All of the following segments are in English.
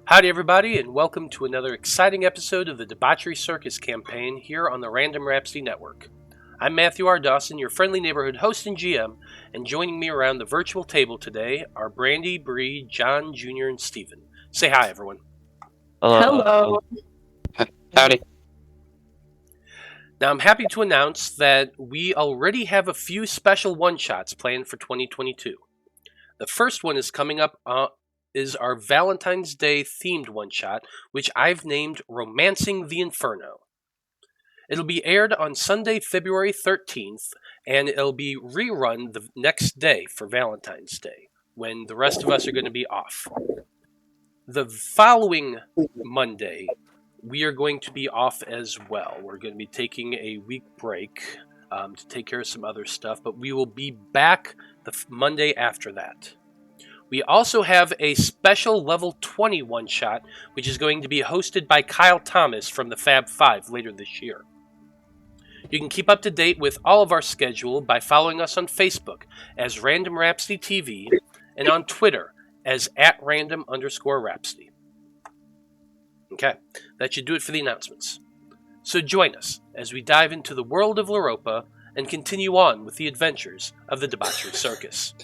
Howdy everybody, and welcome to another exciting episode of the Debauchery Circus campaign here on the Random Rhapsody Network. I'm Matthew R. Dawson, your friendly neighborhood host and GM, and joining me around the virtual table today are Brandie, Brie, John, Jr., and Steven. Say hi, everyone. Hello. Howdy. Now, I'm happy to announce that we already have a few special one-shots planned for 2022. The first one is coming up is our Valentine's Day themed one-shot, which I've named Romancing the Inferno. It'll be aired on Sunday, February 13th, and it'll be rerun the next day for Valentine's Day, when the rest of us are going to be off. The following Monday, we are going to be off as well. We're going to be taking a week break to take care of some other stuff, but we will be back the Monday after that. We also have a special level 20 one-shot, which is going to be hosted by Kyle Thomas from the Fab 5 later this year. You can keep up to date with all of our schedule by following us on Facebook as Random Rhapsody TV and on Twitter as @random_Rhapsody. Okay, that should do it for the announcements. So join us as we dive into the world of Loroupa and continue on with the adventures of the Debauchery Circus.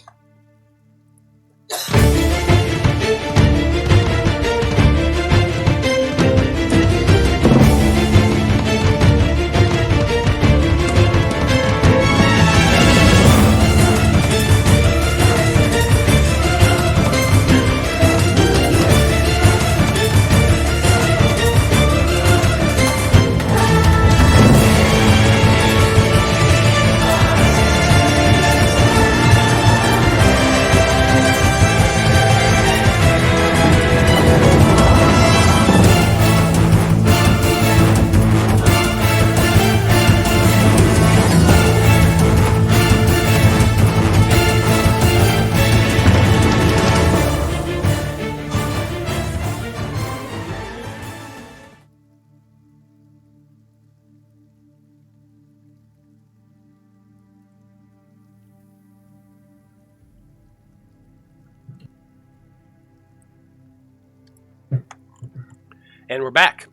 And we're back.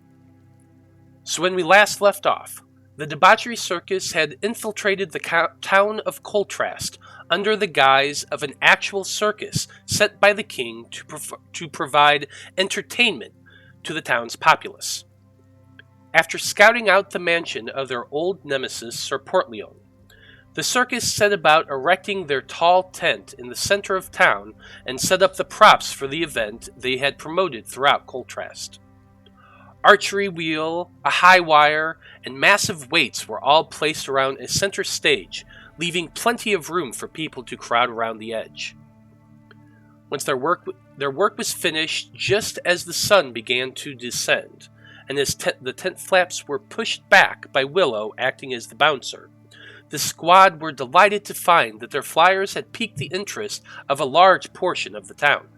So when we last left off, the Debauchery Circus had infiltrated the town of Coltrast under the guise of an actual circus set by the king to provide entertainment to the town's populace. After scouting out the mansion of their old nemesis, Sir Portlion, the circus set about erecting their tall tent in the center of town and set up the props for the event they had promoted throughout Coltrast. Archery wheel, a high wire, and massive weights were all placed around a center stage, leaving plenty of room for people to crowd around the edge. Once their work was finished just as the sun began to descend, and as the tent flaps were pushed back by Willow acting as the bouncer, the squad were delighted to find that their flyers had piqued the interest of a large portion of the town.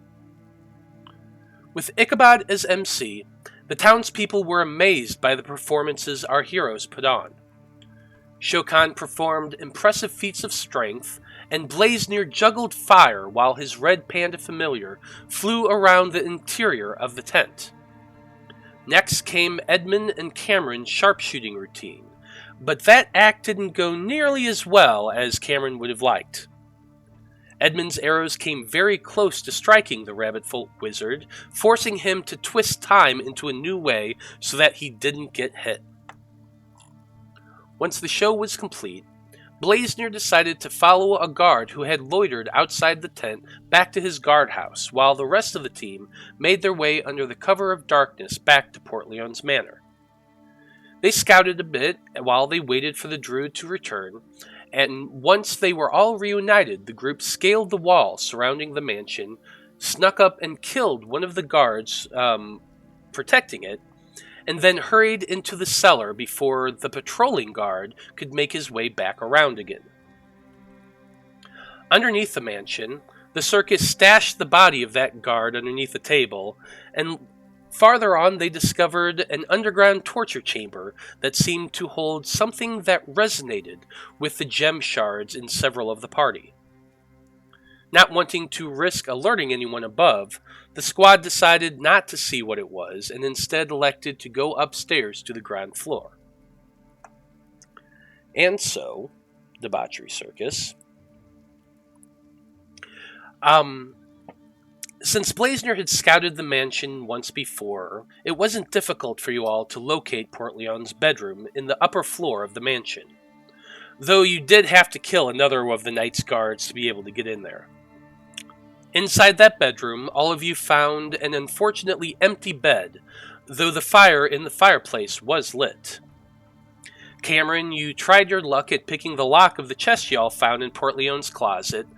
With Ichabod as MC, the townspeople were amazed by the performances our heroes put on. Shokan performed impressive feats of strength, and Blaznir juggled fire while his red panda familiar flew around the interior of the tent. Next came Edmund and Cameron's sharpshooting routine, but that act didn't go nearly as well as Cameron would have liked. Edmund's arrows came very close to striking the rabbit-foot wizard, forcing him to twist time into a new way so that he didn't get hit. Once the show was complete, Blaznir decided to follow a guard who had loitered outside the tent back to his guardhouse, while the rest of the team made their way under the cover of darkness back to Portlion's manor. They scouted a bit while they waited for the druid to return, and once they were all reunited, the group scaled the wall surrounding the mansion, snuck up and killed one of the guards protecting it, and then hurried into the cellar before the patrolling guard could make his way back around again. Underneath the mansion, the circus stashed the body of that guard underneath a table, and farther on they discovered an underground torture chamber that seemed to hold something that resonated with the gem shards in several of the party. Not wanting to risk alerting anyone above, the squad decided not to see what it was and instead elected to go upstairs to the ground floor. And so, Debauchery Circus. Since Blaznir had scouted the mansion once before, it wasn't difficult for you all to locate Portlion's bedroom in the upper floor of the mansion, though you did have to kill another of the Knight's guards to be able to get in there. Inside that bedroom, all of you found an unfortunately empty bed, though the fire in the fireplace was lit. Cameron, you tried your luck at picking the lock of the chest y'all found in Portlion's closet,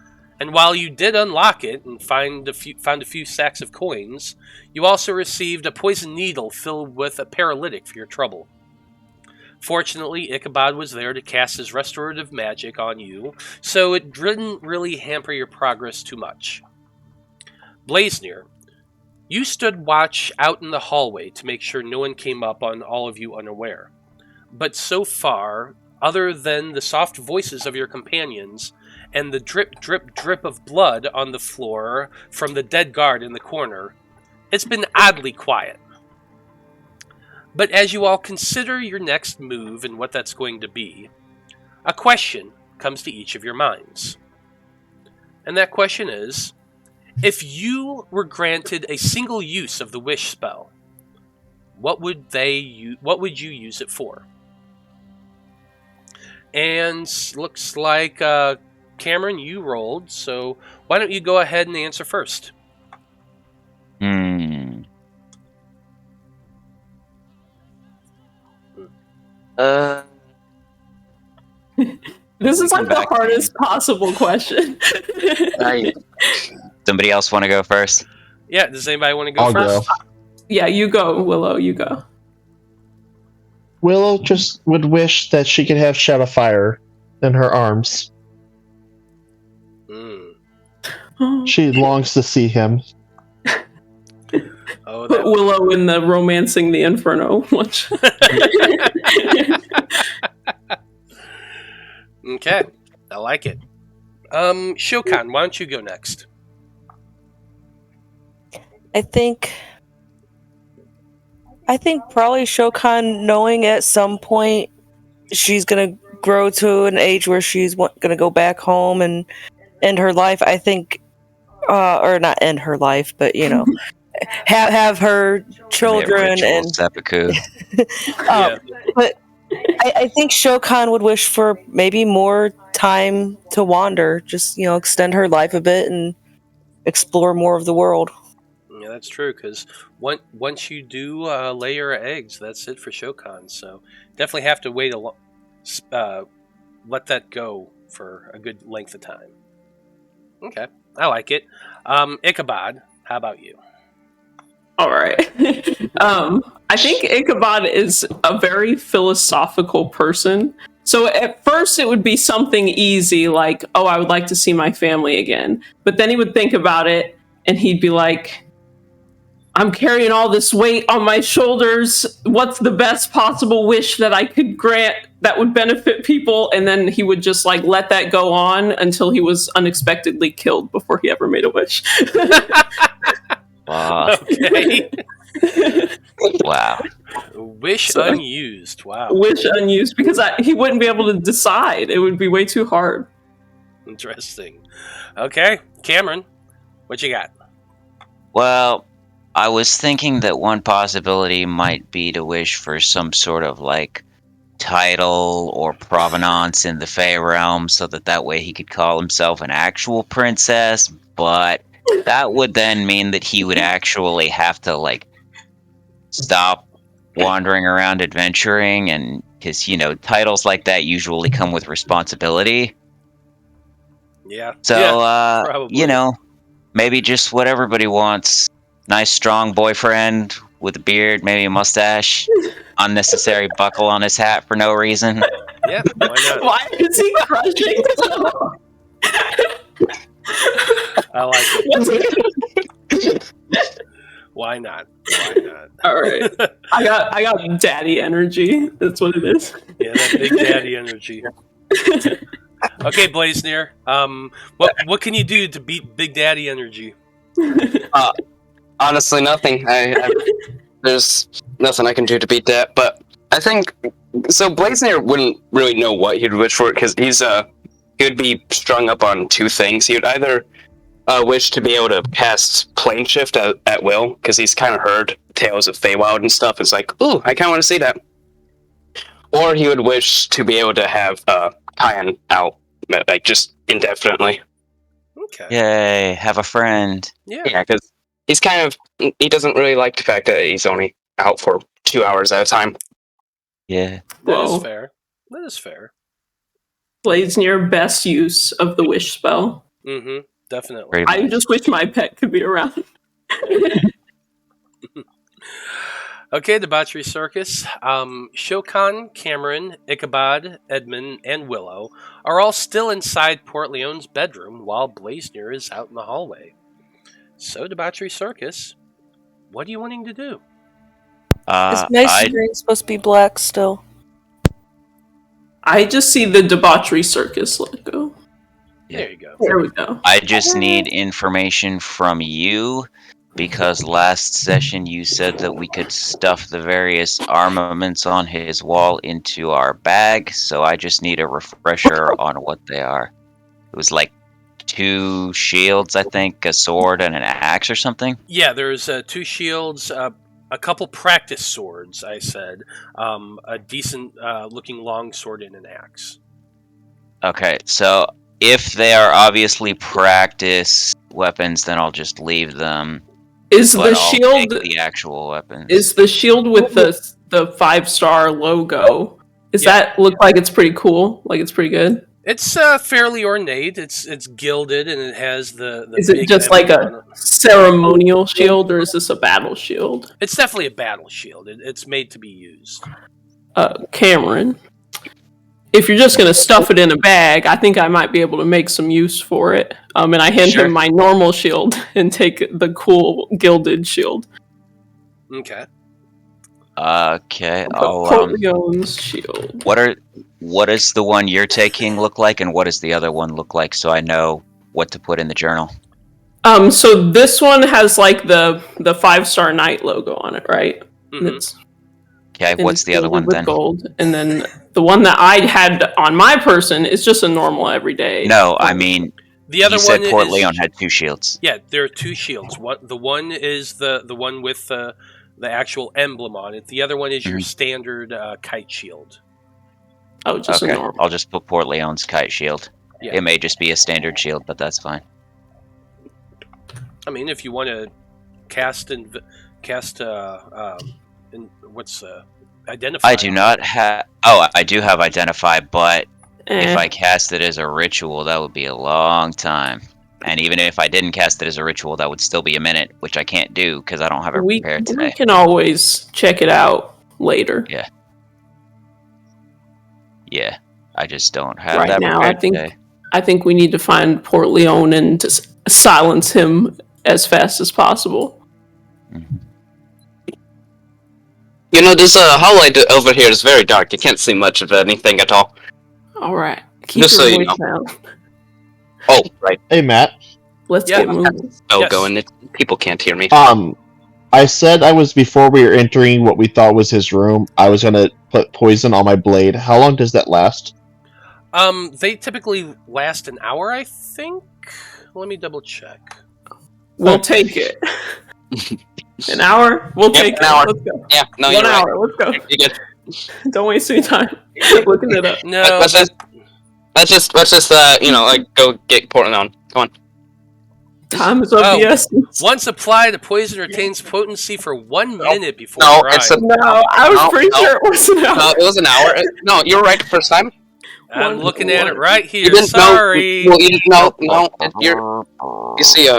and while you did unlock it and found a few sacks of coins, you also received a poison needle filled with a paralytic for your trouble. Fortunately, Ichabod was there to cast his restorative magic on you, so it didn't really hamper your progress too much. Blaznir, you stood watch out in the hallway to make sure no one came up on all of you unaware. But so far, other than the soft voices of your companions and the drip, drip, drip of blood on the floor from the dead guard in the corner, it's been oddly quiet. But as you all consider your next move and what that's going to be, a question comes to each of your minds. And that question is, if you were granted a single use of the wish spell, what would you use it for? And looks like Cameron, you rolled, so why don't you go ahead and answer first? This is like the hardest possible question. Somebody else want to go first? Yeah, does anybody want to go I'll first? go. Yeah, you go, Willow, you go. Willow just would wish that she could have Shadowfire in her arms. She longs to see him. Oh, Put Willow in the Romancing the Inferno watch. Okay, I like it. Shokan, why don't you go next? I think probably Shokan, knowing at some point she's gonna grow to an age where she's gonna go back home and end her life. I think, or not end her life, but have her children and seppuku. But I think Shokan would wish for maybe more time to wander, just extend her life a bit and explore more of the world. Yeah, that's true, because once you do lay your eggs, that's it for Shokan. So definitely have to wait let that go for a good length of time. Okay, I like it. Ichabod, how about you? All right. I think Ichabod is a very philosophical person. So at first it would be something easy like, oh, I would like to see my family again. But then he would think about it and he'd be like, I'm carrying all this weight on my shoulders. What's the best possible wish that I could grant that would benefit people? And then he would just let that go on until he was unexpectedly killed before he ever made a wish. Wow. Okay. Wow. Wish unused. Wow. Wish unused, because he wouldn't be able to decide. It would be way too hard. Interesting. Okay, Cameron, what you got? Well, I was thinking that one possibility might be to wish for some sort of title or provenance in the Fey realm, so that way he could call himself an actual princess, but that would then mean that he would actually have to stop wandering around adventuring, and because titles like that usually come with responsibility. Yeah. So probably. Maybe just what everybody wants. Nice strong boyfriend with a beard, maybe a mustache, unnecessary buckle on his hat for no reason. Yeah, why not? Why is he crushing? I like it. Why not? Why not? All right. I got daddy energy. That's what it is. Yeah, that big daddy energy. Okay, Blaznir. What can you do to beat Big Daddy energy? Honestly, nothing. There's nothing I can do to beat that. But I think so. Blaznir wouldn't really know what he'd wish for because he would be strung up on two things. He would either wish to be able to cast plane shift at will because he's kind of heard tales of Feywild and stuff. It's like, ooh, I kind of want to see that. Or he would wish to be able to have Kyan out, like just indefinitely. Okay. Yay, have a friend. Yeah, because he doesn't really like the fact that he's only out for 2 hours at a time. Yeah. That is Whoa. fair. That is fair. Blaznir, best use of the wish spell. Mm-hmm. Definitely. Pretty I much. just wish my pet could be around. Okay, Debauchery Circus. Shokan, Cameron, Ichabod, Edmund, and Willow are all still inside Portlion's bedroom while Blaznir is out in the hallway. So, Debauchery Circus, what are you wanting to do? Is my screen supposed to be black still? I just see the Debauchery Circus logo. Yeah. There you go. There we go. I just need information from you because last session you said that we could stuff the various armaments on his wall into our bag, so I just need a refresher on what they are. It was like 2 shields, I think, a sword, and an axe or something. Yeah, there's 2 shields, a couple practice swords, I said, a decent looking long sword and an axe. Okay, so if they are obviously practice weapons, then I'll just leave them. Is But the I'll shield take the actual weapons. is the shield with the 5-star logo? Does Yeah. that look like it's pretty cool? Like it's pretty good? It's fairly ornate. It's gilded and it has the Is it big just like emblem on a it. ceremonial shield, or is this a battle shield? It's definitely a battle shield. It's made to be used. Cameron, if you're just gonna stuff it in a bag, I think I might be able to make some use for it. And I hand Sure. him my normal shield and take the cool gilded shield. Okay. Okay, I'll Portlion's shield. what does the one you're taking look like, and what does the other one look like, so I know what to put in the journal? So this one has like the 5-star knight logo on it, right? Mhm. It's Okay, and what's it's the other gilded one with then? Gold, and then the one that I had on my person is just a normal everyday. No, I mean, The other you said one Portlion is had 2 shields. yeah. There are 2 shields. The one is the one with the actual emblem on it. The other one is your Mhm. standard kite shield. Oh, just a Okay, normal. I'll just put Portlion's kite shield. Yeah. It may just be a standard shield, but that's fine. I mean, if you want to cast what's identify? I do not have... Oh, I do have Identify, but Eh. if I cast it as a ritual, that would be a long time. And even if I didn't cast it as a ritual, that would still be a minute, which I can't do because I don't have it we prepared today. can always check it out later. Yeah, I just don't have Right that now, prepared I think today. I think we need to find Portlion and to silence him as fast as possible. You know, this hallway over here is very dark. You can't see much of anything at all. All right, keep Just your so you voice down. Oh, right. Hey, Matt. Let's Yeah. get moving. Oh, Yes. going. People can't hear me. I said before we were entering what we thought was his room, I was gonna put poison on my blade. How long does that last? They typically last an hour, I think. Let me double check. We'll take it. An hour? We'll Yep, take an it. hour. Let's go. Yeah, no, 1 you're right. hour. Let's go. You get. Don't waste any time looking it up. No, Let's just like go get Portland on. Come on. Time is of Oh. the essence. once applied, the poison retains potency for 1 minute before No, drying. it's a- No, I was No, pretty no. sure it was an hour. No, it was an hour. No, you were right the first time. I'm looking at it right here. You didn't Sorry. know. Well, you didn't know. No, you see,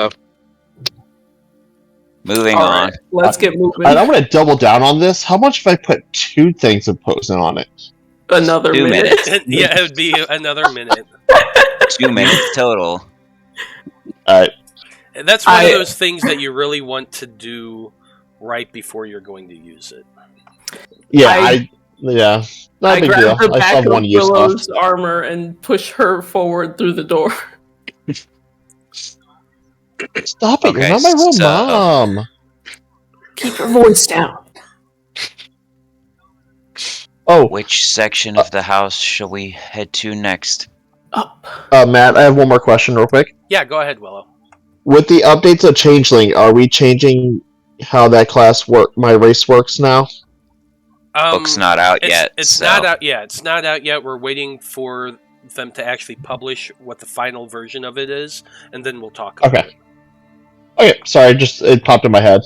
Moving All on. right, let's get moving. And I'm gonna double down on this. How much if I put 2 things of poison on it? Another 2 minute. minutes. Yeah, it would be another minute. 2 minutes total. And that's one I- of those things that you really want to do right before you're going to use it. Yeah, I- yeah. Not a big grab deal. the I back still have of one use Willow's left. armor and push her forward through the door. Stop it! Okay, You're not my real so- mom. Keep your voice down. Oh, Which section of the house shall we head to next? Up. Matt, I have one more question real quick. Yeah, go ahead, Willow. With the updates of Changeling, are we changing how that class my race works now? Book's not out It's, yet. it's so. not out yet. It's not out yet. We're waiting for them to actually publish what the final version of it is, and then we'll talk about Okay. it. Okay, sorry, it popped in my head.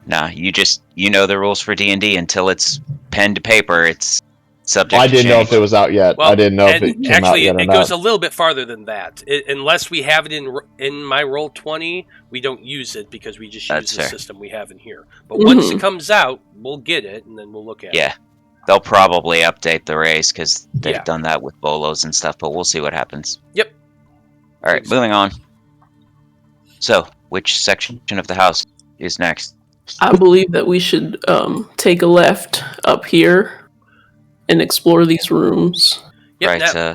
Nah, you know the rules for D&D until it's pen to paper. It's subject I to didn't know if change. it was out yet. Well, I didn't know if and it came actually, out yet or it not. goes a little bit farther than that. Unless we have it in my Roll20, we don't use it because we just use That's the fair. system we have in here. But once Mhm. it comes out, we'll get it, and then we'll look at it. Yeah, they'll probably update the race because they've Yeah. done that with bolos and stuff. But we'll see what happens. Yep. All right, moving on. So, which section of the house is next? I believe that we should take a left up here and explore these rooms. Yep, right. now-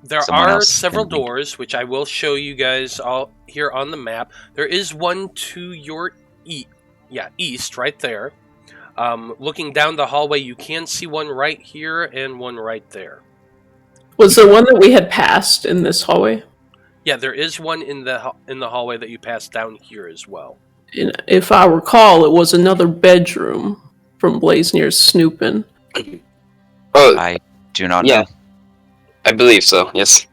There Someone are else several can lead. doors, which I will show you guys all here on the map. There is one to your east, right there. Looking down the hallway, you can see one right here and one right there. Was there one that we had passed in this hallway? Yeah, there is one in the hallway that you passed down here as well. And if I recall, it was another bedroom from Blaznir's snooping. Oh, I do not yeah. know. I believe so. Yes.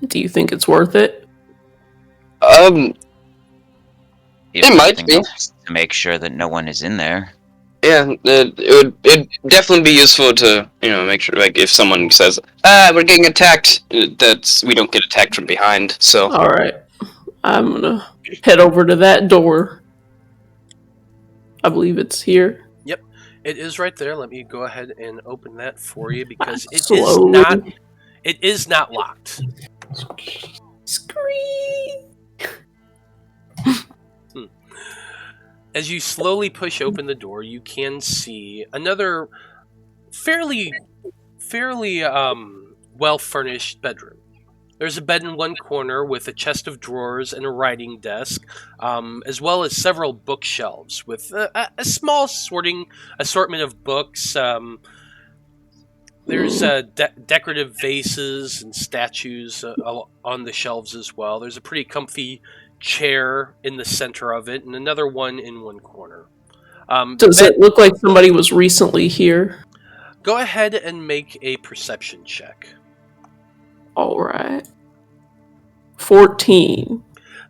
Do you think it's worth it? If It might nothing be. else, to make sure that no one is in there. Yeah, it'd definitely be useful to make sure, like, if someone says, we're getting attacked, that we don't get attacked from behind. So All right. I'm gonna head over to that door. I believe it's here. It is right there. Let me go ahead and open that for you because Slowly. it is not locked. Scream. As you slowly push open the door, you can see another fairly well furnished bedroom. There's a bed in one corner with a chest of drawers and a writing desk, as well as several bookshelves with a small assortment of books. There's decorative vases and statues on the shelves as well. There's a pretty comfy chair in the center of it, and another one in one corner. Does it look like somebody was recently here? Go ahead and make a perception check. All right. 14.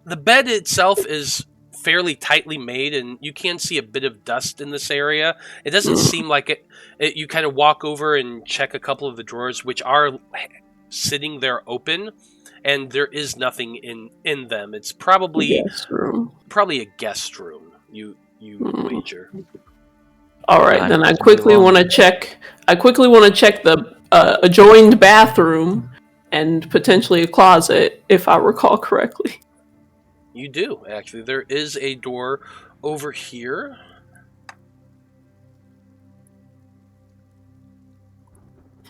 The bed itself is fairly tightly made, and you can see a bit of dust in this area. It doesn't seem like it. You kind of walk over and check a couple of the drawers, which are sitting there open, and there is nothing in them. It's probably Guest room. a guest room. You wager. All right, Time then I to quickly move on. want to check. I quickly want to check the adjoined bathroom and potentially a closet, if I recall correctly. You do, actually. There is a door over here.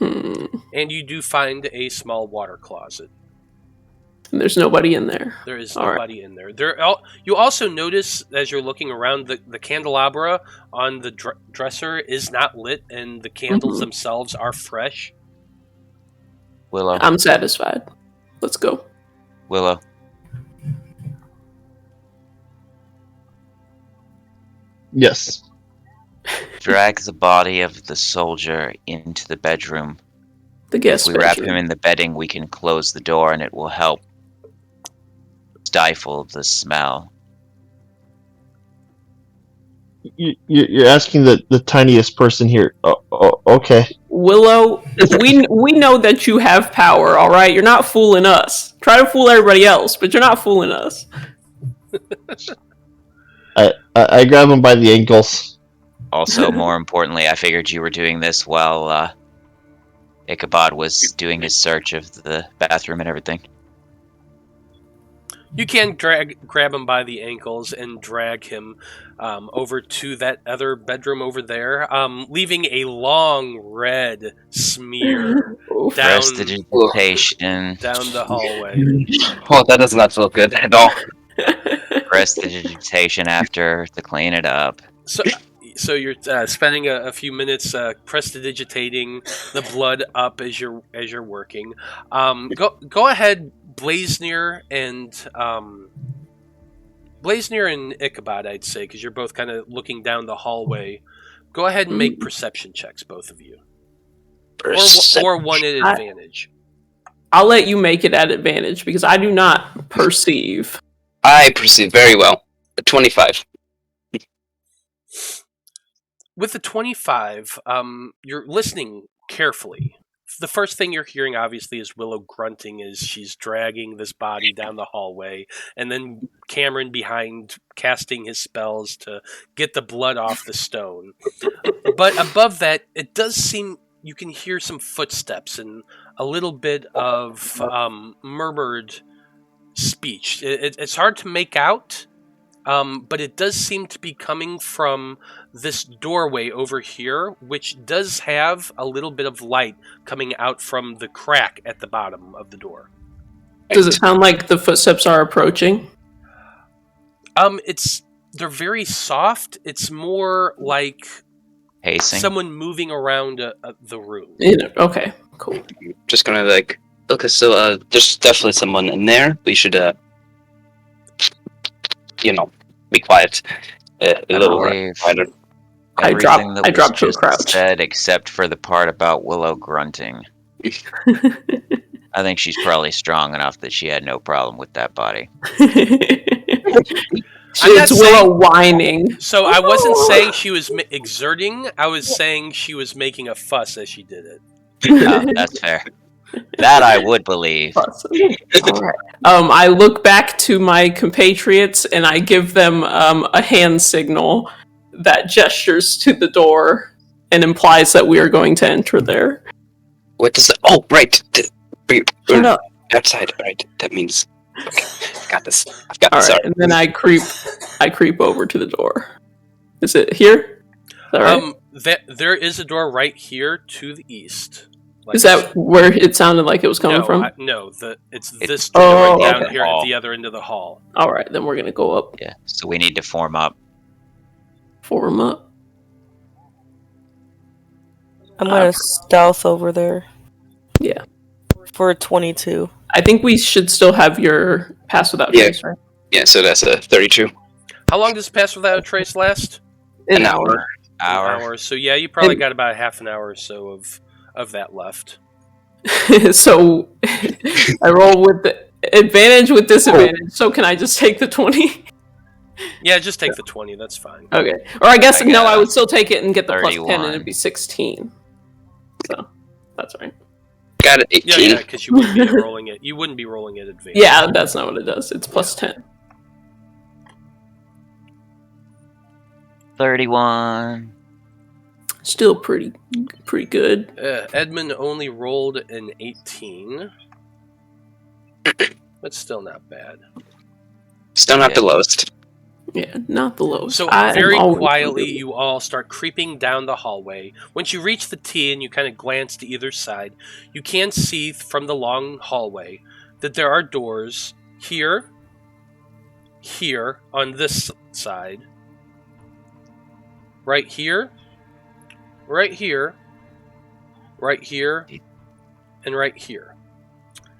And you do find a small water closet. And there's nobody in there. There is All right. nobody in there. You also notice, as you're looking around, the candelabra on the dresser is not lit, and the candles themselves are fresh. Willow. I'm satisfied. Let's go. Willow. Yes. Drag the body of the soldier into the bedroom. The guest If we wrap bedroom. him in the bedding, we can close the door and it will help stifle the smell. You're asking the tiniest person here. Okay. Willow, we know that you have power, all right? You're not fooling us. Try to fool everybody else, but you're not fooling us. I grab him by the ankles. Also, more importantly, I figured you were doing this while Ichabod was doing his search of the bathroom and everything. You can grab him by the ankles and drag him over to that other bedroom over there, leaving a long red smear down Prestidigitation. down the hallway. Oh, that does not feel good at all. Prestidigitation after to clean it up. So you're spending a few minutes prestidigitating the blood up as you're working. Go ahead, Blaznir and Ichabod, I'd say, because you're both kind of looking down the hallway. Go ahead and make perception checks, both of you, or one at advantage. I'll let you make it at advantage because I do not perceive. I perceive very well. 25. With the 25, you're listening carefully. The first thing you're hearing, obviously, is Willow grunting as she's dragging this body down the hallway, and then Cameron behind casting his spells to get the blood off the stone. But above that, it does seem you can hear some footsteps and a little bit of murmured speech. It's hard to make out, but it does seem to be coming from this doorway over here, which does have a little bit of light coming out from the crack at the bottom of the door. Does it sound like the footsteps are approaching? They're very soft. It's more like Pacing. someone moving around the room. Okay, cool. Just gonna okay, so there's definitely someone in there. We should be quiet. A little quieter. I dropped to a crouch. Said, except for the part about Willow grunting. I think she's probably strong enough that she had no problem with that body. It's Willow whining. So I wasn't saying she was exerting. I was saying she was making a fuss as she did it. Oh, that's fair. That I would believe. Right. I look back to my compatriots and I give them a hand signal that gestures to the door and implies that we are going to enter there. What does that? Oh, right. Shut up. Outside. Right. That means. Okay. Got this. I've got this. All right. And then I creep over to the door. Is it here? Is that right? There is a door right here to the east. Is that where it sounded like it was coming from? It's this door down here hall. at the other end of the hall. All right, then we're gonna go up. Yeah, so we need to form up. Form up. I'm gonna stealth over there. Yeah. For a 22. I think we should still have your pass without trace, right? Yeah, so that's a 32. How long does pass without a trace last? An hour. Hour. So yeah, you probably got about half an hour or so of that left. So I roll with the advantage with disadvantage. So can I just take the 20? Yeah, just take the 20. That's fine. Okay. Or I guess I would still take it and get the 31. Plus 10 and it'd be 16. So that's right. Got it. 18. Yeah, because you wouldn't be rolling it. You wouldn't be rolling it advantage. Yeah, that's not what it does. It's plus 10. 31. Still pretty good. Edmund only rolled an 18. But still not bad. Still not the lowest. Yeah, not the lowest. So very quietly, you all start creeping down the hallway. Once you reach the T and you kind of glance to either side, you can see from the long hallway that there are doors here, on this side, right here, right here, and right here.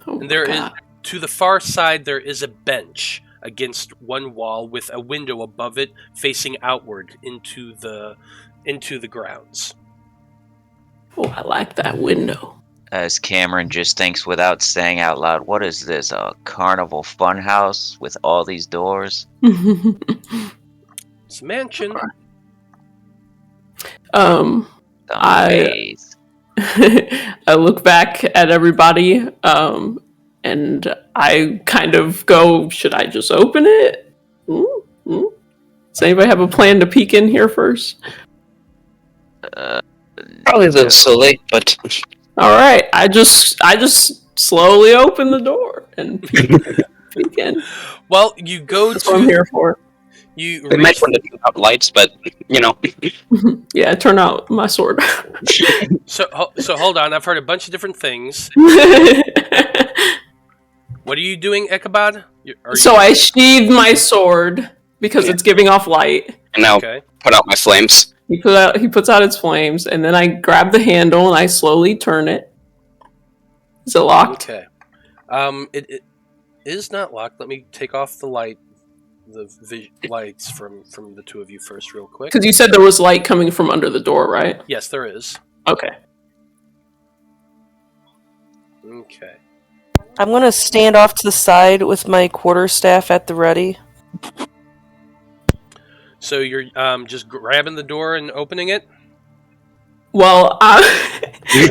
Oh, and there is, to the far side, there is a bench against one wall with a window above it facing outward into the grounds. Oh, I like that window. As Cameron just thinks without saying out loud, what is this, a carnival funhouse with all these doors? It's a mansion. I look back at everybody, and I kind of go, should I just open it? Does anybody have a plan to peek in here first? Probably a little so late, but... Alright, I just slowly open the door and peek in. Well, you go That's what I'm here for. You They might want to turn out lights, but Yeah, turn out my sword. So hold on. I've heard a bunch of different things. What are you doing, Ichabod? I sheathe my sword because it's giving off light. And now Okay. put out my flames. He puts out its flames, and then I grab the handle and I slowly turn it. Is it locked? Okay. It is not locked. Let me take off the lights from the two of you first, real quick. Because you said there was light coming from under the door, right? Yes, there is. Okay. Okay. I'm gonna stand off to the side with my quarterstaff at the ready. So you're just grabbing the door and opening it? Well,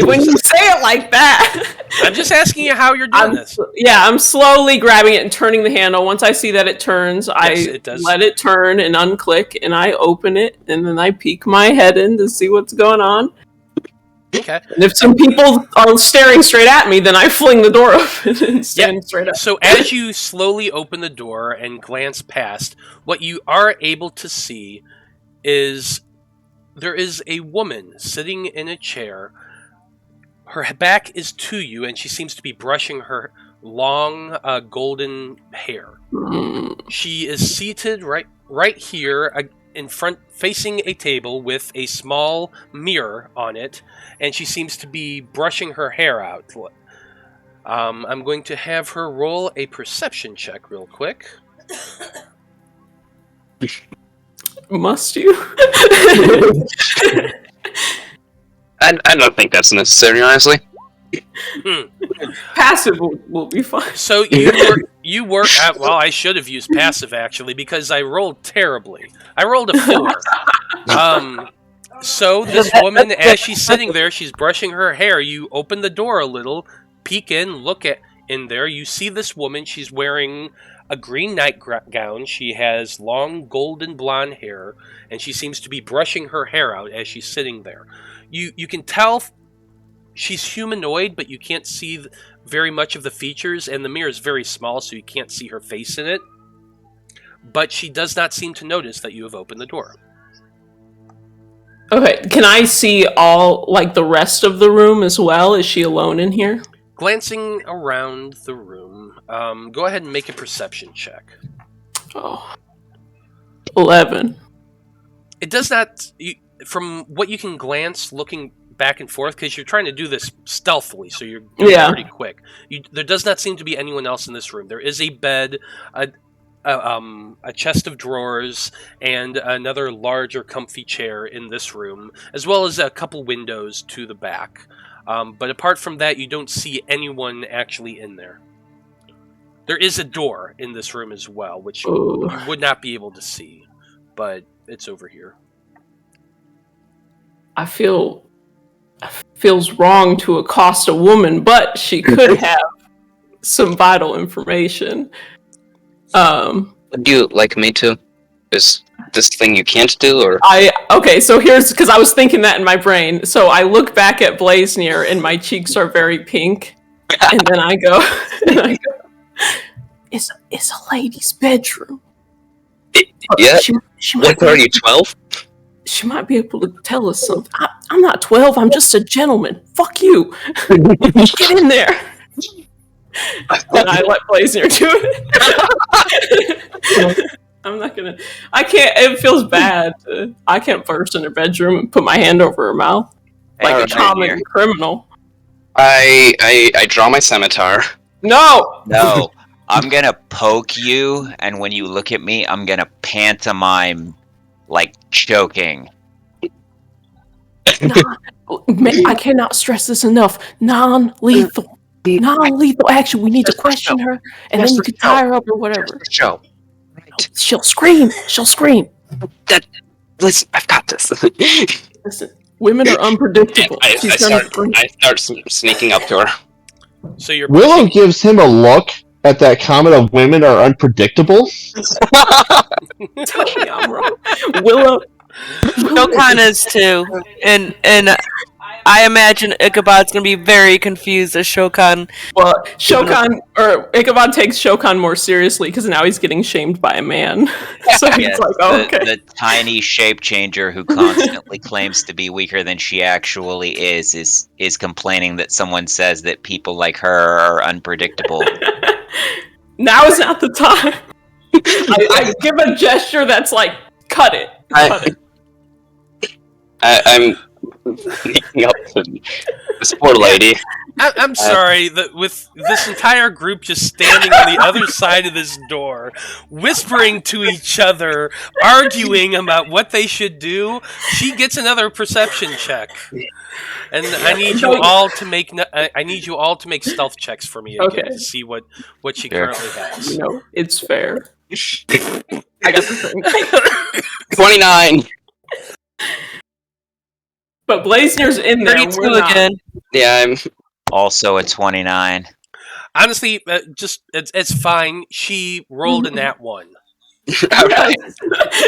when you say it like that, I'm just asking you how you're doing this. Yeah, I'm slowly grabbing it and turning the handle. Once I see that it turns, it does. let it turn and unclick, and I open it, and then I peek my head in to see what's going on. Okay. And if some people are staring straight at me, then I fling the door open and stand straight up. So as you slowly open the door and glance past, what you are able to see is there is a woman sitting in a chair. Her back is to you, and she seems to be brushing her long golden hair. She is seated right here in front, facing a table with a small mirror on it, and she seems to be brushing her hair out. I'm going to have her roll a perception check real quick. Must you? I don't think that's necessary, honestly. Passive will be fine. So you work out. Well, I should have used passive actually because I rolled terribly. I rolled a 4. So this woman, as she's sitting there, she's brushing her hair. You open the door a little, peek in, look in there. You see this woman. She's wearing a green nightgown. She has long golden blonde hair, and she seems to be brushing her hair out as she's sitting there. You can tell she's humanoid, but you can't see very much of the features, and the mirror is very small, so you can't see her face in it. But she does not seem to notice that you have opened the door. Okay, can I see all, like, the rest of the room as well? Is she alone in here? Glancing around the room, go ahead and make a perception check. Oh. 11. It does not... from what you can glance, looking back and forth, because you're trying to do this stealthily, so you're doing it pretty quick. There does not seem to be anyone else in this room. There is a bed, a chest of drawers, and another larger comfy chair in this room, as well as a couple windows to the back. But apart from that, you don't see anyone actually in there. There is a door in this room as well, which you would not be able to see, but it's over here. Feels wrong to accost a woman, but she could have some vital information. Would you like me to? Is this thing you can't do, or? Okay, so here's, because I was thinking that in my brain. So I look back at Blaznir, and my cheeks are very pink, and then I go, it's a lady's bedroom. Yeah. She What are you, 12? She might be able to tell us something. I'm not 12. I'm just a gentleman. Fuck you. Get in there. And I let Blaznir do it. I'm not gonna. I can't. It feels bad. I can't burst in her bedroom and put my hand over her mouth like a common criminal. I draw my scimitar. No. I'm gonna poke you, and when you look at me, I'm gonna pantomime like choking. I cannot stress this enough. Non-lethal. Non-lethal action. We need to question her, and then you can tie her up or whatever. Show. Right. She'll scream. Listen, I've got this. Listen, women are unpredictable. I start sneaking up to her. So you're Willow gives him a look at that comment of women are unpredictable. Tell me I'm wrong. Willow Shokan is too, and I imagine Ichabod's gonna be very confused as Shokan. Well, Shokan or Ichabod takes Shokan more seriously because now he's getting shamed by a man. So he's Yes, like, oh, okay. the tiny shape changer who constantly claims to be weaker than she actually is complaining that someone says that people like her are unpredictable. Now is not the time. I give a gesture that's like, cut it. Cut it. I'm sneaking up to this poor lady. I'm sorry that with this entire group just standing on the other side of this door, whispering to each other, arguing about what they should do, she gets another perception check. And I need you all to make stealth checks for me again to see what she currently has. No, it's fair. I got the thing. 29. But Blaznir's in there. 32 again. Yeah, I'm. Also a 29. Honestly, it's fine. She rolled a nat 1. Alright.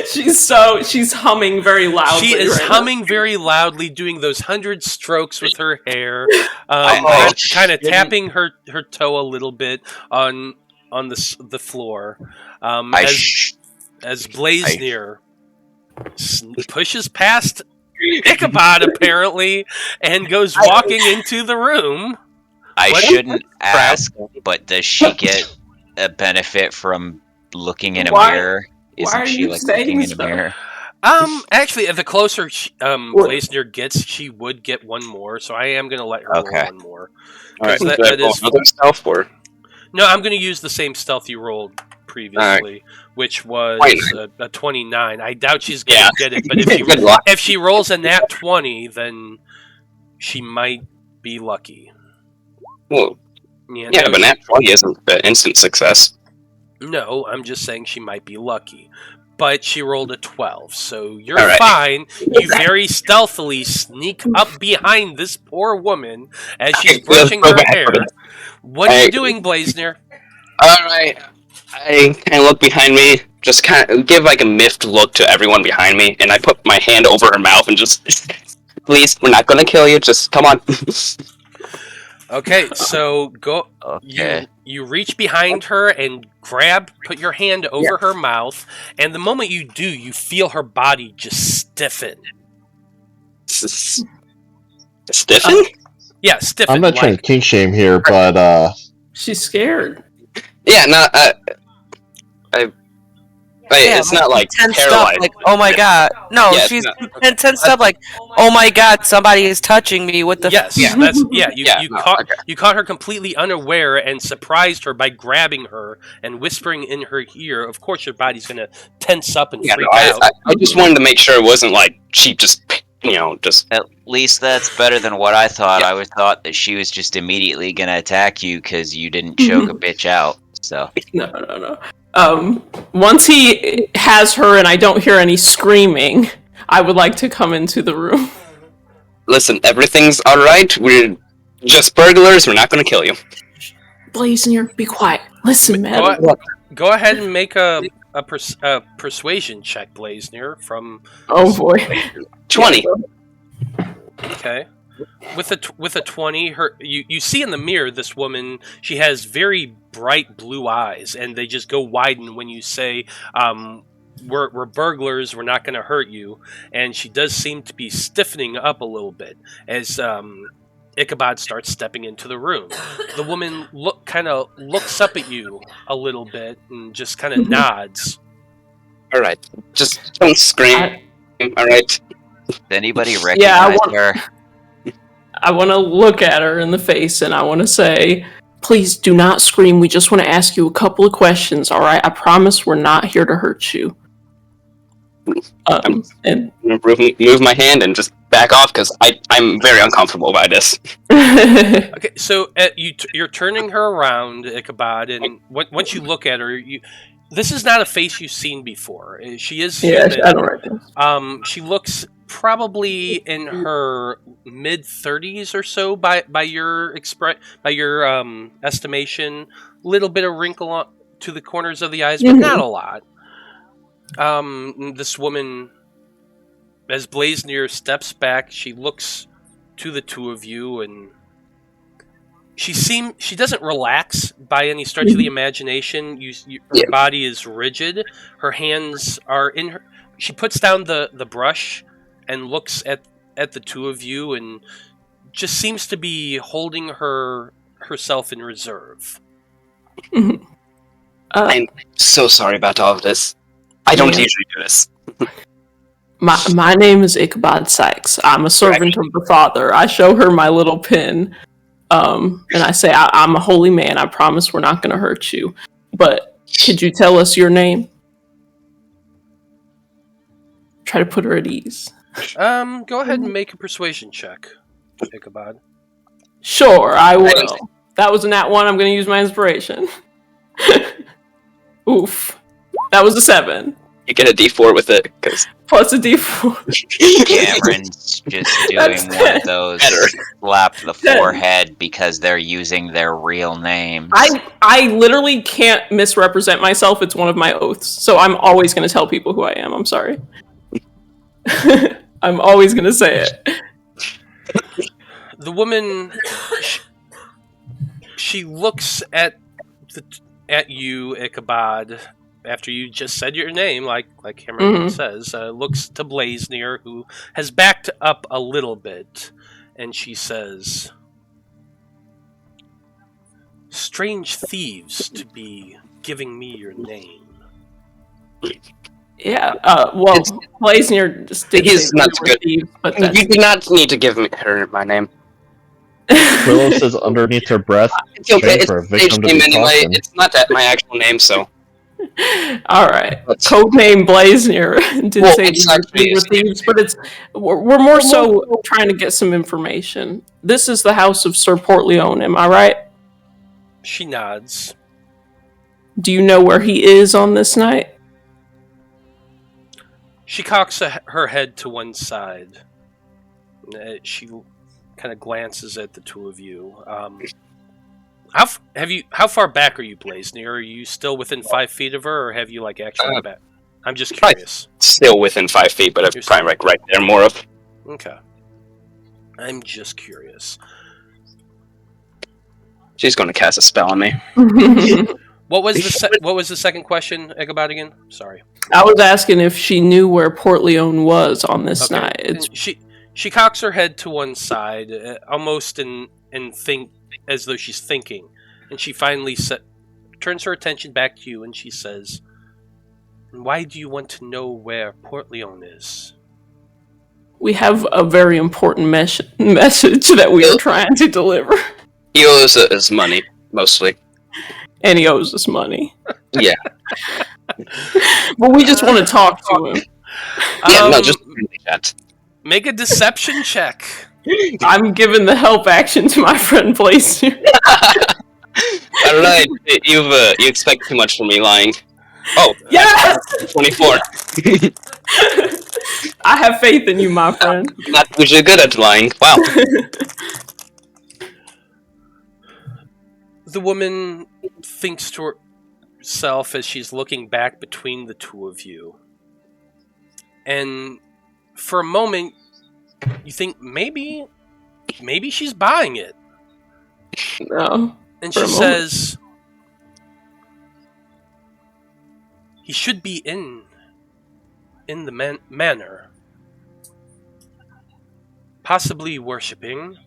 She's humming very loudly. She is right humming now. very loudly, doing those 100 strokes with her hair, I kind of shouldn't- tapping her toe a little bit on the floor. As Blaznir pushes past Ichabod apparently and goes walking into the room. I What? shouldn't ask, but does she get a benefit from looking in a Why- mirror? Isn't are she you like saying looking in a stuff? mirror? Actually, the closer Blaznir gets, she would get one more. So I am going to let her Okay. roll one more. Alright, That- do I that roll is- another stealth or? No, I'm going to use the same stealth you rolled previously, which was a 29. I doubt she's going to get it, but Good luck. if she rolls a nat 20, then she might be lucky. Well, Yeah, yeah, no, but nat 20 isn't an instant success. No, I'm just saying she might be lucky. But she rolled a 12, so you're All right. fine. You very stealthily sneak up behind this poor woman as she's brushing her hair. What are you doing, Blaznir? Alright. I kind of look behind me, just kind of give like a miffed look to everyone behind me, and I put my hand over her mouth and just, please, we're not gonna kill you, just come on. Okay, so go. Okay. You reach behind her and put your hand over her mouth, and the moment you do, you feel her body just stiffen. Stiffen? Yeah, stiffen. I'm not trying to kink shame here, but She's scared. Yeah, no, it's not like tensed paralyzed. up, like, oh my god. No, Yeah, she's no. tensed up, like, oh my god, somebody is touching me. What the? Yes, Yeah. that's You Yeah, you no, caught okay. you caught her completely unaware and surprised her by grabbing her and whispering in her ear. Of course, your body's gonna tense up and Yeah, freak no, out. I just wanted to make sure it wasn't like she just, just. At least that's better than what I thought. Yeah. I would thought that she was just immediately gonna attack you because you didn't choke a bitch out. So No. Once he has her and I don't hear any screaming, I would like to come into the room. Listen, everything's alright. We're just burglars. We're not gonna kill you. Blaznir, be quiet. Listen, man. Go ahead and make a persuasion check, Blaznir. From Oh boy. 20. okay, with a 20, you see in the mirror this woman. She has very bright blue eyes, and they just go widen when you say, "We're burglars. We're not going to hurt you." And she does seem to be stiffening up a little bit as Ichabod starts stepping into the room. The woman looks up at you a little bit and just kind of nods. Alright. Just don't scream. Alright. does anybody Yeah, recognize her? I want to look at her in the face and I want to say, please do not scream. We just want to ask you a couple of questions, all right? I promise we're not here to hurt you. And Move my hand and just back off because I'm very uncomfortable by this. Okay, so you're turning her around, Ichabod, and once you look at her, this is not a face you've seen before. She is yeah, human. I don't recognize. She looks probably in her mid 30s or so by your estimation. Little bit of wrinkle to the corners of the eyes, but not a lot. This woman, as Blaznir steps back, she looks to the two of you, and she doesn't relax by any stretch of the imagination. Her body is rigid. Her hands are in her. She puts down the brush and looks at the two of you, and just seems to be holding herself in reserve. I'm so sorry about all of this. I don't usually do this. My name is Ichabod Sykes. I'm a servant of the Father. I show her my little pin, and I say, I'm a holy man. I promise we're not going to hurt you. But could you tell us your name? Try to put her at ease. Go ahead and make a persuasion check, Ichabod. Sure, I will. That was a nat 1. I'm going to use my inspiration. Oof. That was a 7. You get a D4 with it. Plus a D4. Cameron's just doing one of those slap the forehead because they're using their real names. I literally can't misrepresent myself. It's one of my oaths. So I'm always going to tell people who I am. I'm sorry. I'm always going to say it. The woman, she looks at you, Ichabod, after you just said your name, like Cameron says, looks to Blaznir, who has backed up a little bit, and she says, "Strange thieves to be giving me your name." Yeah, well, Blaznir just did He's not good. Thieves, but you do not need to give her my name. Willow says underneath her breath, It's okay. for a victim to name be anyway. tossed in. It's not my actual name, so. All right. Codename Blaznir did say we were thieves, but we're more so trying to get some information. This is the house of Sir Portlion, am I right? She nods. Do you know where he is on this night? She cocks her head to one side. She kind of glances at the two of you. How far back are you, Blaznir? Are you still within 5 feet of her, or have you actually back? I'm just curious. Still within 5 feet, but I'm probably right there, more of. Okay. I'm just curious. She's going to cast a spell on me. What was the second question, Ichabod, again? Sorry. I was asking if she knew where Portlion was on this night. She cocks her head to one side, almost in think as though she's thinking, and she finally turns her attention back to you, and she says, "Why do you want to know where Portlion is?" We have a very important message that we are trying to deliver. He owes us money, mostly. And he owes us money. Yeah. But we just want to talk to him. Yeah, no, just chat. Make a deception check. I'm giving the help action to my friend Blaznir. I don't know. You expect too much from me lying. Oh, yes! 24. I have faith in you, my friend. Not usually good at lying. Wow. The woman thinks to herself as she's looking back between the two of you. And for a moment, you think maybe she's buying it. No. And she says, "He should be in the manor, possibly worshipping.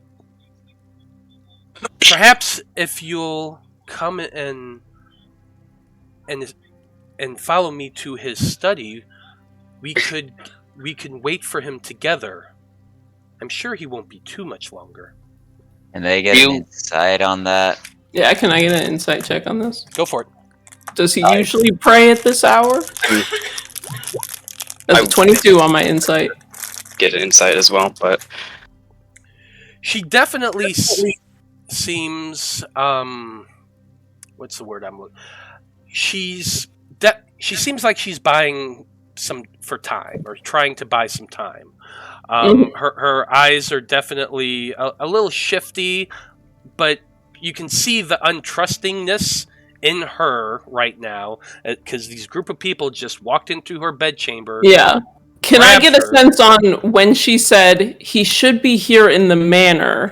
Perhaps if you'll come and follow me to his study, we can wait for him together. I'm sure he won't be too much longer." And they get an insight on that. Yeah, can I get an insight check on this? Go for it. Does he usually pray at this hour? That's a 22 on my insight. Get an insight as well, but she definitely seems what's the word I'm looking? She seems like she's buying some for time, or trying to buy some time. Her eyes are definitely a little shifty, but you can see the untrustingness in her right now, because these group of people just walked into her bedchamber. Yeah. Can I get a her. sense on when she said he should be here in the manor?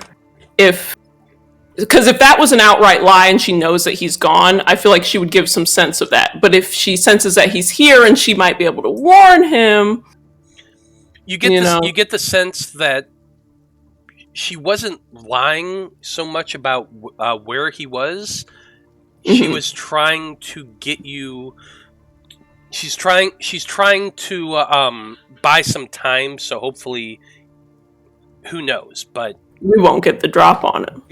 Because if that was an outright lie and she knows that he's gone, I feel like she would give some sense of that. But if she senses that he's here and she might be able to warn him, you get the sense that she wasn't lying so much about where he was. She was trying to get you. She's trying to buy some time. So hopefully, who knows? But we won't get the drop on him.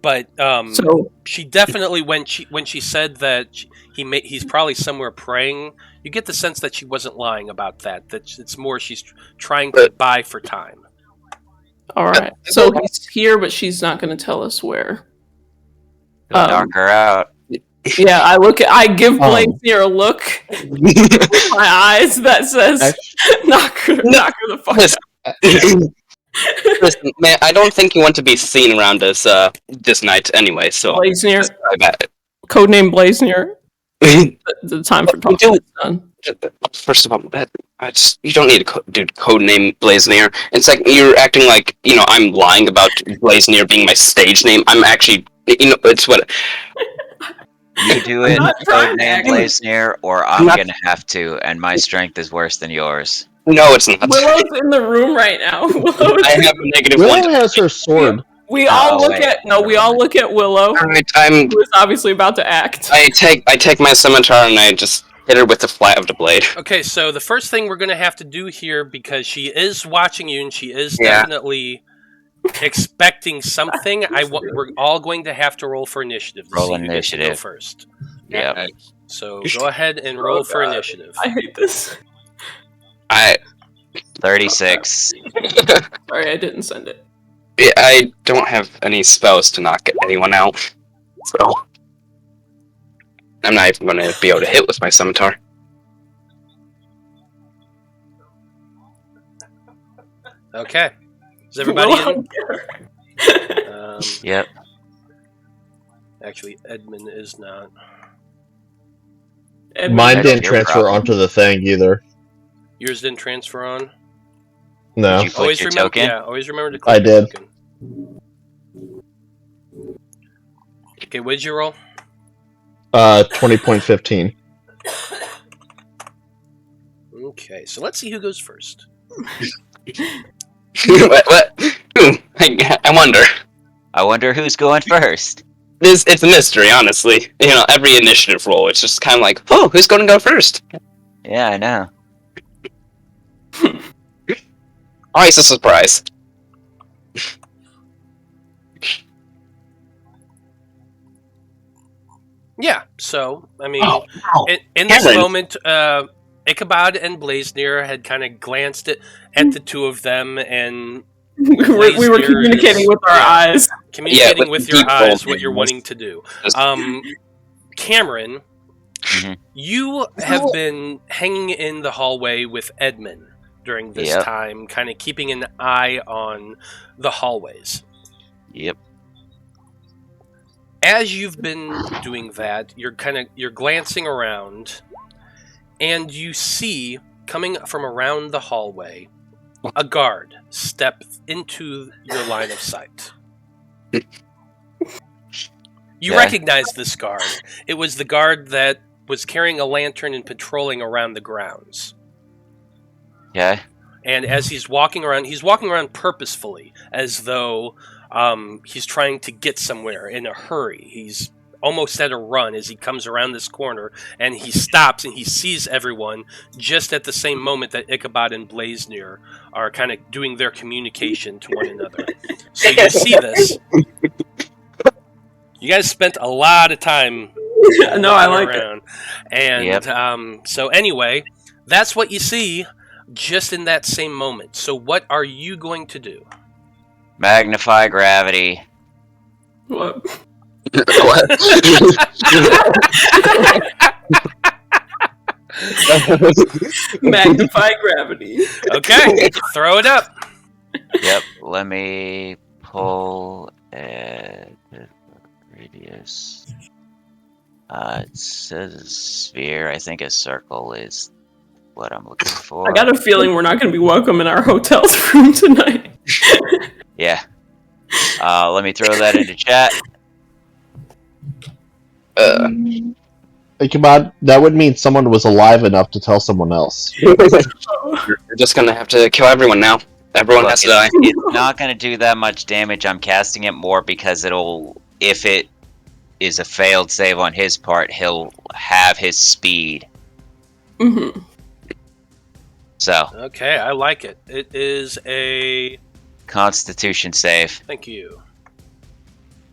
But so she definitely when she said that he's probably somewhere praying, you get the sense that she wasn't lying about that. That it's more she's trying to buy for time. All right. So he's here, but she's not going to tell us where. Knock her out. Yeah, I give Blaznir a look with my eyes that says, knock her the fuck out. Listen, man, I don't think you want to be seen around us this night anyway, so... Blaznir. Bad. Codename Blaznir. The time for talking is done. First of all, you don't need to do codename Blaznir. It's like you're acting like, I'm lying about Blaznir being my stage name. I'm actually, it's what... You do it, codename Blaznir, or I'm gonna have to, and my strength is worse than yours. No, it's not. Willow's in the room right now. I have a negative Willow one. has her sword. We all look at Willow, Alright, who is obviously about to act. I take my scimitar and I just hit her with the flat of the blade. Okay, so the first thing we're going to have to do here, because she is watching you and she is definitely expecting something, we're all going to have to roll for initiative. Roll initiative. Go first. Yeah. So go ahead and roll for initiative. I hate this. 36. Sorry, I didn't send it. I don't have any spells to knock anyone out, so I'm not even going to be able to hit with my scimitar. Okay. Is everybody in? Yep. Actually, Edmund is not. Mine didn't transfer onto the thing either. Yours didn't transfer on? No. Did you click your token? Yeah, always remember to click I your did. token. Okay, what did you roll? 20.15. Okay, so let's see who goes first. What? I wonder. I wonder who's going first. It's a mystery, honestly. Every initiative roll, it's just kind of like, oh, who's going to go first? Yeah, I know. Oh, it's a surprise. Yeah, so, I mean, in this moment, Ichabod and Blaznir had kind of glanced at the two of them, and we were communicating with our eyes. Communicating with your eyes what you're wanting to do. Cameron, you have been hanging in the hallway with Edmund during this time, kind of keeping an eye on the hallways. Yep. As you've been doing that, you're glancing around, and you see, coming from around the hallway, a guard step into your line of sight. You recognize this guard. It was the guard that was carrying a lantern and patrolling around the grounds. Yeah. And as he's walking around purposefully, as though he's trying to get somewhere in a hurry. He's almost at a run as he comes around this corner, and he stops and he sees everyone just at the same moment that Ichabod and Blaznir are kind of doing their communication to one another. So you see this. You guys spent a lot of time No, I like it. And so anyway, that's what you see just in that same moment. So what are you going to do? Magnify gravity. What? What? Magnify gravity. Okay, throw it up. Yep, let me pull radius. It says a sphere. I think a circle is what I'm looking for. I got a feeling we're not going to be welcome in our hotel room tonight. Yeah. Let me throw that into chat. Ichabod, that would mean someone was alive enough to tell someone else. You're just gonna have to kill everyone now. Everyone has to die. It's not going to do that much damage. I'm casting it more because if it is a failed save on his part, he'll have his speed. Mm-hmm. So. Okay, I like it. It is a Constitution save. Thank you.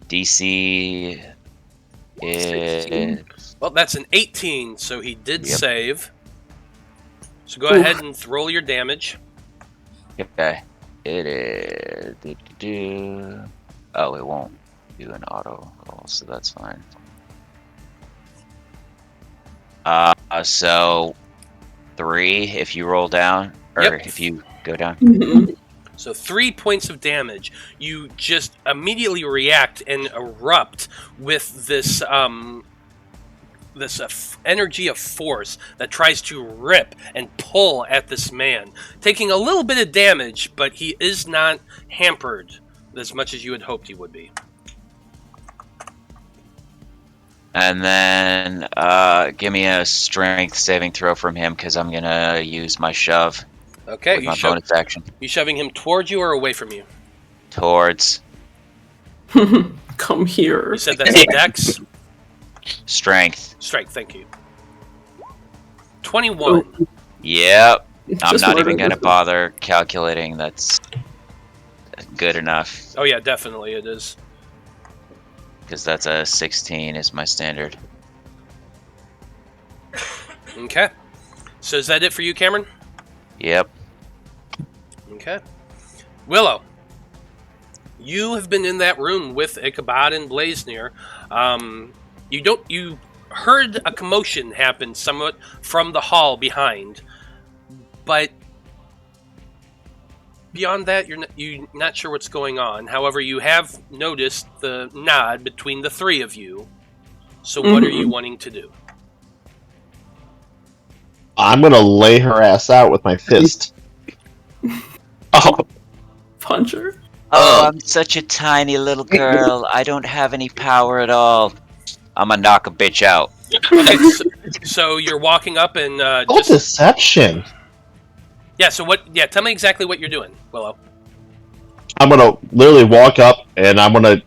DC is... Well, that's an 18, so he did Yep. save. So go ahead and roll your damage. Okay. It is... Oh, it won't do an auto roll, so that's fine. So 3 if you roll down, or Yep. if you go down. Mm-hmm. So 3 points of damage. You just immediately react and erupt with this energy of force that tries to rip and pull at this man, taking a little bit of damage, but he is not hampered as much as you had hoped he would be. And then give me a strength saving throw from him, because I'm going to use my shove Okay, with my bonus action. you shoving him towards you or away from you? Towards Come here. You said that's a dex? strength. Strength, thank you. 21. Yep. I'm Just not murder even going to this. bother calculating. That's good enough, Oh yeah, definitely it is. because that's a 16 is my standard. Okay. So is that it for you, Cameron? Yep. Okay. Willow, you have been in that room with Ichabod and Blaznir. You heard a commotion happen somewhat from the hall behind, but beyond that, you're not sure what's going on. However, you have noticed the nod between the three of you. So what are you wanting to do? I'm gonna lay her ass out with my fist. Oh, Puncher. Oh, I'm such a tiny little girl. I don't have any power at all. I'm gonna knock a bitch out. Okay, so you're walking up and Oh, deception! yeah. So what? Yeah, tell me exactly what you're doing, Willow. I'm gonna literally walk up and I'm gonna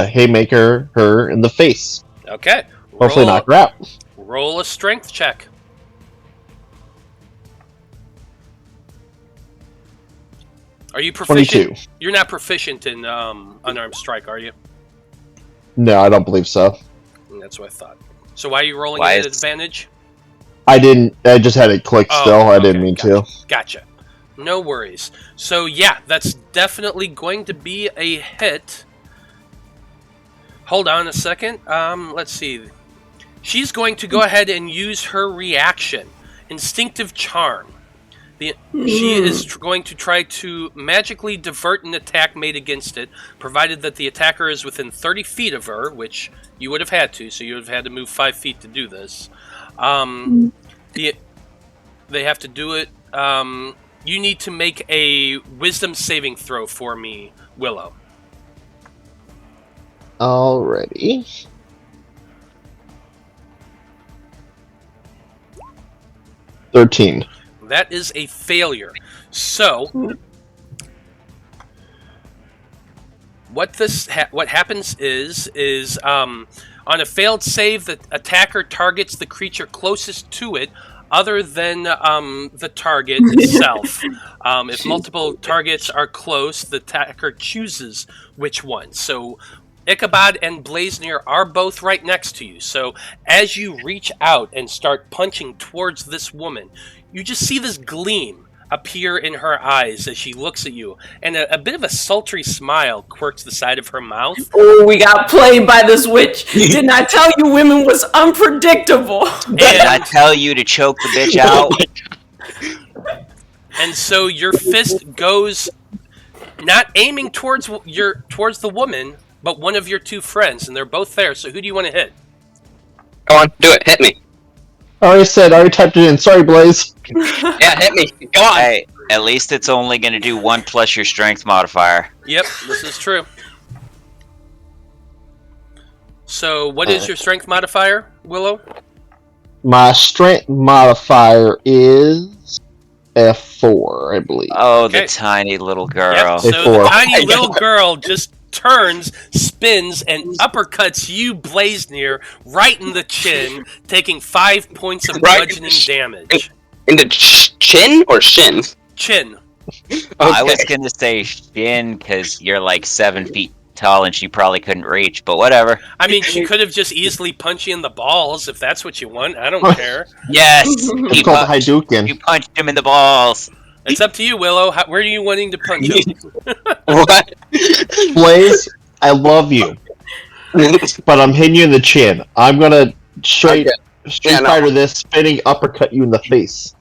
haymaker her in the face. Okay. Hopefully knock her out. Roll a strength check. Are you proficient? 22. You're not proficient in unarmed strike, are you? No, I don't believe so. That's what I thought. So why are you rolling Why at is- advantage? I didn't. I just had it click Oh, still. I okay, didn't mean to. Gotcha. No worries. So yeah, that's definitely going to be a hit. Hold on a second. Let's see. She's going to go ahead and use her reaction, Instinctive Charm. She is going to try to magically divert an attack made against it, provided that the attacker is within 30 feet of her, which you would have had to, so you would have had to move 5 feet to do this. They have to do it. You need to make a wisdom saving throw for me, Willow. Alrighty. $13. That is a failure. So, what happens is on a failed save, the attacker targets the creature closest to it, other than the target itself. If multiple targets are close, the attacker chooses which one. So, Ichabod and Blaznir are both right next to you. So, as you reach out and start punching towards this woman, you just see this gleam appear in her eyes as she looks at you, and a bit of a sultry smile quirks the side of her mouth. Oh, we got played by this witch. Didn't I tell you women was unpredictable? Did I tell you to choke the bitch out? And so your fist goes, not aiming towards the woman, but one of your two friends, and they're both there. So who do you want to hit? go on, do it. Hit me. I already typed it in. Sorry, Blaze. Yeah, hit me. Go on. Hey, at least it's only going to do 1 plus your strength modifier. Yep, this is true. So, what is your strength modifier, Willow? My strength modifier is F4, I believe. Oh, Okay. the tiny little girl. Yep, so Four. the tiny little girl just turns, spins, and uppercuts you, Blaznir, right in the chin, taking 5 points of Right. bludgeoning damage. In the chin or shin? Chin. I was going to say shin because you're like 7 feet tall and she probably couldn't reach, but whatever. I mean, she could have just easily punched you in the balls if that's what you want. I don't care. Yes! It's He called punched, Hadouken. you punched him in the balls. It's up to you, Willow. Where are you wanting to punch him? What? Blaze, I love you, but I'm hitting you in the chin. I'm gonna Street Fighter this, spinning uppercut you in the face.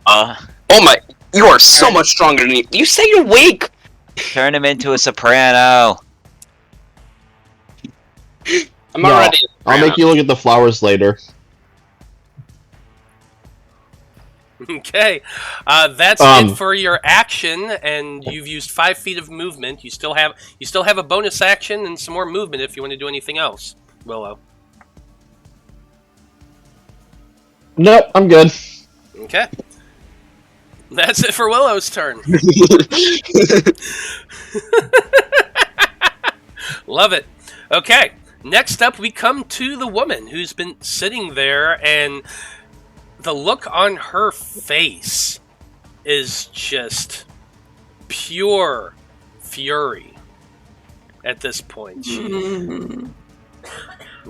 Oh my, you are so much stronger than you. You say you're weak! Turn him into a soprano. I'm No, already. I'll make you look at the flowers later. Okay, that's it for your action, and you've used 5 feet of movement. You still have a bonus action and some more movement if you want to do anything else, Willow. Nope, I'm good. Okay, that's it for Willow's turn. Love it. Okay, next up we come to the woman who's been sitting there, and the look on her face is just pure fury at this point.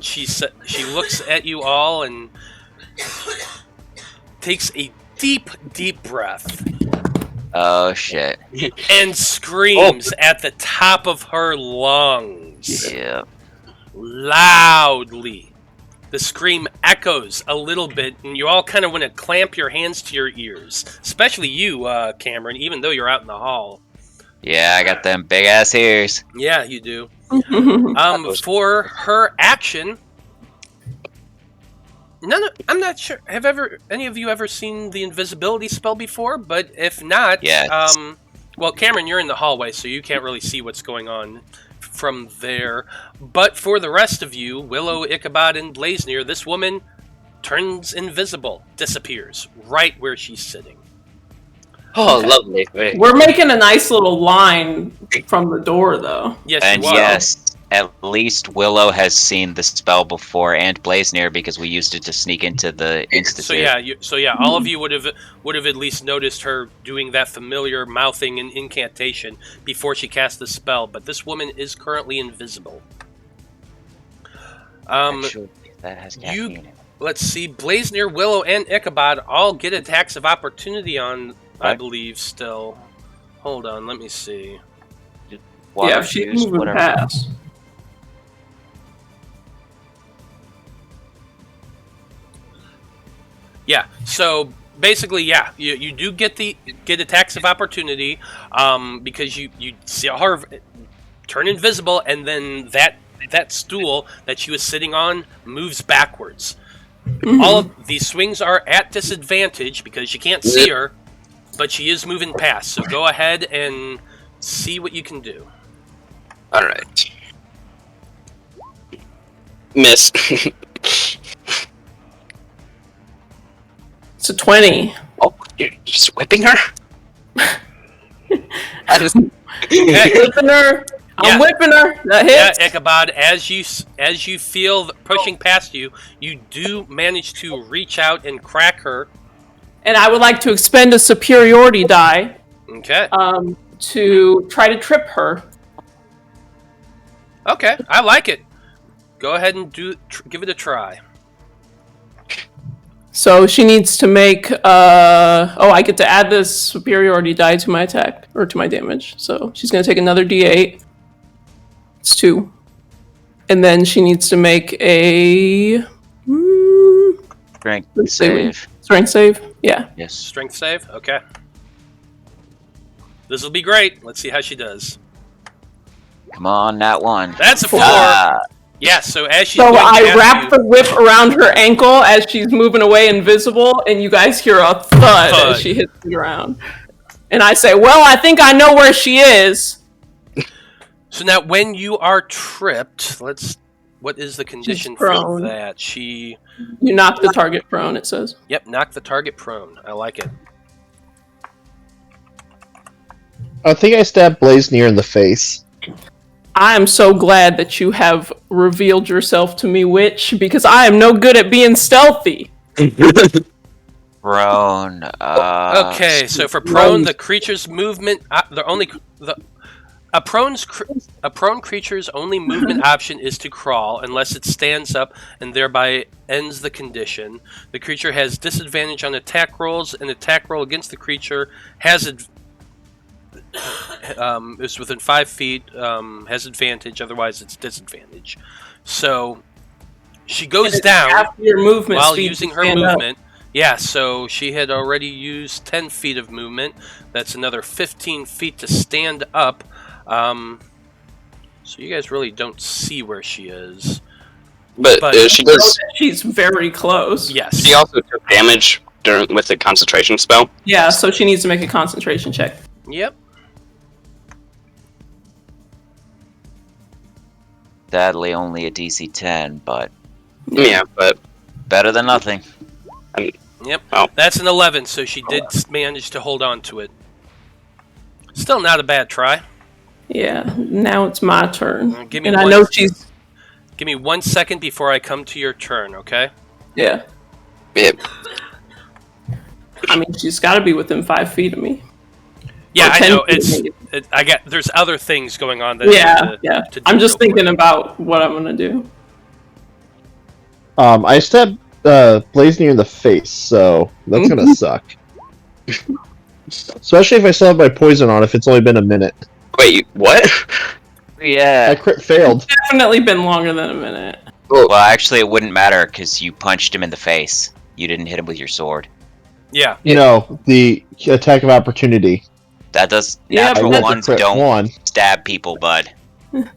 She looks at you all and takes a deep, deep breath Oh, shit. and screams at the top of her lungs. Yeah. Loudly. The scream echoes a little bit, and you all kind of want to clamp your hands to your ears. Especially you, Cameron, even though you're out in the hall. Yeah, I got them big ass ears. Yeah, you do. For her action, I'm not sure. Have any of you ever seen the invisibility spell before? But if not, Yes. well, Cameron, you're in the hallway, so you can't really see what's going on from there. But for the rest of you, Willow, Ichabod, and Blaznir, this woman turns invisible, disappears right where she's sitting. Oh, lovely. Wait. We're making a nice little line from the door, though. Yes, And you are. yes, at least Willow has seen the spell before, and Blaznir, because we used it to sneak into the institute. So yeah, all of you would have at least noticed her doing that familiar mouthing and incantation before she cast the spell. But this woman is currently invisible. Actually, that has caffeine you- in it. Let's see, Blaznir, Willow, and Ichabod all get attacks of opportunity on, I Right. believe. Still, hold on, let me see. Water yeah, if she's juice, moving whatever. past. Yeah, so basically, yeah, you do get attacks of opportunity, because you see her turn invisible, and then that stool that she was sitting on moves backwards. All of these swings are at disadvantage because you can't see her, but she is moving past. So go ahead and see what you can do. Alright. Miss. It's a 20. Oh, you're just whipping her? I just... Okay. Whipping her. Yeah. I'm whipping her. That Yeah, hits. Ichabod, as you feel pushing past you, you do manage to reach out and crack her. And I would like to expend a superiority die Okay. to try to trip her. Okay, I like it. Go ahead and give it a try. So she needs to make. I get to add this superiority die to my attack or to my damage. So she's going to take another D8. It's 2, and then she needs to make a Strength let's see, save. strength save. Yeah. Yes. Strength save? Okay. This will be great. Let's see how she does. Come on, that one. That's a 4. Yeah, so as she's So going I past wrap you, the whip around her ankle as she's moving away invisible, and you guys hear a thud as she hits the ground. And I say, well, I think I know where she is. So now when you are tripped, what is the condition for prone. that? You knock the target prone, it says. Yep, knock the target prone. I like it. I think I stabbed Blaznir in the face. I am so glad that you have revealed yourself to me, witch, because I am no good at being stealthy. Prone. Okay, so for prone, the creature's movement, a prone creature's only movement option is to crawl unless it stands up and thereby ends the condition. The creature has disadvantage on attack rolls. An attack roll against the creature is within 5 feet, has advantage, otherwise it's disadvantage. So she goes down After your movement while speed using to her stand up. movement. Yeah, so she had already used 10 feet of movement. That's another 15 feet to stand up. So you guys really don't see where she is. But she does. She's very close. Yes. She also took damage with the concentration spell. Yeah, so she needs to make a concentration check. Yep. Sadly, only a DC 10, but Yeah, but better than nothing. Yep. Oh. That's an 11, so she did manage to hold on to it. Still not a bad try. Yeah, now it's my turn. Give me And I one- know she's... Give me 1 second before I come to your turn, okay? Yeah. yeah. I mean, she's got to be within 5 feet of me. Yeah, Or I 10 know. feet, maybe. There's other things going on that I Yeah, need yeah. to do I'm just real quick. thinking about what I'm going to do. I stabbed Blaznir in the face, so that's gonna suck. Especially if I still have my poison on, if it's only been a minute. Wait, what? Yeah. I crit failed. Definitely been longer than a minute. Well, actually, it wouldn't matter because you punched him in the face. You didn't hit him with your sword. Yeah. You know, the attack of opportunity. That does. Yeah, Natural but I got the ones crit don't one. stab people, bud. First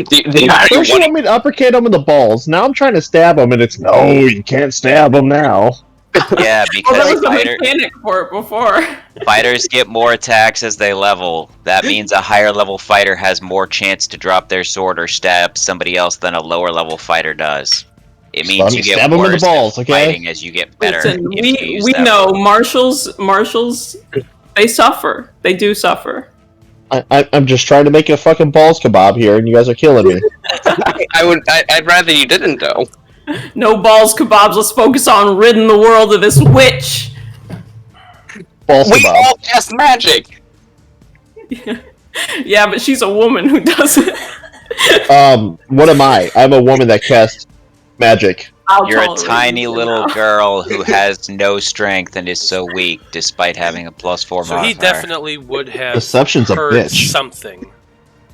you want me to uppercut him in the balls. Now I'm trying to stab him, and it's no, you can't stab him now. Yeah, Well, there because was a mechanic for it before. fighters get more attacks as they level. That means a higher level fighter has more chance to drop their sword or stab somebody else than a lower level fighter does. It means Let me you get stab him in the worse balls, at okay? fighting as you get better. Listen, if you use we that know move. marshals, they suffer. They do suffer. I'm just trying to make a fucking balls kebab here, and you guys are killing me. I'd rather you didn't, though. No balls kebabs. Let's focus on ridding the world of this witch. Balls We kebab. all cast magic. Yeah, but she's a woman who does it. What am I? I'm a woman that casts magic. I'll You're a tolerate tiny you little now. girl who has no strength and is so weak despite having a +4 So modifier. he definitely would have Deception's a heard bitch. something.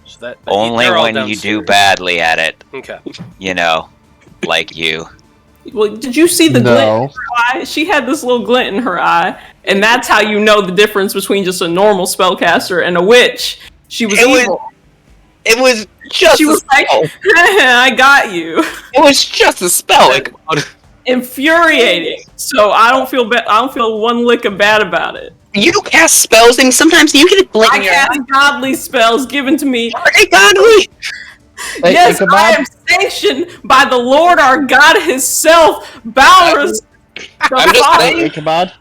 So that, but Only they're all when you do downstairs. badly at it, Okay. you know, like you. Well, did you see the glint in No. her eye? She had this little glint in her eye, and that's how you know the difference between just a normal spellcaster and a witch. She was It was evil. It was just She a was like, spell. I got you. It was just a spell. Like, Infuriating. So I don't feel bad. I don't feel one lick of bad about it. you cast spells, and sometimes you get a blink I in your cast godly spells given to me. eye. Godly. Hey, Yes, Ichabod? I am sanctioned by the Lord our God Himself. Bowers. I'm just saying. Hey, Ichabod?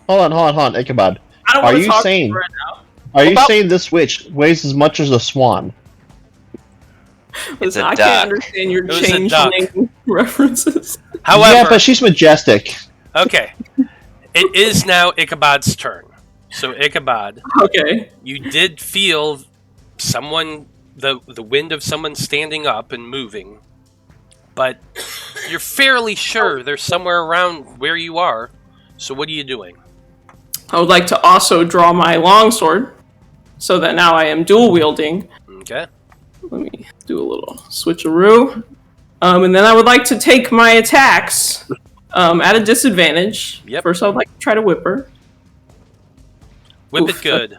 Hold on, Ichabod. I don't Are want to you talk saying- to you right now. Are you About- saying this witch weighs as much as a swan? Listen, a I duck. can't understand your It was a changeling references. However, Yeah, but she's majestic. okay. It is now Ichabod's turn. So Ichabod, Okay. you did feel someone, the wind of someone standing up and moving, but you're fairly sure they're somewhere around where you are. So what are you doing? I would like to also draw my longsword, so that now I am dual wielding. Okay. Let me do a little switcheroo. And then I would like to take my attacks at a disadvantage. Yep. First, I would like to try to whip her. Whip Oof. it good.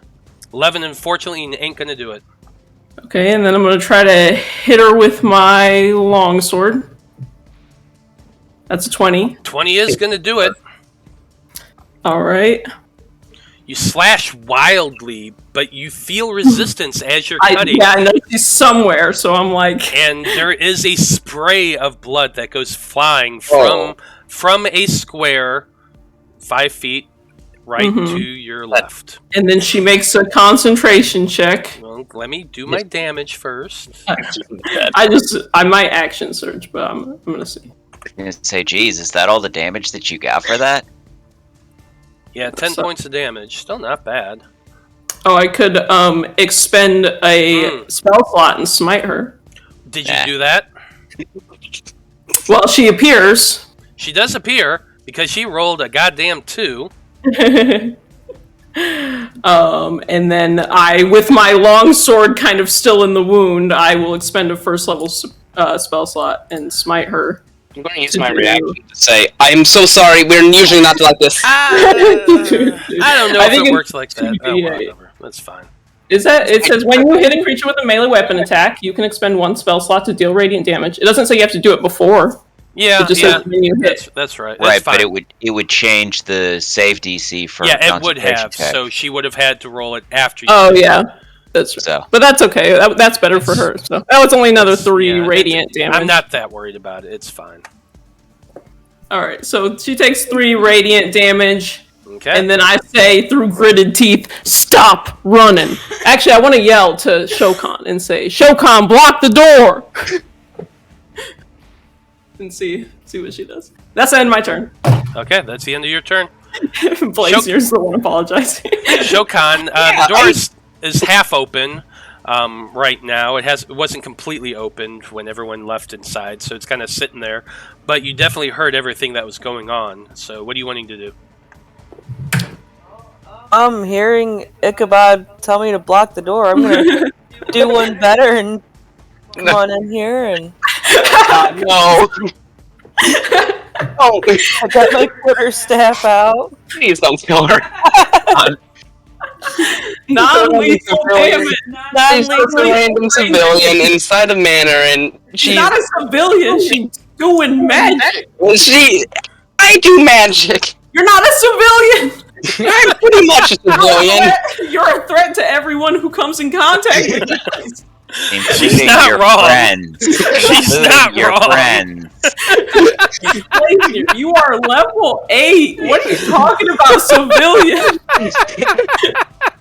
11, unfortunately, ain't gonna do it. Okay, and then I'm going to try to hit her with my longsword. That's a 20. 20 is going to do it. All right. You slash wildly, but you feel resistance as you're cutting. I know she's somewhere, so I'm like... And there is a spray of blood that goes flying from a square 5 feet right to your left. And then she makes a concentration check. Well, let me do my damage first. I might action search, but I'm going to see. I'm going to say, geez, is that all the damage that you got for that? Yeah, 10 points of damage. Still not bad. Oh, I could expend a spell slot and smite her. Did you do that? Well, she appears. She does appear, because she rolled a goddamn 2. And then I, with my long sword kind of still in the wound, I will expend a first level spell slot and smite her. I'm going to use my reaction to say, I'm so sorry, we're usually not like this. I don't know if it works like that. Oh, whatever. That's fine. It says, when you hit a creature with a melee weapon attack, you can expend 1 spell slot to deal radiant damage. It doesn't say you have to do it before. Yeah, it just says when you hit. That's right. Right, but it would change the save DC for it would have. check. So she would have had to roll it after you. Oh, yeah. That's right. So. But that's okay. That's better for her. So that was only another 3 radiant damage. I'm not that worried about it. It's fine. Alright, so she takes 3 radiant damage. Okay. And then I say through gritted teeth, stop running. Actually, I want to yell to Shokan and say, Shokan, block the door! And see what she does. That's the end of my turn. Okay, that's the end of your turn. Blaznir's the one apologizing. Shokan, the door is half open right now. It wasn't completely opened when everyone left inside, so it's kind of sitting there. But you definitely heard everything that was going on. So what are you wanting to do? I'm hearing Ichabod tell me to block the door. I'm gonna do one better and come on in here and. No. Oh, I got my quarterstaff out. please don't kill her. Non-lethal damage. She's just a random civilian inside a manor, and She's not a civilian. She's doing magic. I do magic. You're not a civilian. I'm pretty much a civilian. You're a threat to everyone who comes in contact with you. Including not your wrong. friends. She's not your wrong. friends. You are level 8. What are you talking about, civilian?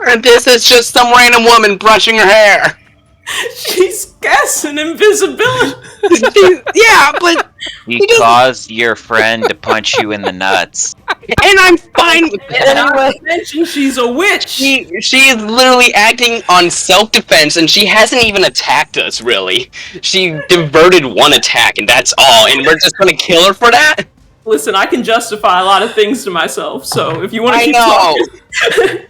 And this is just some random woman brushing her hair. She's guessing invisibility. Yeah, but You caused your friend to punch you in the nuts. and I'm fine with that. Not to mention she's a witch. She is literally acting on self-defense, and she hasn't even attacked us, really. She diverted one attack, and that's all, and we're just gonna kill her for that? Listen, I can justify a lot of things to myself, so if you want to keep talking...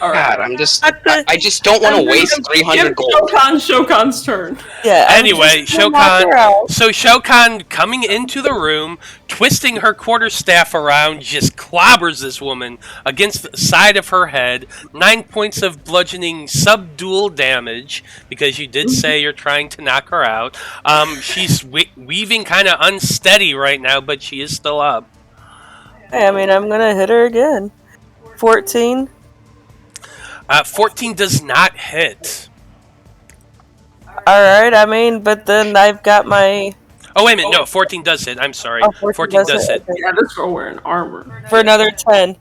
God, I just don't want to waste 300 gold. Shokan's turn. Yeah. Anyway, knock her out. Shokan coming into the room, twisting her quarterstaff around, just clobbers this woman against the side of her head. 9 points of bludgeoning subdual damage, because you did say you're trying to knock her out. She's weaving kind of unsteady right now, but she is still up. Hey, I mean, I'm gonna hit her again. 14. 14 does not hit. Alright, I mean, but then I've got my... Oh, wait a minute. No, 14 does hit. I'm sorry. Oh, 14 does hit. Okay. Yeah, this girl wearing armor. For another 10.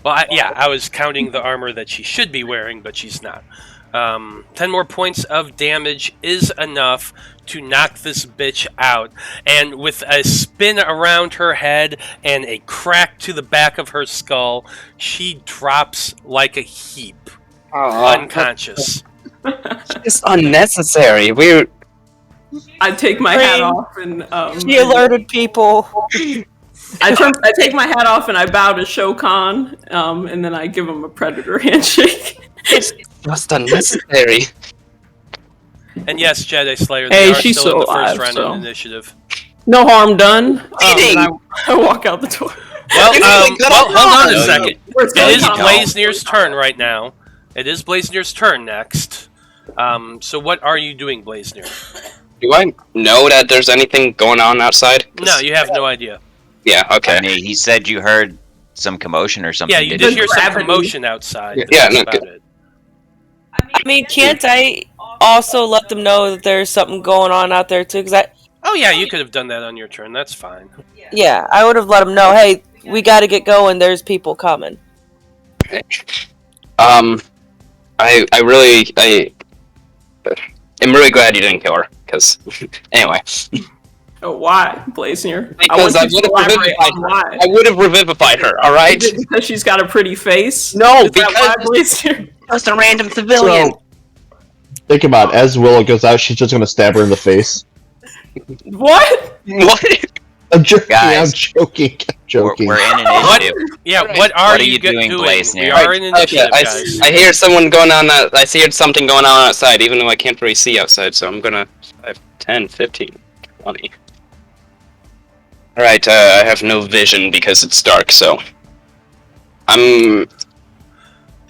Well, I was counting the armor that she should be wearing, but she's not. 10 more points of damage is enough to knock this bitch out. And with a spin around her head and a crack to the back of her skull, she drops like a heap, unconscious. It's unnecessary. I take my hat off and She alerted people. I take my hat off and I bow to Shokan, and then I give him a predator handshake. It's just unnecessary. And yes, Jedi Slayer, Hey, they are she's still in the still first alive, round so. of initiative. No harm done. Kidding. And I walk out the door. Well, hold on a second. Where's It is Shokan? Blaznir's turn right now. It is Blaznir's turn next. So what are you doing, Blaznir? Do I know that there's anything going on outside? No, you have no idea. Yeah, okay. I mean, he said you heard some commotion or something. Yeah, you didn't did hear some commotion outside. Yeah, That's no, about good. it. I mean, can't I also let them know that there's something going on out there too? Because Oh yeah, you could have done that on your turn. That's fine. yeah, I would have let them know. Hey, we got to get going. There's people coming. I'm really glad you didn't kill her, because, anyway. Oh, why, Blaznir? Because I would have revivified her, alright? Is it because she's got a pretty face? No, Is that why, Blaznir? just a random civilian. So, think about it. As Willow goes out, she's just gonna stab her in the face. What? What? I'm joking. Guys, I'm joking. We're in initiative. Yeah, what are you doing, Blaznir? We are in initiative, guys. I hear someone going on. I hear something going on outside, even though I can't really see outside. So I'm gonna 5, 10, 15, 20. All right, I have no vision because it's dark. So There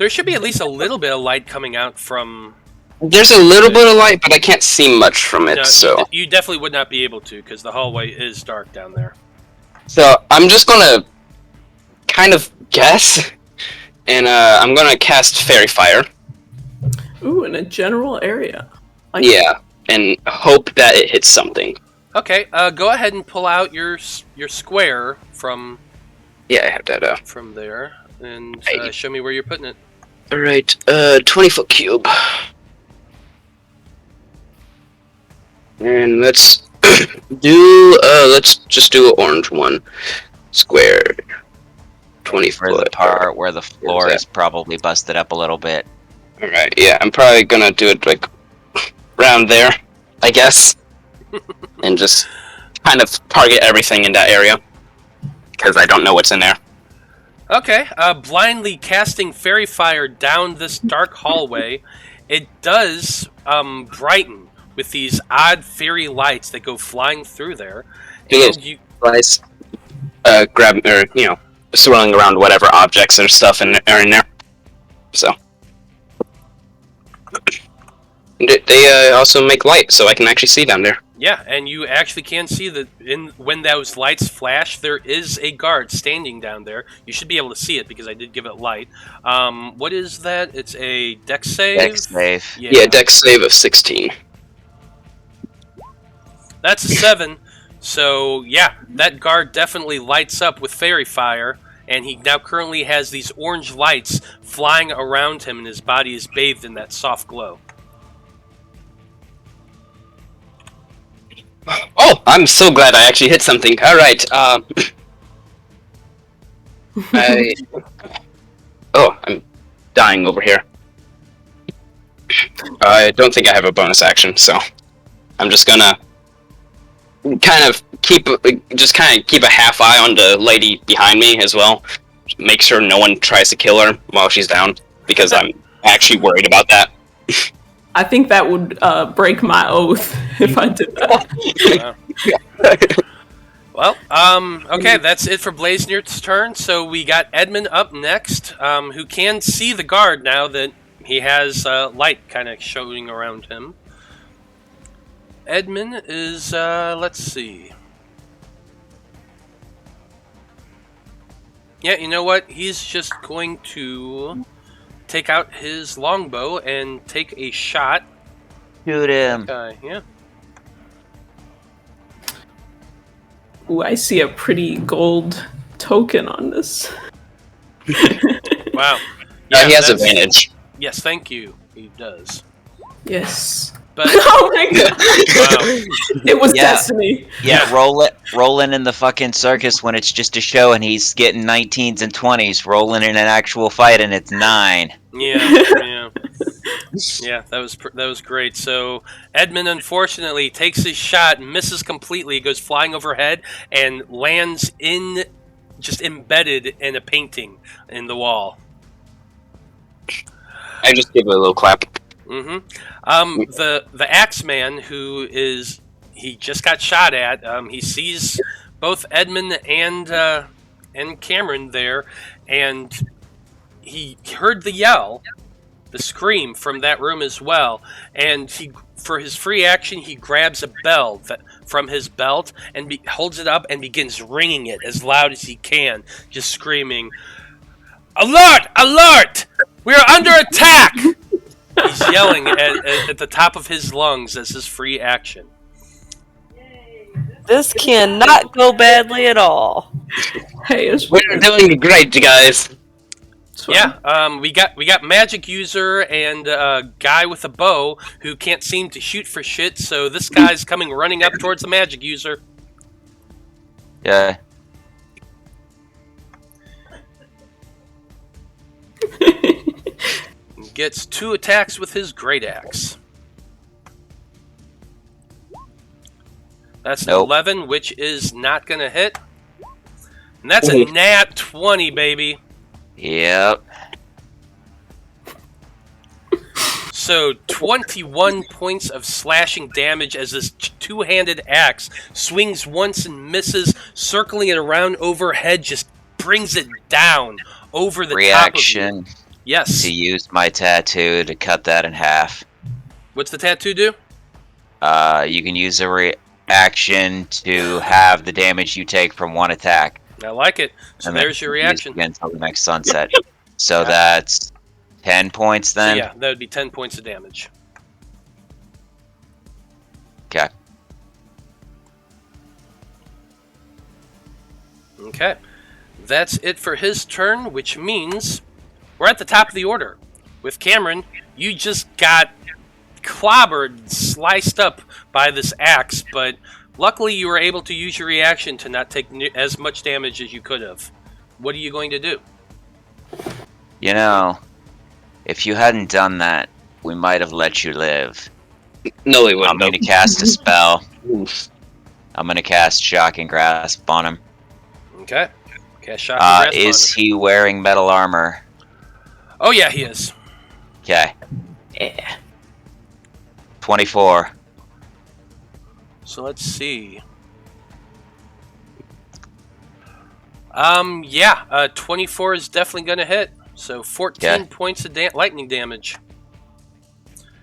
should be at least a little bit of light coming out from. There's a little bit of light, but I can't see much from it. No, so you definitely would not be able to because the hallway is dark down there. So I'm just gonna kind of guess, and I'm gonna cast Fairy Fire. Ooh, in a general area. Yeah, and hope that it hits something. Okay, go ahead and pull out your square from. Yeah, I have that. From there, and Hey. show me where you're putting it. All right, 20-foot cube. And let's let's just do an orange one. Square. 20 For the foot. part where the floor Where's is probably busted up a little bit. Alright, yeah, I'm probably gonna do it like around there, I guess. And just kind of target everything in that area. Because I don't know what's in there. Okay, blindly casting fairy fire down this dark hallway, it does brighten with these odd fairy lights that go flying through there. And you Guys, grab, or, swirling around whatever objects or stuff are in there. So. They also make light, so I can actually see down there. Yeah, and you actually can see that when those lights flash, there is a guard standing down there. You should be able to see it because I did give it light. What is that? It's a dex save? Dex save. Yeah, dex save of 16. That's a 7. So, yeah, that guard definitely lights up with fairy fire, and he now currently has these orange lights flying around him, and his body is bathed in that soft glow. Oh, I'm so glad I actually hit something. All right. I'm dying over here. I don't think I have a bonus action, so I'm just gonna kind of keep a half eye on the lady behind me as well. Make sure no one tries to kill her while she's down, because I'm actually worried about that. I think that would break my oath if I did that. Well, okay, that's it for Blaznir's turn. So we got Edmund up next, who can see the guard now that he has light kind of showing around him. Edmund is, let's see. Yeah, you know what? He's just going to take out his longbow and take a shot. Shoot him. Yeah. Ooh, I see a pretty gold token on this. Wow. He has advantage. Yes, thank you. He does. Yes. But Oh my god! wow. It was Yeah. destiny. Yeah, rolling in the fucking circus when it's just a show and he's getting 19s and 20s. Rolling in an actual fight and it's 9. Yeah. Yeah, that was great. So Edmund unfortunately takes his shot, misses completely, goes flying overhead, and lands just embedded in a painting in the wall. I just give it a little clap. Mm-hmm. The Axeman, who he just got shot at, he sees both Edmund and Cameron there, and he heard the yell the scream from that room as well. And for his free action, he grabs a bell from his belt and holds it up and begins ringing it as loud as he can, just screaming, "Alert! Alert! We are under attack!" He's yelling at the top of his lungs as his free action. This cannot go badly at all. Hey, We're doing great, guys. Yeah, we got magic user and a guy with a bow who can't seem to shoot for shit. So this guy's coming running up towards the magic user. Yeah. Gets 2 attacks with his great axe. That's an 11, which is not gonna hit. And that's a nat 20, baby. Yep. So 21 points of slashing damage as this two-handed axe swings once and misses, circling it around overhead, just brings it down over the Reaction. top of you. Yes. To use my tattoo to cut that in half. What's the tattoo do? You can use a reaction to have the damage you take from one attack. I like it. So And there's then your reaction. use it until the next sunset. So that's 10 points So then? yeah, that would be 10 points of damage. Okay. Okay. That's it for his turn, which means we're at the top of the order. With Cameron, you just got clobbered, sliced up by this axe, but luckily you were able to use your reaction to not take as much damage as you could have. What are you going to do? You know, if you hadn't done that, we might have let you live. No, we wouldn't. I'm going to cast a spell. I'm going to cast Shocking Grasp on him. Okay. Cast Shocking Grasp on Is him. he wearing metal armor? Oh yeah, he is. Okay. Yeah. 24. So let's see. Yeah, 24 is definitely going to hit. So 14 points of lightning damage.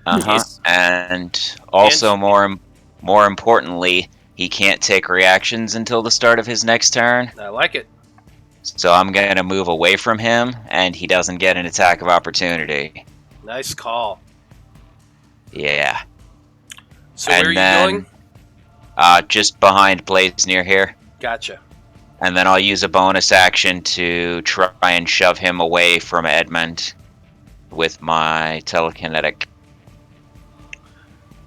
And also, more importantly, he can't take reactions until the start of his next turn. I like it. So I'm going to move away from him, and he doesn't get an attack of opportunity. Nice call. Yeah. So where are you going? Just behind Blaznir here. Gotcha. And then I'll use a bonus action to try and shove him away from Edmund with my telekinetic.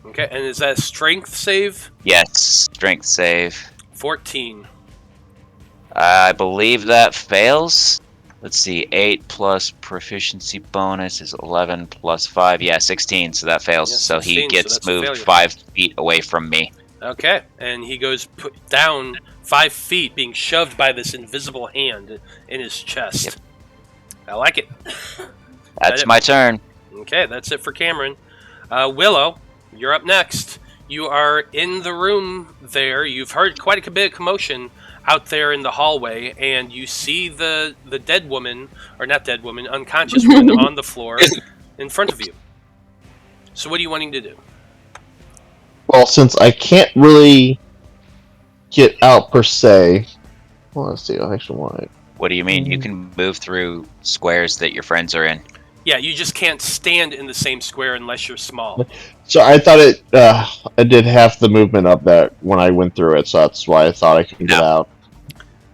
Okay, and is that a strength save? Yes, strength save. 14. I believe that fails. Let's see, 8 plus proficiency bonus is 11 plus 5. Yeah, 16, so that fails. Yeah, so 16, he so gets that's a moved failure. 5 feet away from me. Okay, and he goes down 5 feet, being shoved by this invisible hand in his chest. Yep. I like it. That's my turn. Okay, that's it for Cameron. Willow, you're up next. You are in the room there. You've heard quite a bit of commotion out there in the hallway, and you see the dead woman, or not dead woman, unconscious woman on the floor in front of you. So what are you wanting to do? Well, since I can't really get out per se, well, let's see. I actually want it. What do you mean? You can move through squares that your friends are in. Yeah, you just can't stand in the same square unless you're small. So I thought it did half the movement of that when I went through it, so that's why I thought I could get out.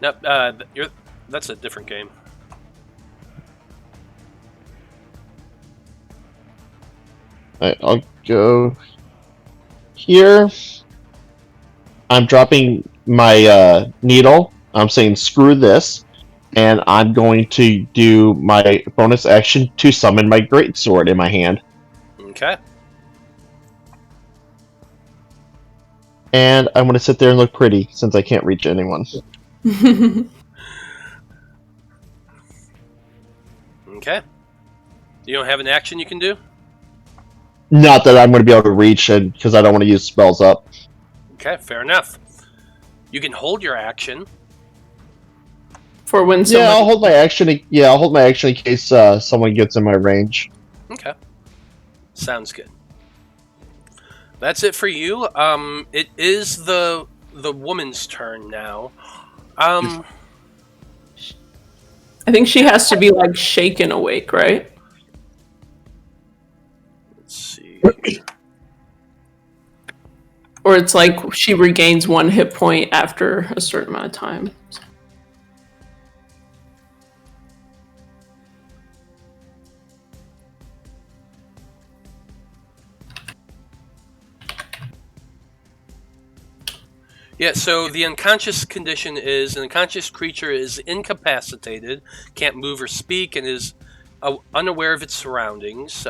Nope, that's a different game. I'll go here. I'm dropping my needle. I'm saying screw this, and I'm going to do my bonus action to summon my greatsword in my hand. Okay. And I'm going to sit there and look pretty since I can't reach anyone. Okay. You don't have an action you can do? Not that I'm going to be able to reach, and because I don't want to use spells up. Okay, fair enough. You can hold your action. For when Yeah, I'll hold my action. Yeah, I'll hold my action in case someone gets in my range. Okay. Sounds good. That's it for you. It is the woman's turn now. I think she has to be like shaken awake, right? Let's see. Or it's like she regains 1 hit point after a certain amount of time. Yeah, so the unconscious condition is an unconscious creature is incapacitated, can't move or speak, and is unaware of its surroundings.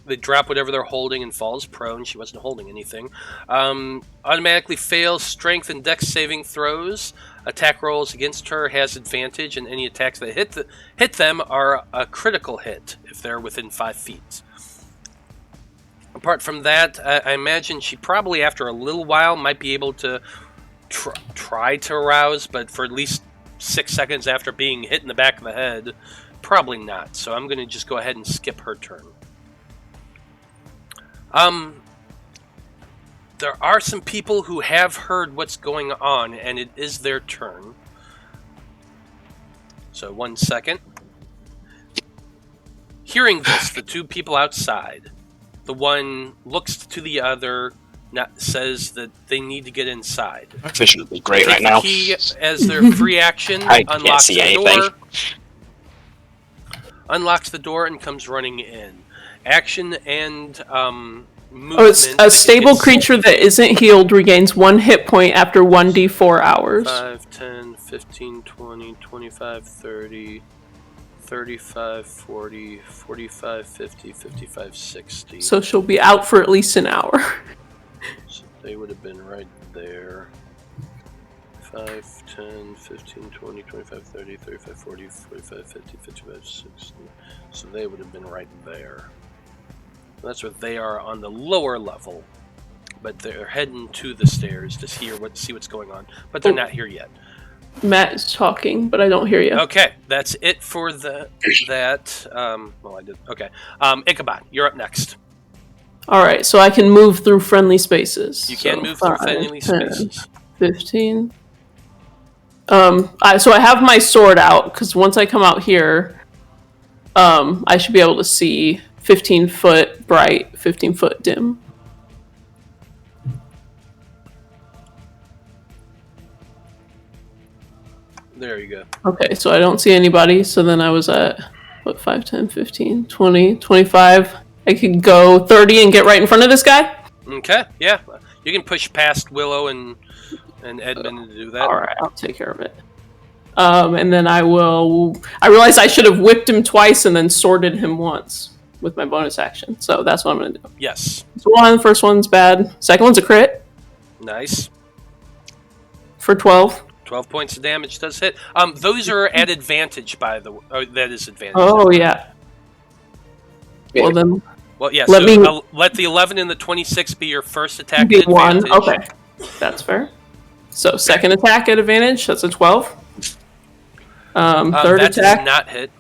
They drop whatever they're holding and falls prone. She wasn't holding anything. Automatically fails strength and dex saving throws. Attack rolls against her has advantage, and any attacks that hit them are a critical hit if they're within 5 feet. Apart from that, I imagine she probably, after a little while, might be able to try to arouse, but for at least 6 seconds after being hit in the back of the head, probably not. So I'm going to just go ahead and skip her turn. There are some people who have heard what's going on, and it is their turn. So 1 second. Hearing this, the 2 people outside... The one looks to the other, says that they need to get inside. Fish would be great Take right now. the key as their free action, I can't unlocks see the anything. door. Unlocks the door and comes running in. Action and movement. Oh, it's a stable It's creature that isn't healed regains 1 hit point after 1d4 hours. 5, 10, 15, 20, 25, 30... 35, 40, 45, 50, 55, 60. So she'll be out for at least an hour. So they would have been right there. 5, 10, 15, 20, 25, 30, 35, 40, 45, 50, 55, 60. So they would have been right there. That's where they are on the lower level. But they're heading to the stairs to see what's going on. But they're not here yet. Matt is talking, but I don't hear you. Okay, that's it for that. Well, I did. Okay. Ichabod, you're up next. All right, so I can move through friendly spaces. You can move through friendly spaces. 15. So I have my sword out, because once I come out here, I should be able to see 15-foot bright, 15-foot dim. There you go. Okay, so I don't see anybody, so then I was at, 5, 10, 15, 20, 25. I could go 30 and get right in front of this guy? Okay, yeah. You can push past Willow and Edmund to do that. Alright, I'll take care of it. And then I realized I should have whipped him twice and then sworded him once with my bonus action. So that's what I'm going to do. Yes. So first one's bad. Second one's a crit. Nice. For 12. 12 points of damage does hit. Those are at advantage, by the way. Oh, that is advantage. Oh, yeah. Well, then Well, yeah, let let the 11 and the 26 be your first attack be at advantage. 1. Okay. That's fair. So second attack at advantage. That's a 12. Third that attack. does not hit.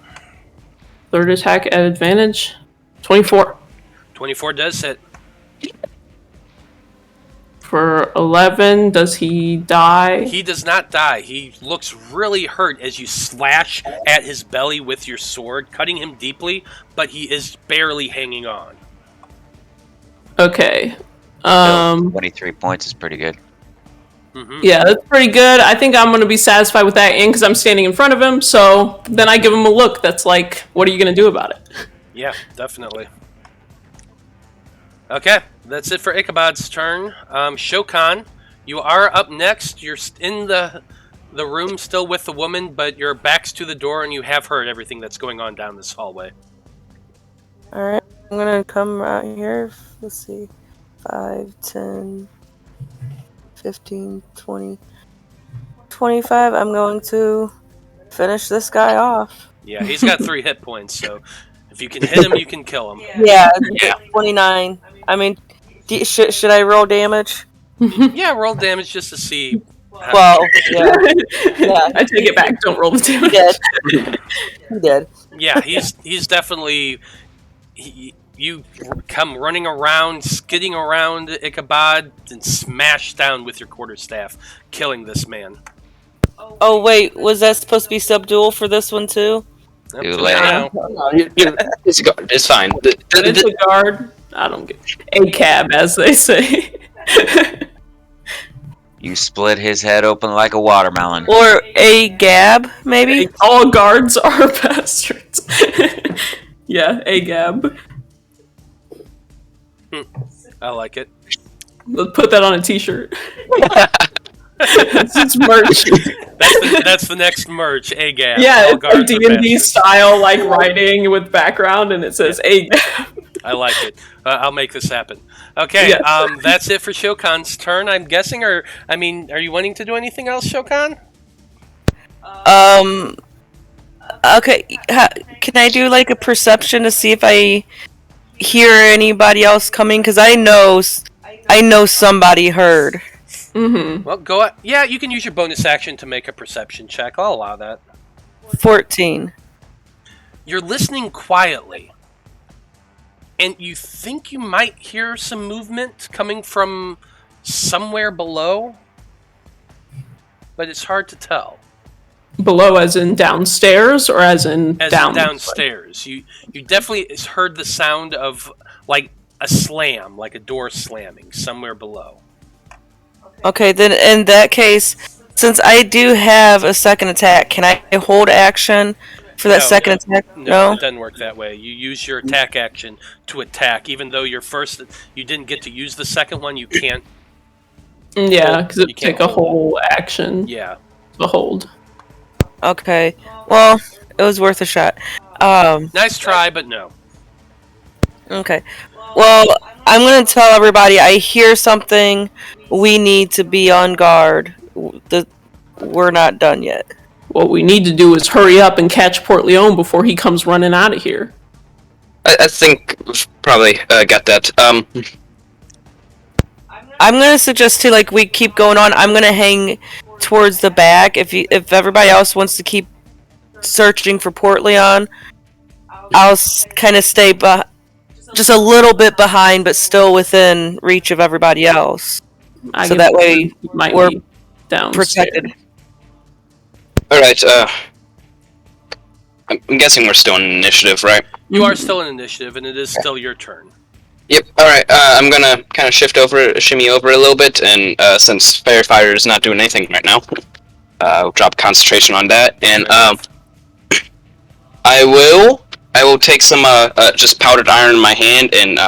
Third attack at advantage. 24. 24 does hit. For 11, does he die? He does not die. He looks really hurt as you slash at his belly with your sword, cutting him deeply, but he is barely hanging on. Okay. 23 points is pretty good. Mm-hmm. Yeah, that's pretty good. I think I'm going to be satisfied with that because I'm standing in front of him, so then I give him a look that's like, what are you going to do about it? Yeah, definitely. Okay, that's it for Ichabod's turn. Shokan, you are up next. You're in the room still with the woman, but your back's to the door and you have heard everything that's going on down this hallway. Alright, I'm gonna come out here. Let's see. 5, 10, 15, 20, 25. I'm going to finish this guy off. Yeah, he's got 3 hit points, so if you can hit him, you can kill him. Yeah, 29. I mean, should I roll damage? Yeah, roll damage just to see. Well, yeah. I take it back. Don't roll the damage. He did. Yeah, he's definitely You come running around, skidding around Ichabod, and smash down with your quarterstaff, killing this man. Oh wait, was that supposed to be subdual for this one too? Yep, Too just late. now. It's fine. It's a guard. I don't get a cab, as they say. You split his head open like a watermelon. Or a gab, maybe? All guards are bastards. Yeah, a gab. I like it. Let's put that on a t-shirt. It's merch. That's the next merch. AGAB. Yeah, All it's guards like are D&D bastards. style, like writing with background, and it says a gab. I like it. I'll make this happen. Okay, Yes. that's it for Shokan's turn, I'm guessing. Are you wanting to do anything else, Shokan? Okay, can I do like a perception to see if I hear anybody else coming? Because I know somebody heard. Mm-hmm. Well, go. Yeah, you can use your bonus action to make a perception check. I'll allow that. 14. You're listening quietly, and you think you might hear some movement coming from somewhere below, but it's hard to tell. Below, as in downstairs, or as in As downstairs, you definitely heard the sound of like a slam, like a door slamming somewhere below. Okay, then in that case, since I do have a second attack, can I hold action for that No, second attack? No, it doesn't work that way. You use your attack action to attack, even though you didn't get to use the second one. You can't. Yeah, because You it can't take a hold. whole action Yeah. to hold. Okay. Well, it was worth a shot. Nice try, but no. Okay. Well, I'm going to tell everybody I hear something. We need to be on guard. We're not done yet. What we need to do is hurry up and catch Portlion before he comes running out of here. I think we've probably got that. I'm going to suggest too, like, we keep going on. I'm going to hang towards the back. If everybody else wants to keep searching for Portlion, I'll kind of stay just a little bit behind, but still within reach of everybody else. So that way we're protected. All right. I'm guessing we're still in initiative, right? You are still in initiative, and it is still your turn. Yep. All right. I'm gonna kind of shimmy over a little bit, and since Fairy Fire is not doing anything right now, I'll drop concentration on that, and I will take some just powdered iron in my hand and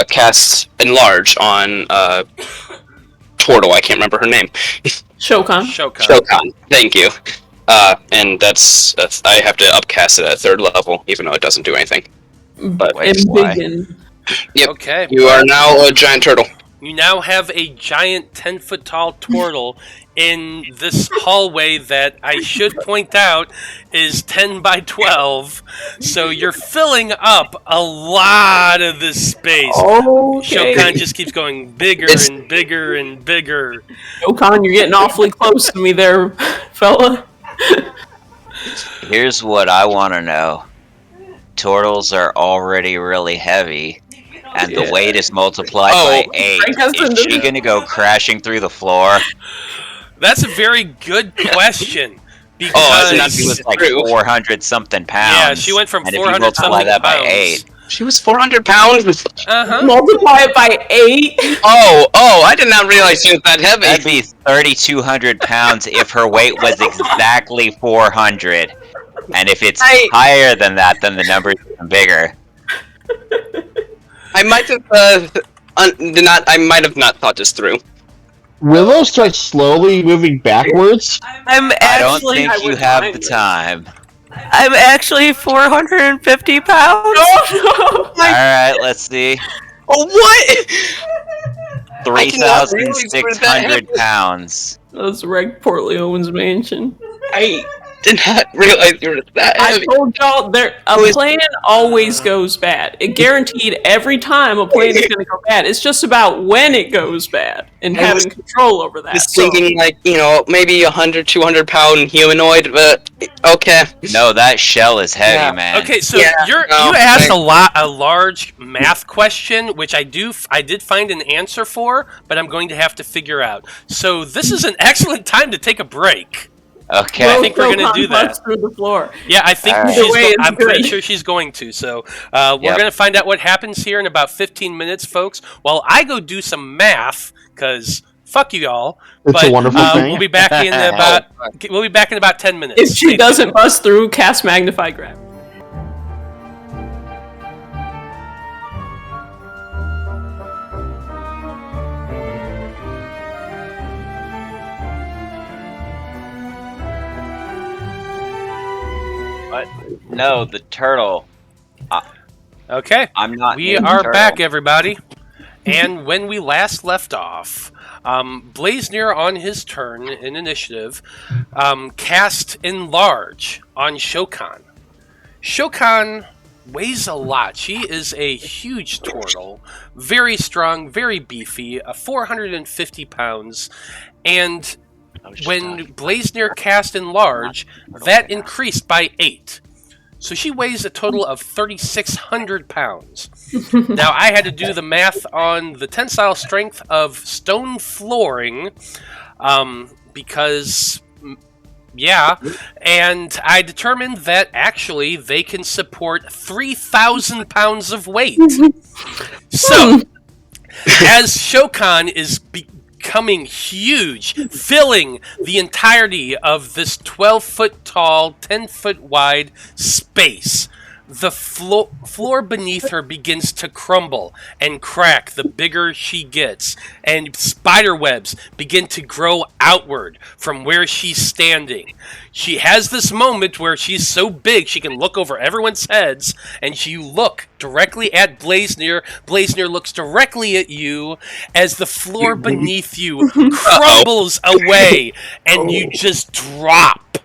cast Enlarge on Turtle. I can't remember her name. Shokan. Shokan. Thank you. And that's I have to upcast it at 3rd level, even though it doesn't do anything. But Wait, why? yep. Okay. You are now a giant turtle. You now have a giant 10-foot tall turtle in this hallway that I should point out is 10 by 12. So you're filling up a lot of this space. Okay. Shokan just keeps going bigger and bigger and bigger. Shokan, you're getting awfully close to me there, fella. Here's what I want to know. Turtles are already really heavy, and the weight is multiplied by 8. Is she going to go crashing through the floor? That's a very good question. Because She was like 400 something pounds. Yeah, she went from and 400 if you multiply something that by pounds. 8. She was 400 pounds. Multiply it by 8. Oh! I did not realize she was that heavy. That'd be 3,200 pounds if her weight was exactly 400. And if it's higher than that, then the number is even bigger. I might have I might have not thought this through. Willow starts slowly moving backwards. I don't think you have the time. I'm actually 450 pounds. Alright, let's see. Oh, what? 3,600 pounds. Let's wreck Portlion's mansion. did not realize you were that I heavy. told y'all, a plan always goes bad. It guaranteed every time a plan is going to go bad. It's just about when it goes bad and I was having control over that. Just thinking, like, maybe 100, 200 pound humanoid, but okay. No, that shell is heavy, Yeah. man. Okay, so Yeah, you asked a large math question, which I did find an answer for, but I'm going to have to figure out. So this is an excellent time to take a break. Okay. I think we're going to do that. Through the floor. Yeah, I think I'm pretty sure she's going to. So we're going to find out what happens here in about 15 minutes, folks. While I go do some math, because fuck you all. It's a wonderful thing. We'll be back in about 10 minutes. If she doesn't bust through, cast Magnify Grab. What? No, the turtle. Okay. I'm not. We named are Turtle. back, everybody. And when we last left off, Blaznir on his turn in initiative cast Enlarge on Shokan. Shokan weighs a lot. She is a huge turtle, very strong, very beefy, 450 pounds, and when Blaznir cast Enlarge, that increased by 8. So she weighs a total of 3,600 pounds. Now, I had to do the math on the tensile strength of stone flooring, because, yeah, and I determined that actually they can support 3,000 pounds of weight. So, as Shokan is becoming huge, filling the entirety of this 12-foot tall, 10-foot wide space, the floor beneath her begins to crumble and crack the bigger she gets, and spider webs begin to grow outward from where she's standing. She has this moment where she's so big she can look over everyone's heads, and you look directly at Blaznir. Blaznir looks directly at you as the floor beneath you crumbles away, and you just drop,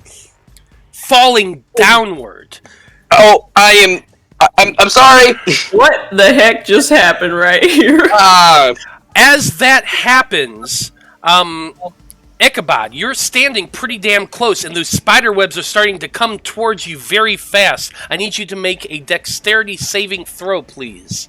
falling downward. Oh, I'm sorry. What the heck just happened right here? As that happens, Ichabod, you're standing pretty damn close, and those spider webs are starting to come towards you very fast. I need you to make a dexterity saving throw, please.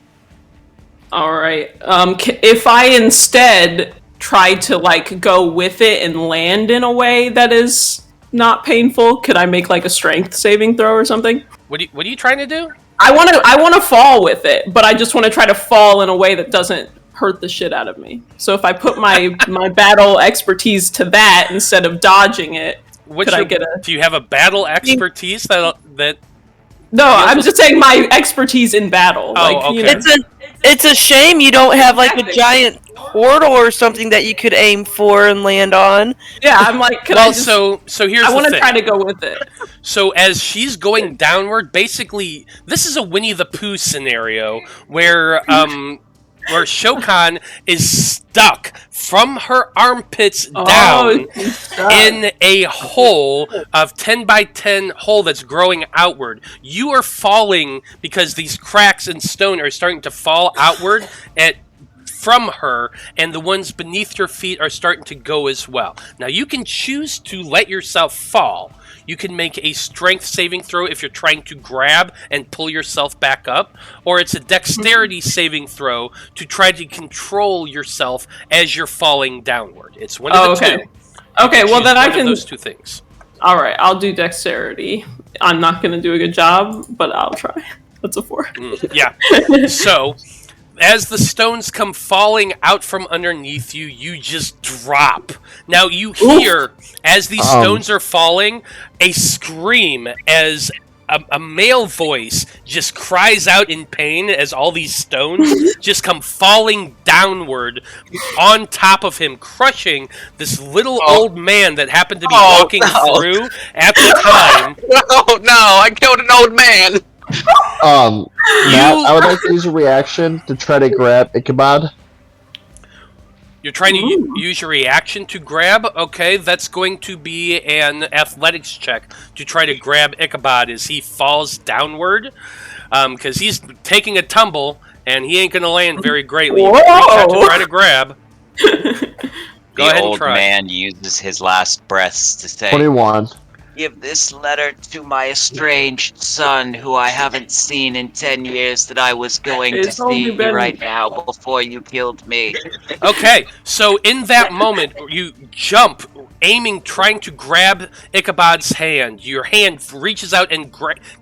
All right. If I instead try to go with it and land in a way that is not painful, could I make a strength saving throw or something? What are you trying to do? I want to fall with it, but I just want to try to fall in a way that doesn't hurt the shit out of me. So if I put my battle expertise to that instead of dodging it, do you have a battle expertise that? No, I'm just saying my expertise in battle. Oh, okay. It's a shame you don't have a giant portal or something that you could aim for and land on. Yeah, I'm like, so here's I want to try to go with it. So as she's going downward, basically, this is a Winnie the Pooh scenario where Shokan is stuck from her armpits down in a hole of 10 by 10 hole that's growing outward. You are falling because these cracks in stone are starting to fall outward from her, and the ones beneath your feet are starting to go as well. Now, you can choose to let yourself fall. You can make a strength saving throw if you're trying to grab and pull yourself back up, or it's a dexterity saving throw to try to control yourself as you're falling downward. It's one of the two. Okay, well then I can those two things. All right, I'll do dexterity. I'm not going to do a good job, but I'll try. That's a 4. Yeah. So, as the stones come falling out from underneath you, you just drop. Now you hear, as these stones are falling, a scream as a male voice just cries out in pain as all these stones just come falling downward on top of him, crushing this little old man that happened to be walking through at the time. No, I killed an old man. Matt, I would like to use a reaction to try to grab Ichabod. You're trying to use your reaction to grab. Okay, that's going to be an athletics check to try to grab Ichabod as he falls downward. Because he's taking a tumble, and he ain't going to land very greatly. Whoa! Reach out to try to grab. Go The ahead and old try. man uses his last breaths to say, 21. "Give this letter to my estranged son, who I haven't seen in 10 years, that I was going to It's only see been- right now before you killed me." Okay, so in that moment, you jump, aiming, trying to grab Ichabod's hand. Your hand reaches out and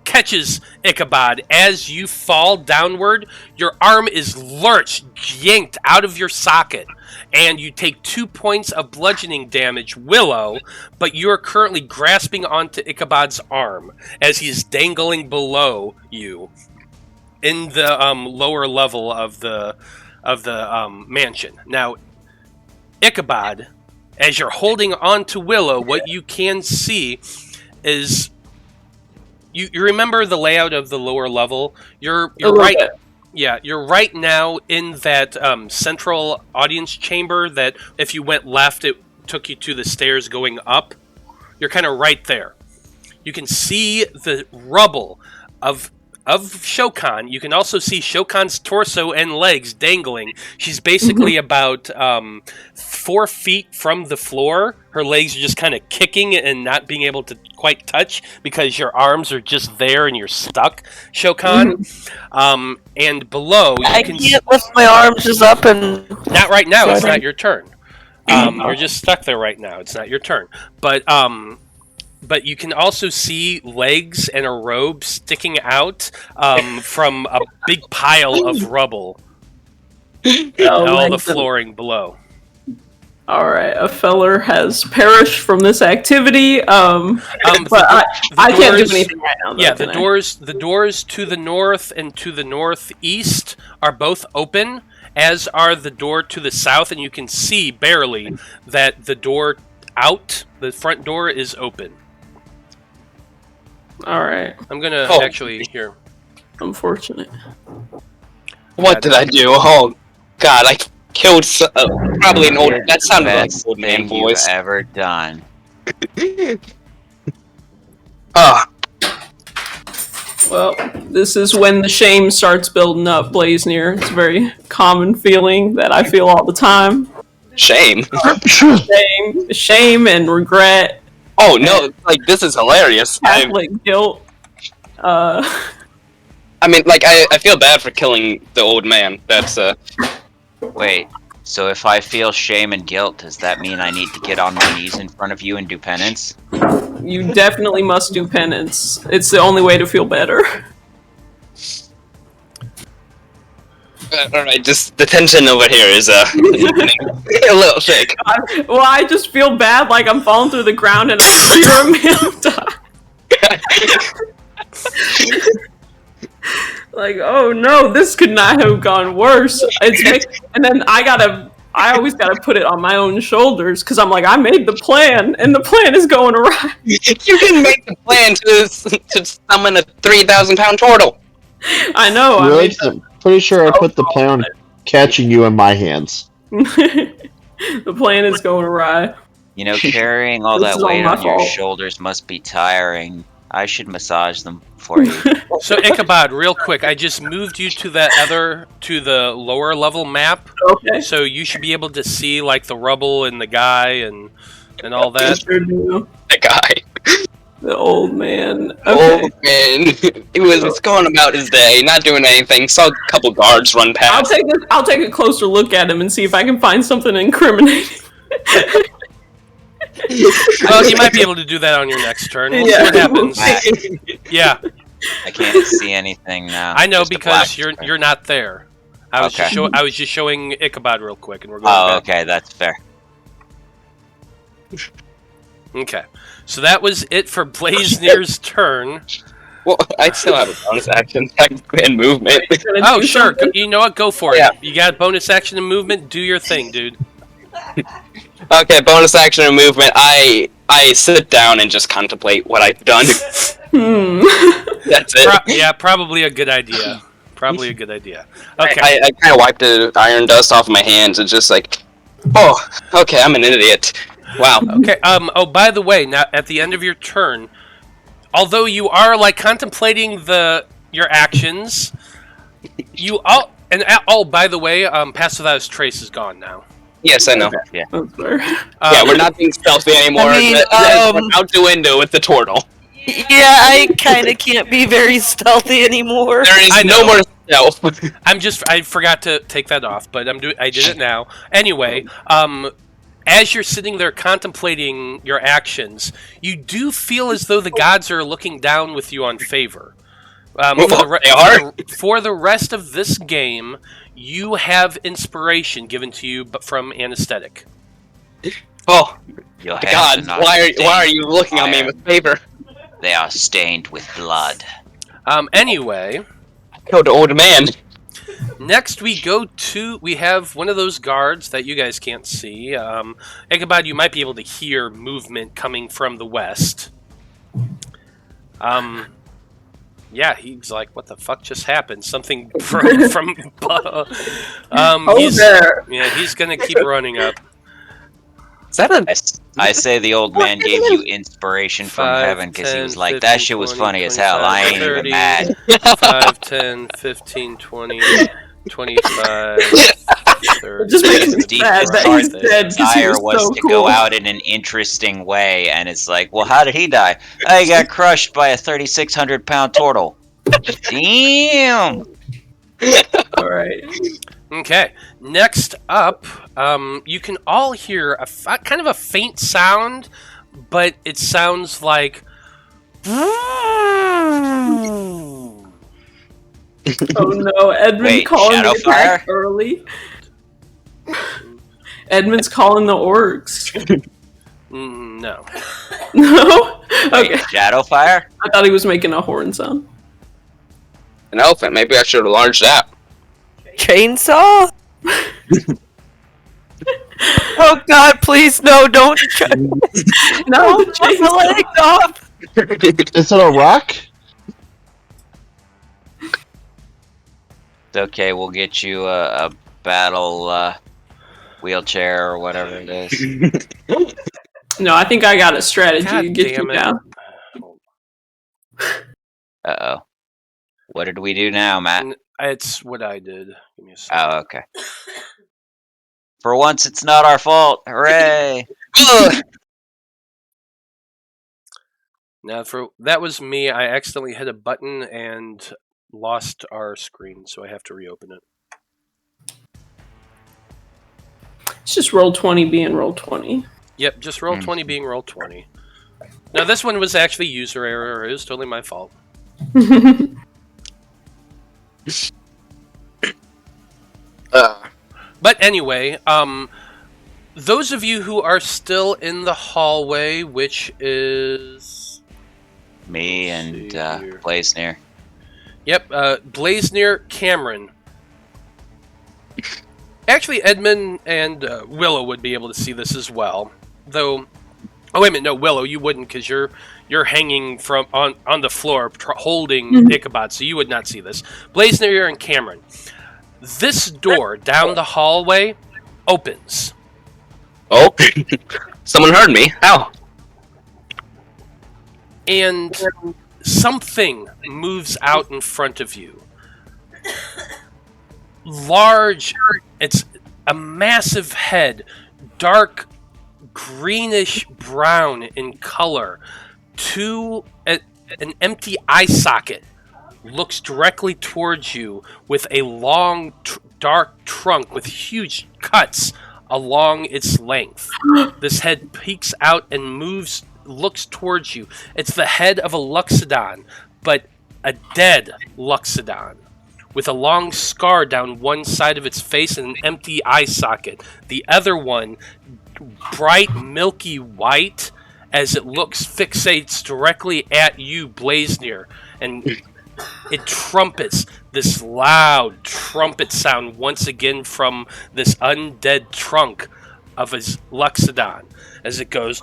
catches Ichabod. As you fall downward, your arm is lurched, yanked out of your socket, and you take 2 points of bludgeoning damage, Willow, but you are currently grasping onto Ichabod's arm as he's dangling below you in the lower level of the mansion. Now, Ichabod, as you're holding on to Willow, what you can see is you remember the layout of the lower level. You're right. Yeah, you're right now in that central audience chamber that if you went left, it took you to the stairs going up. You're kind of right there. You can see the rubble of Shokan. You can also see Shokan's torso and legs dangling. She's basically about 4 feet from the floor. Her legs are just kind of kicking and not being able to quite touch because your arms are just there and you're stuck, Shokan. And below, you can can't lift my arms just up and... Not right now. It's not your turn. You're just stuck there right now. It's not your turn. But you can also see legs and a robe sticking out from a big pile of rubble and all the flooring below. All right, a feller has perished from this activity. But I can't do anything right now. Though, yeah, the doors to the north and to the northeast are both open, as are the door to the south, and you can see barely that the door out, the front door, is open. All right. I'm gonna actually here. Unfortunate. What did I do? Oh, God, I killed probably an old... That sounded like an old man Thing you've voice. ever done. Well, this is when the shame starts building up, Blaznir. It's a very common feeling that I feel all the time. Shame. Shame and regret. Oh, no, like, this is hilarious. Catholic guilt. I mean, like, I feel bad for killing the old man. That's, Wait, so if I feel shame and guilt, does that mean I need to get on my knees in front of you and do penance? You definitely must do penance. It's the only way to feel better. Alright, just the tension over here is, a little thick. Well, I just feel bad, like I'm falling through the ground and I hear a man die. Like, oh no, this could not have gone worse. And then I always gotta put it on my own shoulders because I'm like, I made the plan, and the plan is going awry. You didn't make the plan to summon a 3,000-pound turtle. I know. Really? I'm pretty sure I put the plan on catching you in my hands. The plan is going awry. You know, carrying all This that is all weight my on your fault. shoulders must be tiring. I should massage them for you. So Ichabod, real quick, I just moved you to the lower level map. Okay. So you should be able to see like the rubble and the guy and all that. Sure do. The guy. The old man. Okay. Old man. He was going about his day, not doing anything. Saw a couple guards run past. I'll take a closer look at him and see if I can find something incriminating. Well, you might be able to do that on your next turn. We'll see Yeah. what happens. Yeah, I can't see anything now. I know Just a because black you're not there. I was Okay. just showing Ichabod real quick, and we're going Oh, back. okay, that's fair. Okay, so that was it for Blaznir's turn. Well, I still have a bonus action and movement. Oh, sure. You know what? Go for it. Yeah. You got bonus action and movement. Do your thing, dude. Okay, bonus action and movement. I sit down and just contemplate what I've done. That's it. Yeah, probably a good idea. Probably a good idea. Okay. I kind of wiped the iron dust off my hands and just like, Oh, okay, I'm an idiot. Wow. Okay. Oh, by the way, now at the end of your turn, although you are like contemplating your actions, by the way, Pass Without a Trace is gone now. Yes, I know. Yeah. That's fair. Yeah, we're not being stealthy anymore. I mean, We're out the window with the turtle. Yeah, I kind of can't be very stealthy anymore. There is no more stealth. I forgot to take that off, but I did it now. Anyway, as you're sitting there contemplating your actions, you do feel as though the gods are looking down with you on favor. For the rest of this game, you have inspiration given to you from anesthetic. Oh, Your hands God, are not why stained are you looking at me fire. with favor? They are stained with blood. Anyway, Killed an old man. next we have one of those guards that you guys can't see. Ichabod, you might be able to hear movement coming from the west. Yeah, he's like, what the fuck just happened? Something from There. yeah, he's gonna keep running up. Is that I say the old man gave you inspiration from 5, heaven because he 10, was like, 15, that shit was 20, funny as hell. I ain't 30, even mad. 5, 10, 15, 20, 25, 30. Just making His it sad deepest that heart he's dead because he desire was was so to cool. go out in an interesting way, and it's like, well, how did he die? He got crushed by a 3,600-pound turtle. Damn. All right. Okay, next up, you can all hear kind of a faint sound, but it sounds like. Oh no, Edmund Wait, calling the attack Shadowfire? early. Edmund's calling the orcs. No. No? Wait, Okay. Shadowfire? I thought he was making a horn sound. an elephant? Maybe I should have launched that. Chainsaw? Oh God, please no! Don't No, cut my legs off. Is it a rock? It's okay, we'll get you a battle wheelchair or whatever it is. No, I think I got a strategy God to get you damn it. down. Uh-oh. What did we do now, Matt? It's what I did. Give me a second. Oh, okay. For once, it's not our fault. Hooray! Now, that was me. I accidentally hit a button and lost our screen, so I have to reopen it. It's just roll 20 being roll 20. Yep, just roll 20 being roll 20. Now, this one was actually user error. It was totally my fault. But anyway, those of you who are still in the hallway, which is... Me and see here. Blaznir. Yep, Blaznir, Cameron. Actually, Edmund and Willow would be able to see this as well. Though, oh wait a minute, no, Willow, you wouldn't, because you're hanging from on the floor holding Ichabod, so you would not see this. Blaznir and Cameron. This door down the hallway opens. Oh, someone heard me. How? And something moves out in front of you. Large, it's a massive head, dark greenish brown in color, an empty eye socket looks directly towards you with a long, dark trunk with huge cuts along its length. This head peeks out and looks towards you. It's the head of a Luxodon, but a dead Luxodon, with a long scar down one side of its face and an empty eye socket. The other one, bright milky white, as it fixates directly at you, Blaznir, and it trumpets this loud trumpet sound once again from this undead trunk of his Luxodon as it goes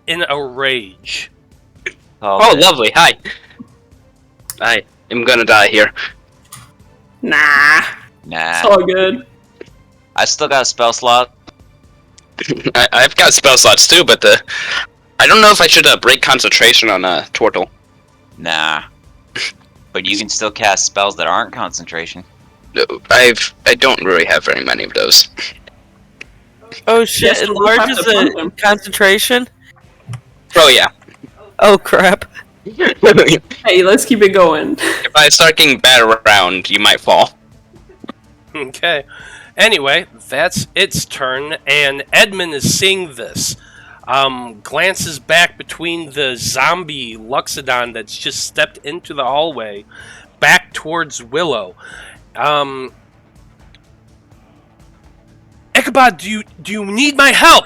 in a rage. Oh, lovely. Hi. I am gonna die here. Nah. Nah. It's all good. I still got a spell slot. I've got spell slots too, but I don't know if I should break concentration on a Tortle. Nah. But you can still cast spells that aren't concentration. I don't really have very many of those. Oh shit, Yes, it we'll have enlarges to punch the him. concentration? Oh yeah. Oh crap. If Hey, let's keep it going. I start getting bad around, you might fall. Okay. Anyway, that's its turn, and Edmund is seeing this. Glances back between the zombie Luxodon that's just stepped into the hallway, back towards Willow. Ichabod, do you need my help?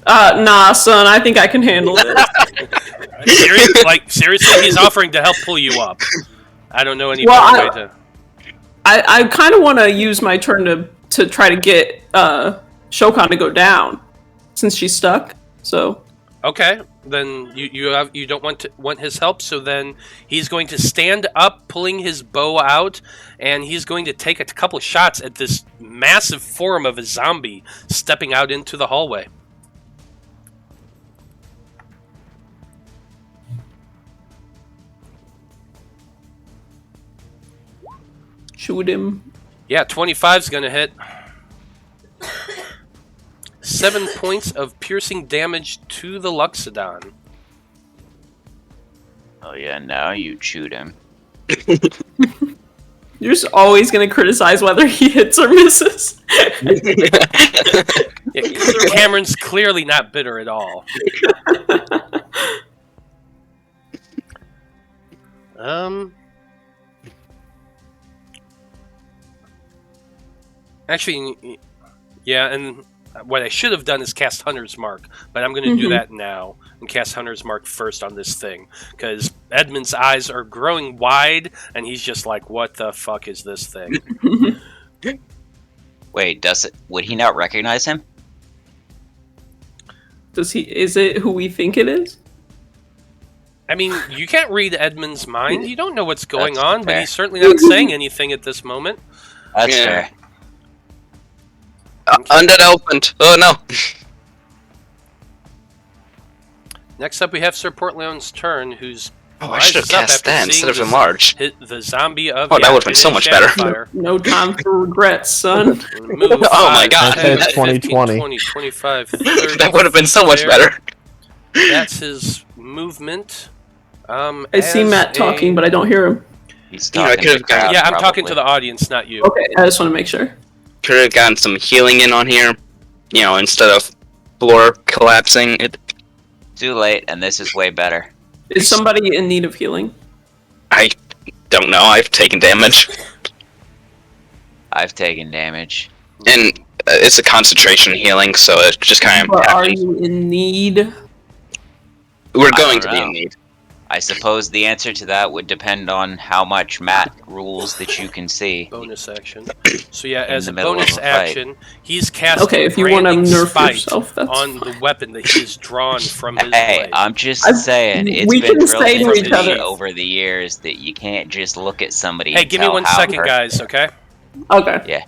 Nah, son, I think I can handle this. Seriously, he's offering to help pull you up. I don't know any Well, better way to. I kind of want to use my turn to try to get Shokan to go down, since she's stuck. So Okay, then you don't want his help, so then he's going to stand up, pulling his bow out, and he's going to take a couple shots at this massive form of a zombie stepping out into the hallway. shoot him. Yeah, 25's gonna hit. 7 points of piercing damage to the Luxodon. Oh yeah, now you chewed him. You're just always gonna criticize whether he hits or misses. Yeah, Cameron's clearly not bitter at all. Actually, yeah, and what I should have done is cast Hunter's Mark, but I'm going to do that now and cast Hunter's Mark first on this thing, because Edmund's eyes are growing wide, and he's just like, what the fuck is this thing? Wait, would he not recognize him? Is it who we think it is? I mean, you can't read Edmund's mind. You don't know what's going That's on, but fair. he's certainly not saying anything at this moment. That's Yeah. fair. Undead elephant. Oh no. Next up, we have Sir Portlion's turn, who's I should have rises up cast after that seeing instead of this- enlarge. the zombie of Oh, that would've been so much better. Shadowfire. No time for regrets, son. Move Oh my 5, God. 10, That's 15, 2020. 20, 25, 30. That would have been so much there. better. That's his movement. I see as Matt talking, but I don't hear him. He's You know, I talking to could've the crowd, Yeah, I'm talking probably. to the audience, not you. Okay, I just want to make sure. Could have gotten some healing in on here. You know, instead of floor collapsing. Too late, and this is way better. Is somebody in need of healing? I don't know. I've taken damage, I've taken damage. and it's a concentration healing, so it just kind of. But are you in need? We're I going don't to be know. in need. I suppose the answer to that would depend on how much Matt rules that you can see. Bonus action. So yeah, In as the a middle of bonus a fight. action, he's casting Okay, if you want to branding nerf spite yourself, that's on the weapon that he's drawn from his Hey, blade. I'm just I've- saying, it's we been can drilled say to into each me other- over the years that you can't just look at somebody Hey, and give me tell 1 how second, perfect guys, they are. okay? Okay.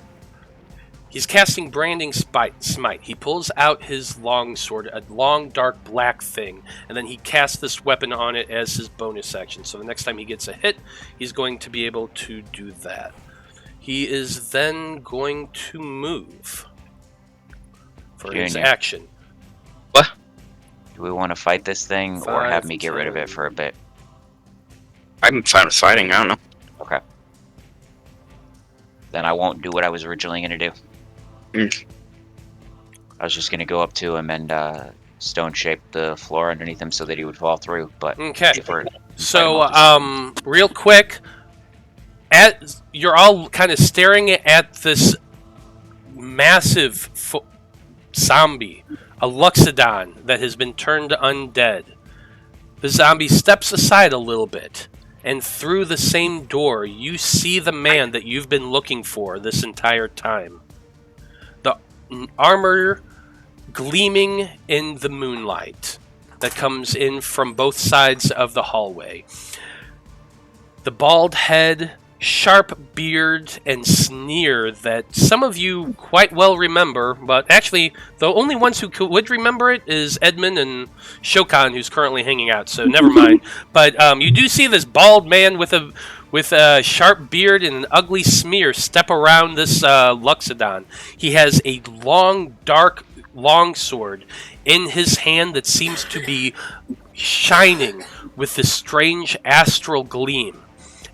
He's casting branding smite. He pulls out his long sword, a long, dark, black thing, and then he casts this weapon on it as his bonus action. So the next time he gets a hit, he's going to be able to do that. He is then going to move for his Junior. action. Do we want to fight this thing, or 5, have me get rid of it 10. for a bit? I'm fine with fighting. I don't know. Okay. Then I won't do what I was originally going to do. I was just going to go up to him and stone shape the floor underneath him so that he would fall through, but Okay. if we're- So, real quick, you're all kind of staring at this massive zombie, a Luxodon that has been turned undead. The zombie steps aside a little bit, and through the same door, you see the man that you've been looking for this entire time. The armor gleaming in the moonlight that comes in from both sides of the hallway. The bald head, sharp beard and sneer that some of you quite well remember, but actually the only ones who would remember it is Edmund and Shokan, who's currently hanging out, so never mind. But you do see this bald man with a sharp beard and an ugly smear step around this Luxodon. He has a long, dark longsword in his hand that seems to be shining with this strange astral gleam.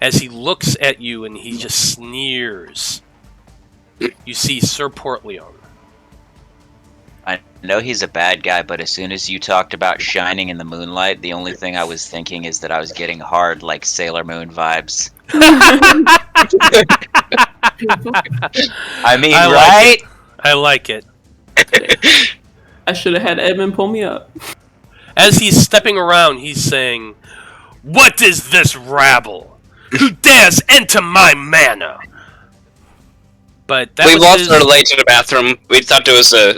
As he looks at you and he just sneers, you see Sir Portlion. I know he's a bad guy, but as soon as you talked about shining in the moonlight, the only thing I was thinking is that I was getting hard, like Sailor Moon vibes. I mean, right? I like it. I should have had Edmund pull me up. As he's stepping around, he's saying, "What is this rabble? Who dares enter my manor?" But that we was lost our way to the bathroom. We thought it was a,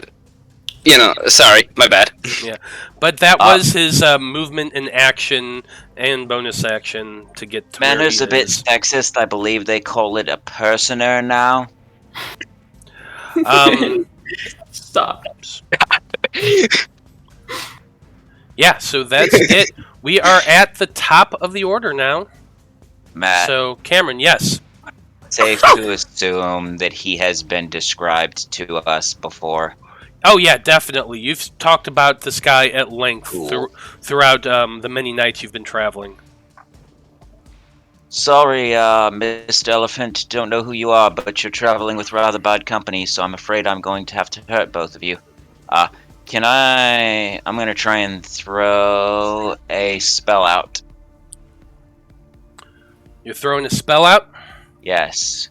sorry, my bad. Yeah, but that was his movement and action and bonus action to get to where Manor's he a bit is. sexist. I believe they call it a personer now. Stop. Yeah, so that's it. We are at the top of the order now. Matt, So, Cameron, yes. safe to assume that he has been described to us before. Oh, yeah, definitely. You've talked about this guy at length Cool. throughout the many nights you've been traveling. Sorry, Mr. Elephant, don't know who you are, but you're traveling with rather bad company, so I'm afraid I'm going to have to hurt both of you. I'm going to try and throw a spell out. You're throwing a spell out? Yes.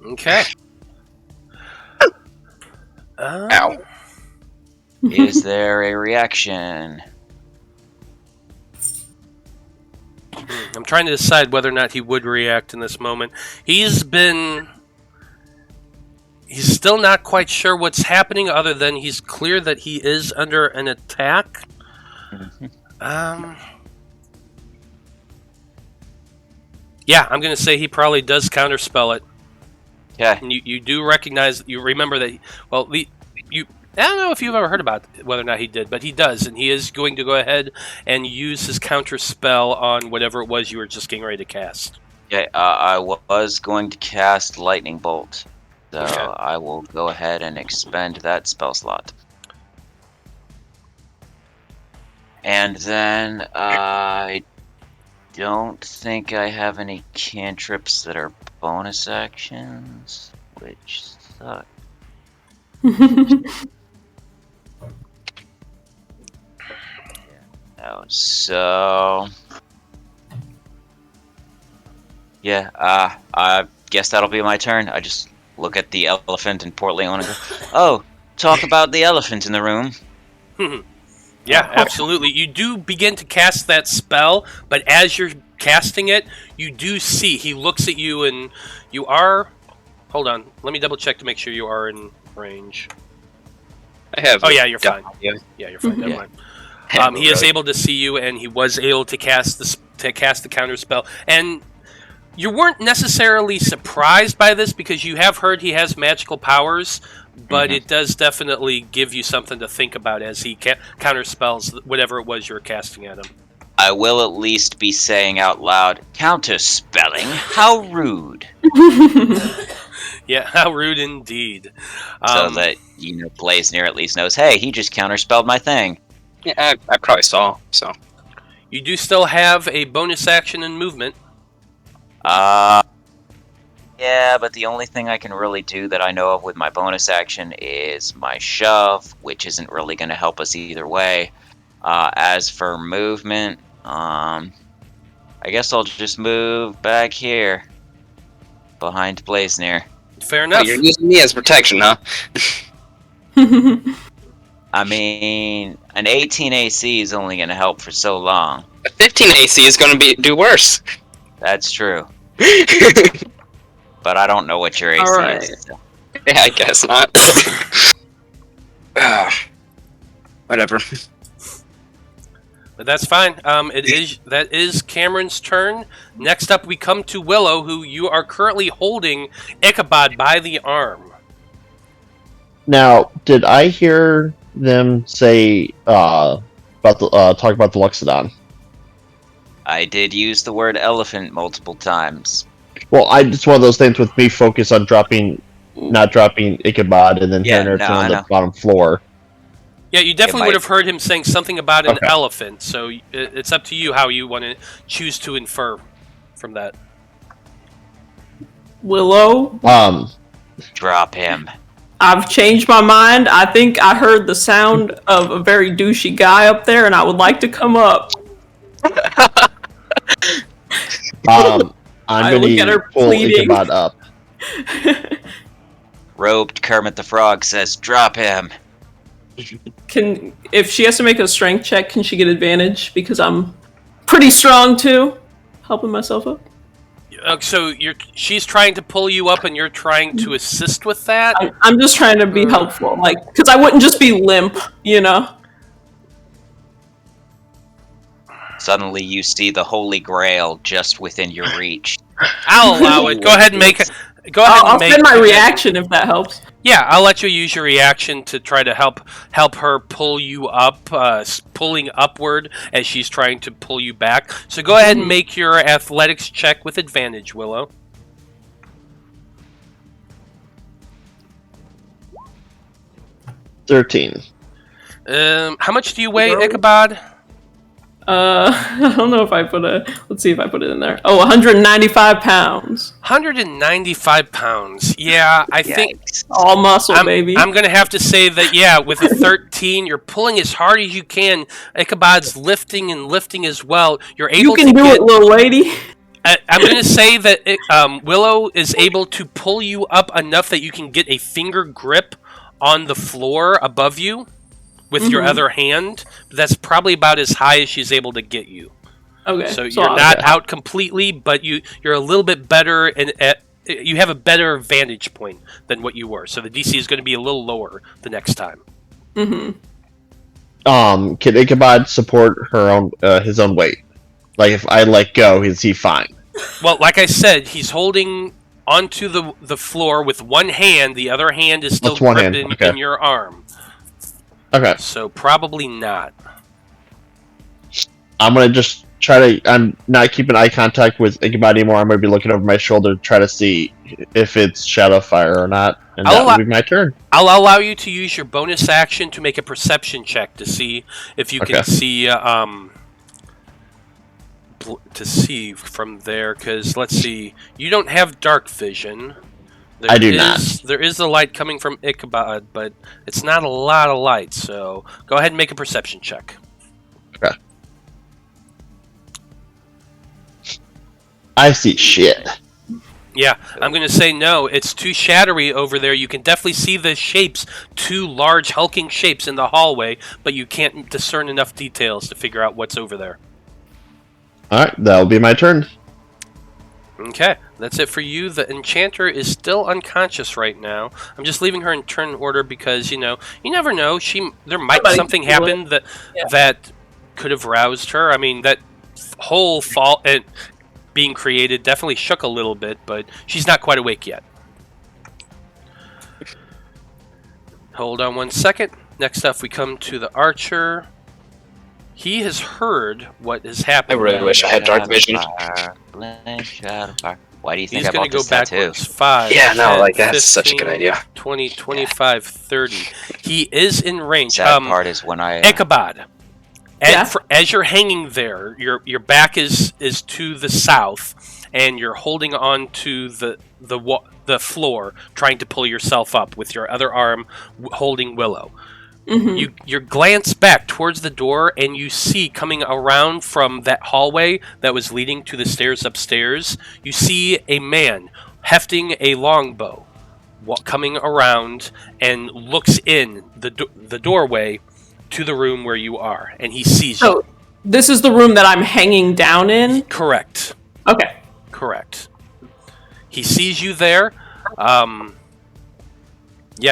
Okay. Ow. Is there a reaction? I'm trying to decide whether or not he would react in this moment. He's still not quite sure what's happening, other than he's clear that he is under an attack. Yeah, I'm going to say he probably does counterspell it. Okay. And you do recognize, you remember that, I don't know if you've ever heard about whether or not he did, but he does, and he is going to go ahead and use his counterspell on whatever it was you were just getting ready to cast. Okay, I was going to cast Lightning Bolt, so Okay. I will go ahead and expend that spell slot. And then I don't think I have any cantrips that are bonus actions, which suck. No, so yeah, I guess that'll be my turn. I just look at the elephant in Portlion and go, "Oh, talk about the elephant in the room." Yeah, absolutely. You do begin to cast that spell, but as you're casting it, you do see, he looks at you and you are... Hold on, let me double check to make sure you are in range. I have. Oh yeah, you're fine. Yeah. Yeah, you're fine. Never Yeah. mind. He is able to see you, and he was able to cast the counter spell. And you weren't necessarily surprised by this because you have heard he has magical powers, but it does definitely give you something to think about as he counter spells whatever it was you were casting at him. I will at least be saying out loud, "Counterspelling? How rude!" Yeah, how rude indeed. So that Blaznir at least knows, hey, he just counterspelled my thing. Yeah, I probably saw. So You do still have a bonus action and movement. Yeah, but the only thing I can really do that I know of with my bonus action is my shove, which isn't really going to help us either way. As for movement, I guess I'll just move back here, behind Blaznir. Fair enough. you're using me as protection, huh? I mean, an 18 AC is only going to help for so long. A 15 AC is going to do worse. That's true. But I don't know what your AC Alright. is. So. Yeah, I guess not. Whatever. That's fine. That is Cameron's turn. Next up, we come to Willow, who you are currently holding Ichabod by the arm. Now, did I hear them say talk about the Luxodon? I did use the word elephant multiple times. Well, it's one of those things with me focus on not dropping Ichabod, and then hearing her turn on the bottom floor. Yeah, you definitely would have heard him saying something about an elephant, so it's up to you how you want to choose to infer from that. Willow? Drop him. I've changed my mind. I think I heard the sound of a very douchey guy up there, and I would like to come up. I'm going to pull Ichabod up. Robed Kermit the Frog says, drop him. If she has to make a strength check, can she get advantage? Because I'm pretty strong too, helping myself up. So she's trying to pull you up, and you're trying to assist with that. I'm just trying to be helpful, because I wouldn't just be limp, Suddenly, you see the Holy Grail just within your reach. I'll allow it. Go ahead and make it. I'll spend my reaction if that helps. Yeah, I'll let you use your reaction to try to help her pull you up, pulling upward as she's trying to pull you back. So go ahead and make your athletics check with advantage, Willow. $13. How much do you weigh, Ichabod? I don't know if I let's see if I put it in there. Oh, 195 pounds. 195 pounds. Yeah, I think... All muscle, baby. I'm going to have to say that, yeah, with a 13, you're pulling as hard as you can. Ichabod's lifting and lifting as well. You're able to You can do it, little lady. I'm going to say that Willow is able to pull you up enough that you can get a finger grip on the floor above you with your other hand. That's probably about as high as she's able to get you. Okay. So you're not out completely, but you're a little bit better, and you have a better vantage point than what you were. So the DC is going to be a little lower the next time. Mm-hmm. Can Ichabod support his own weight? Like, if I let go, is he fine? Well, like I said, he's holding onto the floor with one hand. The other hand is still gripped in your arm. Okay. So probably not. I'm going to just I'm not keeping eye contact with Ichabod anymore. I'm going to be looking over my shoulder to try to see if it's Shadow Fire or not. And that will be my turn. I'll allow you to use your bonus action to make a perception check to see if you can see from there. Because, let's see, you don't have dark vision. I do not. There is the light coming from Ichabod, but it's not a lot of light, so go ahead and make a perception check. Okay. I see shit. Yeah, I'm going to say no. It's too shadowy over there. You can definitely see the shapes, two large hulking shapes in the hallway, but you can't discern enough details to figure out what's over there. Alright, that'll be my turn. Okay, that's it for you. The Enchanter is still unconscious right now. I'm just leaving her in turn order because, you never know. There might something happen that could have roused her. I mean, that whole fall being created definitely shook a little bit, but she's not quite awake yet. Hold on one second. Next up, we come to the Archer. He has heard what has happened. I really wish I had dark vision. Why do you think he's going to go backwards? 5, yeah, 10, that's 15, such a good idea. 20, 25, 30. He is in range. Sad part is when I... Ichabod. As you're hanging there, your back is to the south, and you're holding on to the floor, trying to pull yourself up with your other arm holding Willow. Mm-hmm. You glance back towards the door, and you see coming around from that hallway that was leading to the stairs upstairs, you see a man hefting a longbow coming around and looks in the doorway to the room where you are, and he sees you. So, this is the room that I'm hanging down in? Correct. Okay. Correct. He sees you there.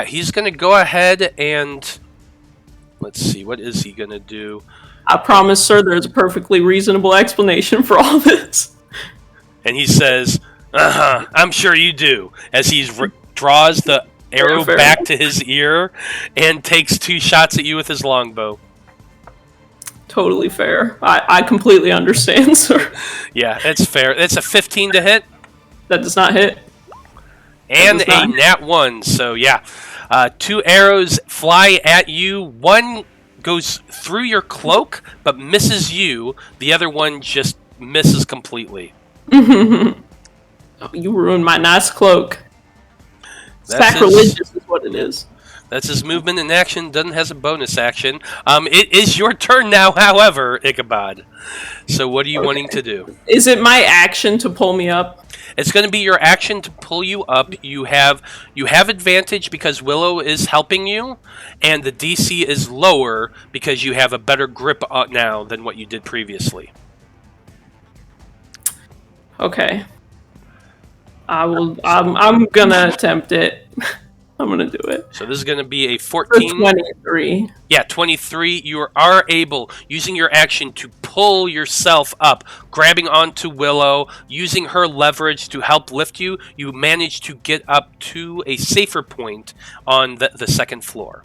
He's going to go ahead and Let's see, what is he gonna do? I promise, sir, there's a perfectly reasonable explanation for all this. And he says, I'm sure you do, as he draws the arrow fair. back to his ear and takes 2 shots at you with his longbow. Totally fair. I completely understand, sir. Yeah, it's fair. It's a 15 to hit. That does not hit. And does a not. nat 1, so yeah. 2 arrows fly at you. One goes through your cloak, but misses you. The other one just misses completely. Oh, you ruined my nice cloak. That's Sacrilegious is what it is. That's his movement in action. Doesn't has a bonus action. It is your turn now, however, Ichabod. So what are you wanting to do? Is it my action to pull me up? It's going to be your action to pull you up. You have advantage because Willow is helping you, and the DC is lower because you have a better grip now than what you did previously. Okay. I will. I'm gonna attempt it. I'm gonna do it. So this is going to be a For 14. 23. Yeah, 23. You are able, using your action, to pull yourself up, grabbing onto Willow, using her leverage to help lift you. You manage to get up to a safer point on the second floor.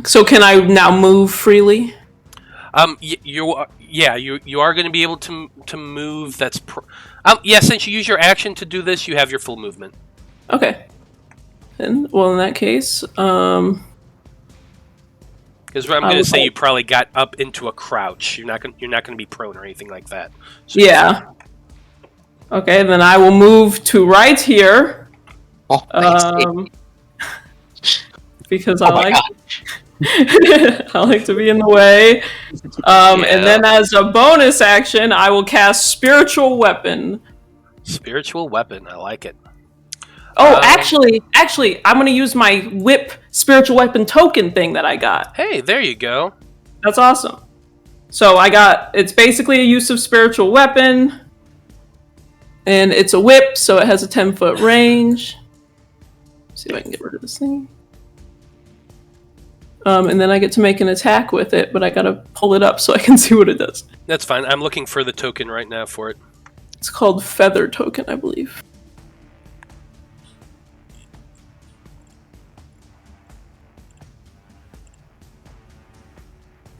So can I now move freely? You are going to be able to move. That's since you use your action to do this, you have your full movement. Okay. And well, in that case, Because I'm going to say you probably got up into a crouch. You're not going to be prone or anything like that. So yeah. Okay, then I will move to right here. Oh, Because I like I like to be in the way. And then as a bonus action, I will cast Spiritual Weapon. Spiritual Weapon, I like it. Oh, actually, I'm going to use my whip Spiritual Weapon token thing that I got. Hey, there you go. That's awesome. So it's basically a use of Spiritual Weapon, and it's a whip, so it has a 10-foot range. Let's see if I can get rid of this thing. And then I get to make an attack with it, but I gotta pull it up so I can see what it does. That's fine. I'm looking for the token right now for it. It's called Feather Token, I believe.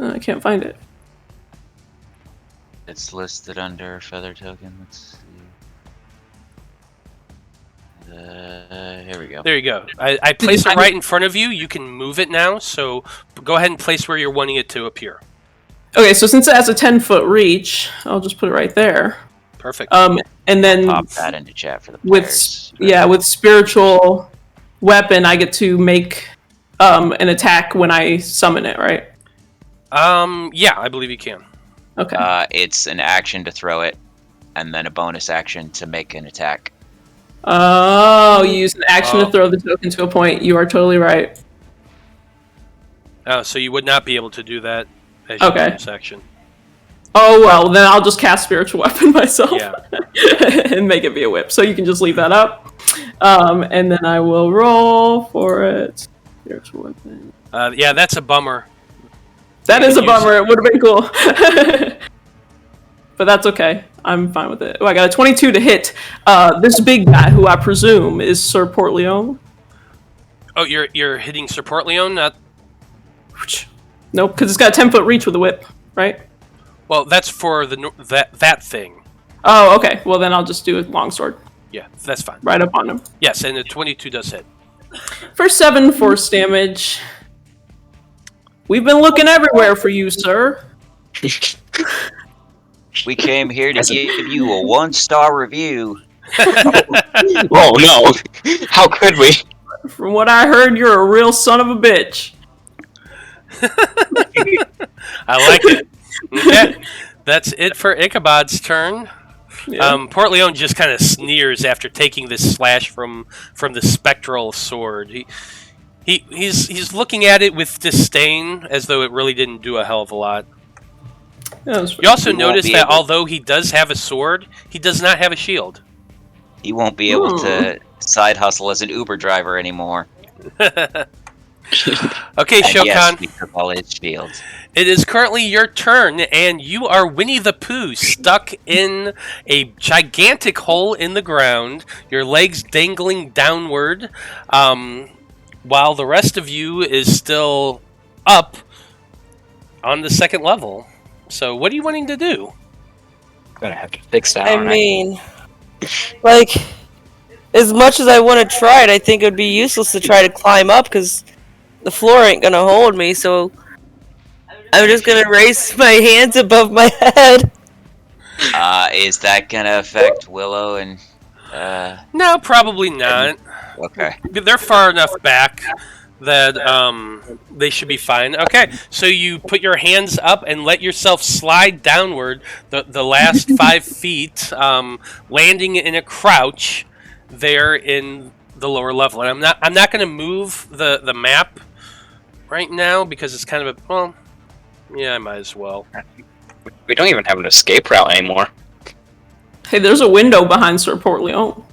I can't find it. It's listed under Feather Token. Let's see. Here we go. There you go. I place it right in front of you. You can move it now, so go ahead and place where you're wanting it to appear. Okay, so since it has a 10-foot reach, I'll just put it right there. Perfect. And then Pop that into chat for the players. with Spiritual Weapon, I get to make an attack when I summon it, right? Yeah, I believe you can. Okay. It's an action to throw it, and then a bonus action to make an attack. Oh, you use an action to throw the token to a point. You are totally right. Oh, so you would not be able to do that as your bonus action. Oh, well, then I'll just cast Spiritual Weapon myself. Yeah. And make it be a whip. So you can just leave that up. And then I will roll for it. Spiritual Weapon. Yeah, that's a bummer. That is a bummer. It would have been cool. But that's okay. I'm fine with it. Oh, I got a 22 to hit this big guy, who I presume is Sir Portlion. Oh, you're hitting Sir Portlion? Not... Nope, because it's got a 10-foot reach with a whip, right? Well, that's for that thing. Oh, okay. Well, then I'll just do a longsword. Yeah, that's fine. Right up on him. Yes, and the 22 does hit. For 7 force damage. We've been looking everywhere for you, sir. We came here to give you a 1-star review. Oh no! How could we? From what I heard, you're a real son of a bitch. I like it. Okay. That's it for Ichabod's turn. Yeah. Portlion just kind of sneers after taking this slash from the spectral sword. He's looking at it with disdain, as though it really didn't do a hell of a lot. Yeah, You also notice that although he does have a sword, he does not have a shield. He won't be able to side hustle as an Uber driver anymore. Okay, And yes, Shokan. we took all his shields. It is currently your turn, and you are Winnie the Pooh, stuck in a gigantic hole in the ground, your legs dangling downward, while the rest of you is still up on the second level. So, what are you wanting to do? Gonna have to fix that. I aren't mean, like, as much as I want to try it, I think it would be useless to try to climb up because the floor ain't gonna hold me. So I'm just gonna raise my hands above my head. Is that gonna affect Willow and? No, probably not. Okay. They're far enough back that they should be fine. Okay, so you put your hands up and let yourself slide downward the last 5 feet, landing in a crouch there in the lower level. And I'm not going to move the map right now because it's kind of a well. Yeah, I might as well. We don't even have an escape route anymore. Hey, there's a window behind Sir Portlion.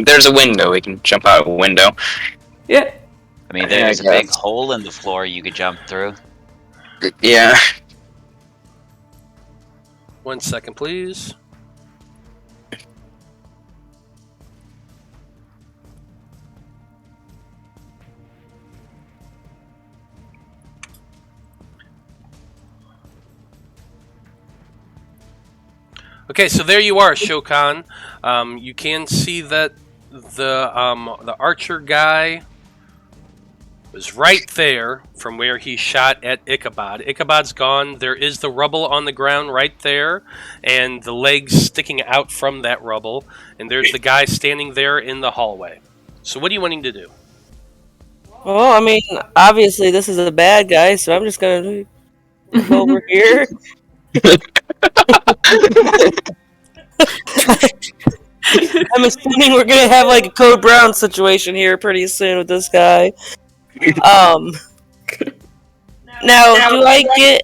There's a window. We can jump out a window. Yeah. I mean, Yeah, there's I a big guess. hole in the floor you could jump through. Yeah. 1 second, please. Okay, so there you are, Shokan. You can see that the archer guy was right there from where he shot at Ichabod. Ichabod's gone. There is the rubble on the ground right there, and the legs sticking out from that rubble. And there's the guy standing there in the hallway. So what are you wanting to do? Well, I mean, obviously this is a bad guy, so I'm just gonna go over here. I'm assuming we're gonna have like a Code Brown situation here pretty soon with this guy. Now, do I get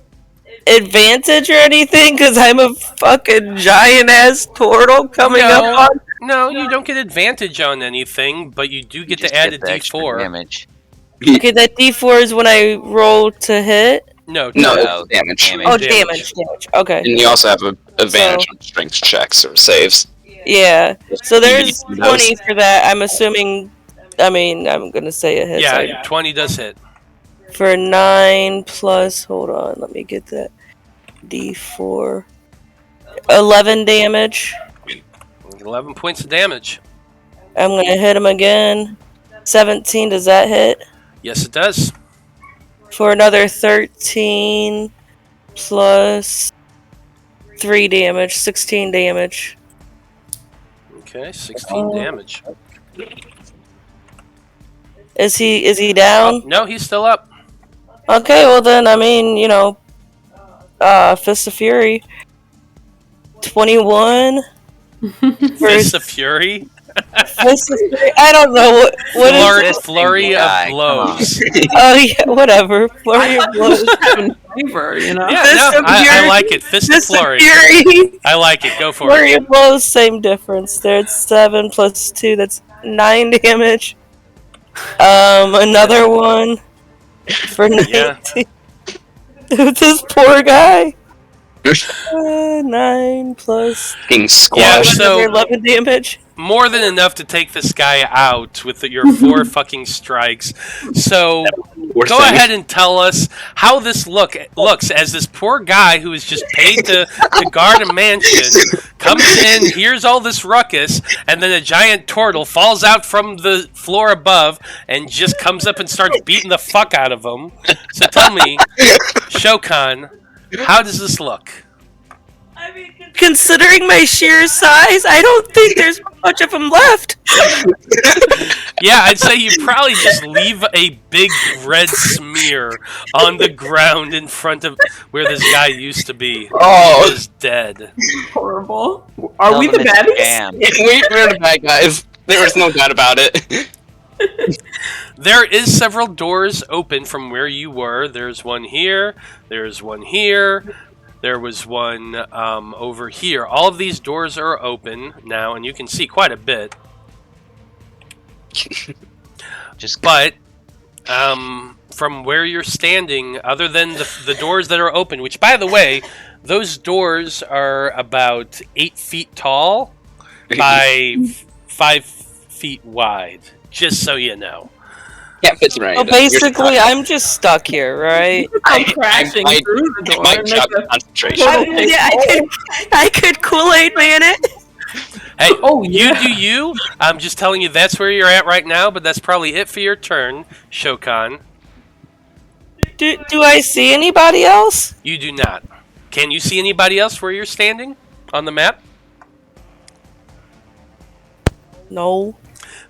advantage or anything? Because I'm a fucking giant ass turtle coming up on. No, you don't get advantage on anything, but you do get Just to add a the extra D4. damage. Okay, that D4 is when I roll to hit. No, No, No, it's damage. damage. Oh, Damage. damage. Okay. And you also have an advantage on strength checks or saves. Yeah. So there's Those. 20 for that. I'm assuming. I mean, I'm gonna say it hits. yeah, 20 does hit. For 9 plus. Hold on, let me get that. D4. 11 damage. 11 points of damage. I'm gonna hit him again. 17. Does that hit? Yes, it does. For another 13 plus 3 damage. 16 damage. Okay, 16 damage. Is he down? No, he's still up. Okay, well then, I mean, you know, Fist of Fury. 21. Fist of Fury. Fist of Fury. I don't know what is it? Flurry guy, of come blows. Oh yeah, whatever. Flurry of blows. Having flavor, you know? Yeah, Fist no, of I Fury. like it. Fist of Fist of Flurry. Fury. I like it. Go for Flurry it. of blows, same difference. There, it's 7 plus 2. That's 9 damage. Another one for 19. Yeah. This poor guy. 9 plus. Being Yeah, squashed. so- Another 11 damage. More than enough to take this guy out with your 4 fucking strikes. So Poor go thing. ahead and tell us how this looks as this poor guy who is just paid to guard a mansion comes in, hears all this ruckus, and then a giant turtle falls out from the floor above and just comes up and starts beating the fuck out of him. So tell me, Shokan, how does this look? Considering my sheer size, I don't think there's much of him left. Yeah, I'd say you probably just leave a big red smear on the ground in front of where this guy used to be. Oh. He is dead. Horrible. Are we the Tell them it's a baddies? scam. We're the bad guys. There was no doubt about it. There is several doors open from where you were. There's one here. There's one here. There was one over here. All of these doors are open now, and you can see quite a bit. Just But From where you're standing, other than the doors that are open, which, by the way, those doors are about 8 feet tall by 5 feet wide, just so you know. Yeah, fits right. Well, basically, I'm just stuck here, right? I'm crashing through the door. Might chop concentration. I could Kool-Aid man it. Hey, Oh, yeah. you do you. I'm just telling you that's where you're at right now, but that's probably it for your turn, Shokan. Do I see anybody else? You do not. Can you see anybody else where you're standing on the map? No.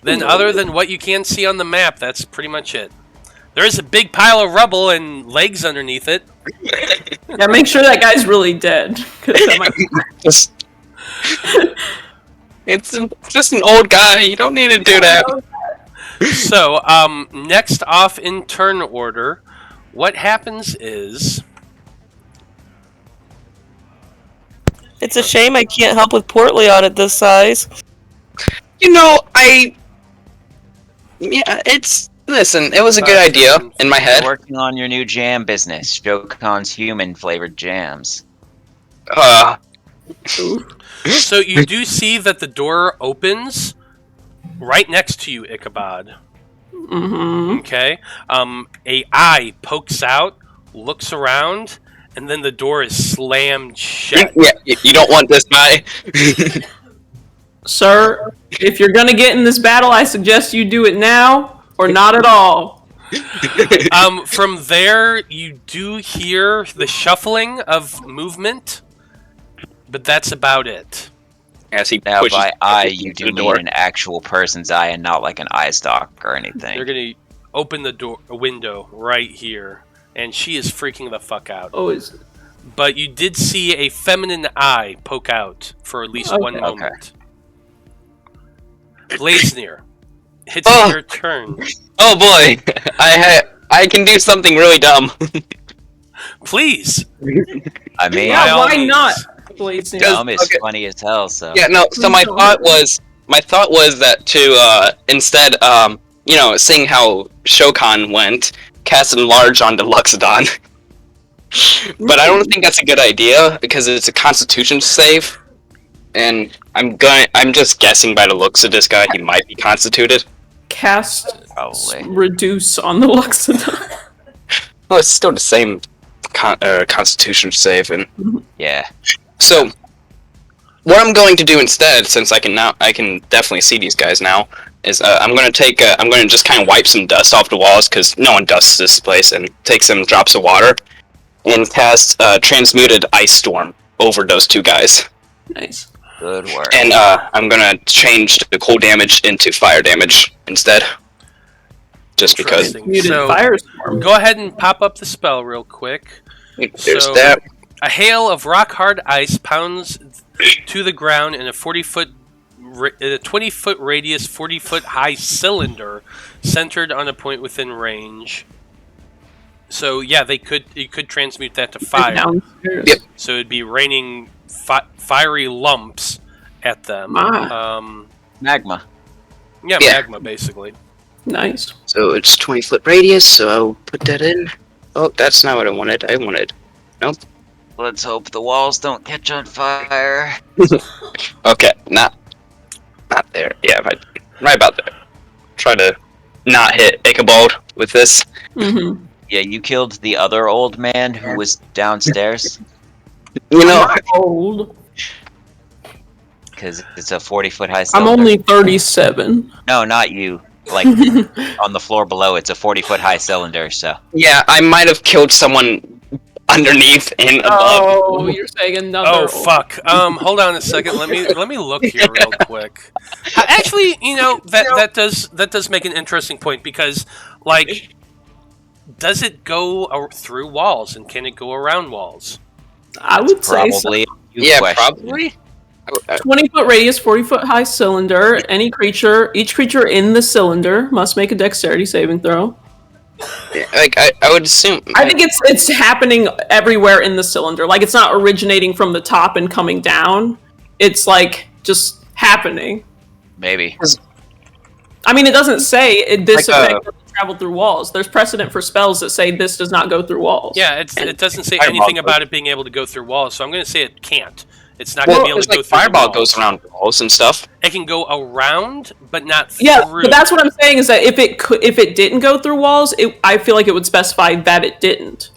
Then other than what you can see on the map, that's pretty much it. There is a big pile of rubble and legs underneath it. Yeah, make sure that guy's really dead. 'Cause that might- Just, it's just an old guy. You don't need to do that. So, next off in turn order, what happens is... It's a shame I can't help with Portlion at this size. You know, listen, it was a good idea in my head. You're working on your new jam business, Shokan's human-flavored jams. So you do see that the door opens right next to you, Ichabod. Mm-hmm. Okay? A eye pokes out, looks around, and then the door is slammed shut. Yeah, you don't want this guy. Sir, if you're gonna get in this battle, I suggest you do it now or not at all. From there, you do hear the shuffling of movement, but that's about it. As he Now, pushes by eye, you the do door. mean an actual person's eye and not like an eye stalk or anything. They're gonna open a window right here, and she is freaking the fuck out. Oh, is But you did see a feminine eye poke out for at least one Okay. moment. Blaznir, it's Oh. your turn. Oh boy, I can do something really dumb. Please. I mean, By yeah, all why means. not? Please, yeah. dumb is Okay. funny as hell, so... Yeah, no. So my thought was that to instead seeing how Shokan went, cast enlarge onto Luxodon. But I don't think that's a good idea because it's a Constitution save, and I'm just guessing by the looks of this guy, he might be constituted. Cast Probably. reduce on the Luxodon. Well, it's still the same Constitution save, and Yeah. so what I'm going to do instead, since I can definitely see these guys now, is I'm going to just kind of wipe some dust off the walls because no one dusts this place, and take some drops of water and cast transmuted ice storm over those two guys. Nice. Good work. And I'm gonna change the cold damage into fire damage instead. Just because. Interesting. Muted So, firestorm. go ahead and pop up the spell real quick. There's So- that. A hail of rock-hard ice pounds to the ground in a 20-foot radius, 40-foot high cylinder centered on a point within range. So yeah, you could transmute that to fire. Downstairs. Yep. So it'd be raining fiery lumps at them. Magma. Yeah, Yeah. magma basically. Nice. So it's 20-foot radius, so I'll put that in. Oh, that's not what I wanted. Nope. Let's hope the walls don't catch on fire. Okay, not there. Yeah, right about there. Try to not hit Ichabod with this. Mm-hmm. Yeah, you killed the other old man who was downstairs You know, Old. because it's a 40-foot high I'm cylinder. only 37. No, not you. Like, on the floor below, it's a 40-foot high cylinder, so... yeah, I might have killed someone underneath and above. Oh, you're saying another. Oh old. fuck! Hold on a second. Let me look here real quick. Actually, that does make an interesting point because, like, does it go through walls and can it go around walls? I would say so. Probably. Yeah, question. probably. 20-foot radius, 40-foot high cylinder. Each creature in the cylinder must make a dexterity saving throw. Yeah, like I would assume. I think it's happening everywhere in the cylinder. Like, it's not originating from the top and coming down. It's like just happening. Maybe. I mean, it doesn't say this Like, effect travel through walls. There's precedent for spells that say this does not go through walls. Yeah, it doesn't say Fireball anything goes- about it being able to go through walls, so I'm going to say it can't. It's not going to be able it's to go like through Fireball the walls. goes around walls and stuff. It can go around, but not Yeah, through. but that's what I'm saying is that if it didn't go through walls, I feel like it would specify that it didn't.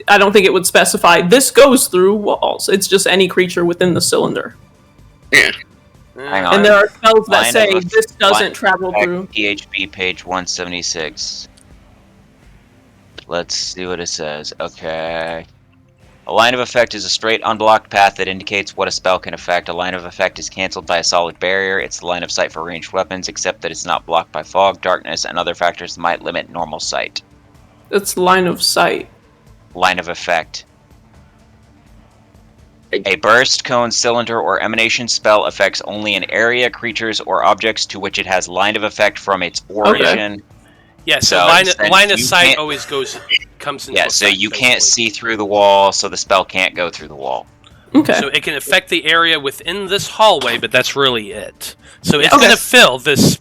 I don't think it would specify this goes through walls. It's just any creature within the cylinder. Yeah. Hang on. And there are spells that Line say of this doesn't line- travel through. PHP page 176. Let's see what it says. Okay. A line of effect is a straight unblocked path that indicates what a spell can affect. A line of effect is cancelled by a solid barrier. It's the line of sight for ranged weapons, except that it's not blocked by fog, darkness, and other factors that might limit normal sight. It's line of sight. Line of effect. A burst, cone, cylinder, or emanation spell affects only an area, creatures, or objects to which it has line of effect from its origin. Yeah, so So line of you sight can't- always comes into Yeah, so effect, you can't basically. see through the wall, so the spell can't go through the wall. Okay. So it can affect the area within this hallway, but that's really it. So it's Okay. going to fill this,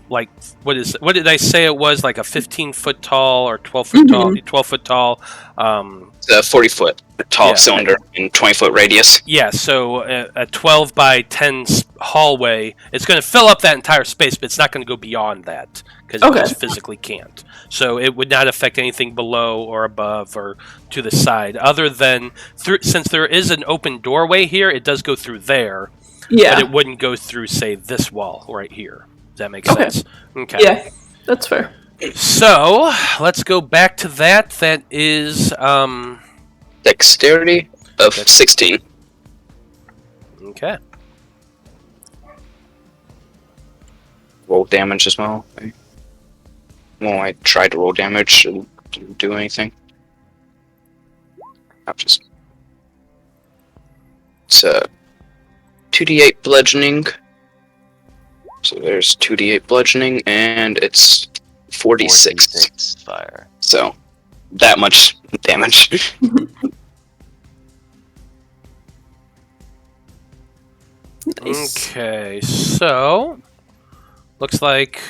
like, what did I say it was? Like a 15-foot tall or 12-foot tall, 12-foot tall. It's a 40-foot tall Yeah. cylinder and 20-foot radius. Yeah, so a 12 by 10 hallway, it's going to fill up that entire space, but it's not going to go beyond that because Okay. it just physically can't. So it would not affect anything below or above or to the side, other than since there is an open doorway here, it does go through there, Yeah. but it wouldn't go through, say, this wall right here. Does that make Okay. sense? Okay. Yeah. That's fair. So let's go back to that. That is Dexterity of 16. okay. Roll damage as well. Okay. Well, I tried to roll damage and didn't do anything. I'll just... It's 2d8 bludgeoning. So there's 2d8 bludgeoning, and it's 46. 46 fire. So, that much damage. Nice. Okay, so looks like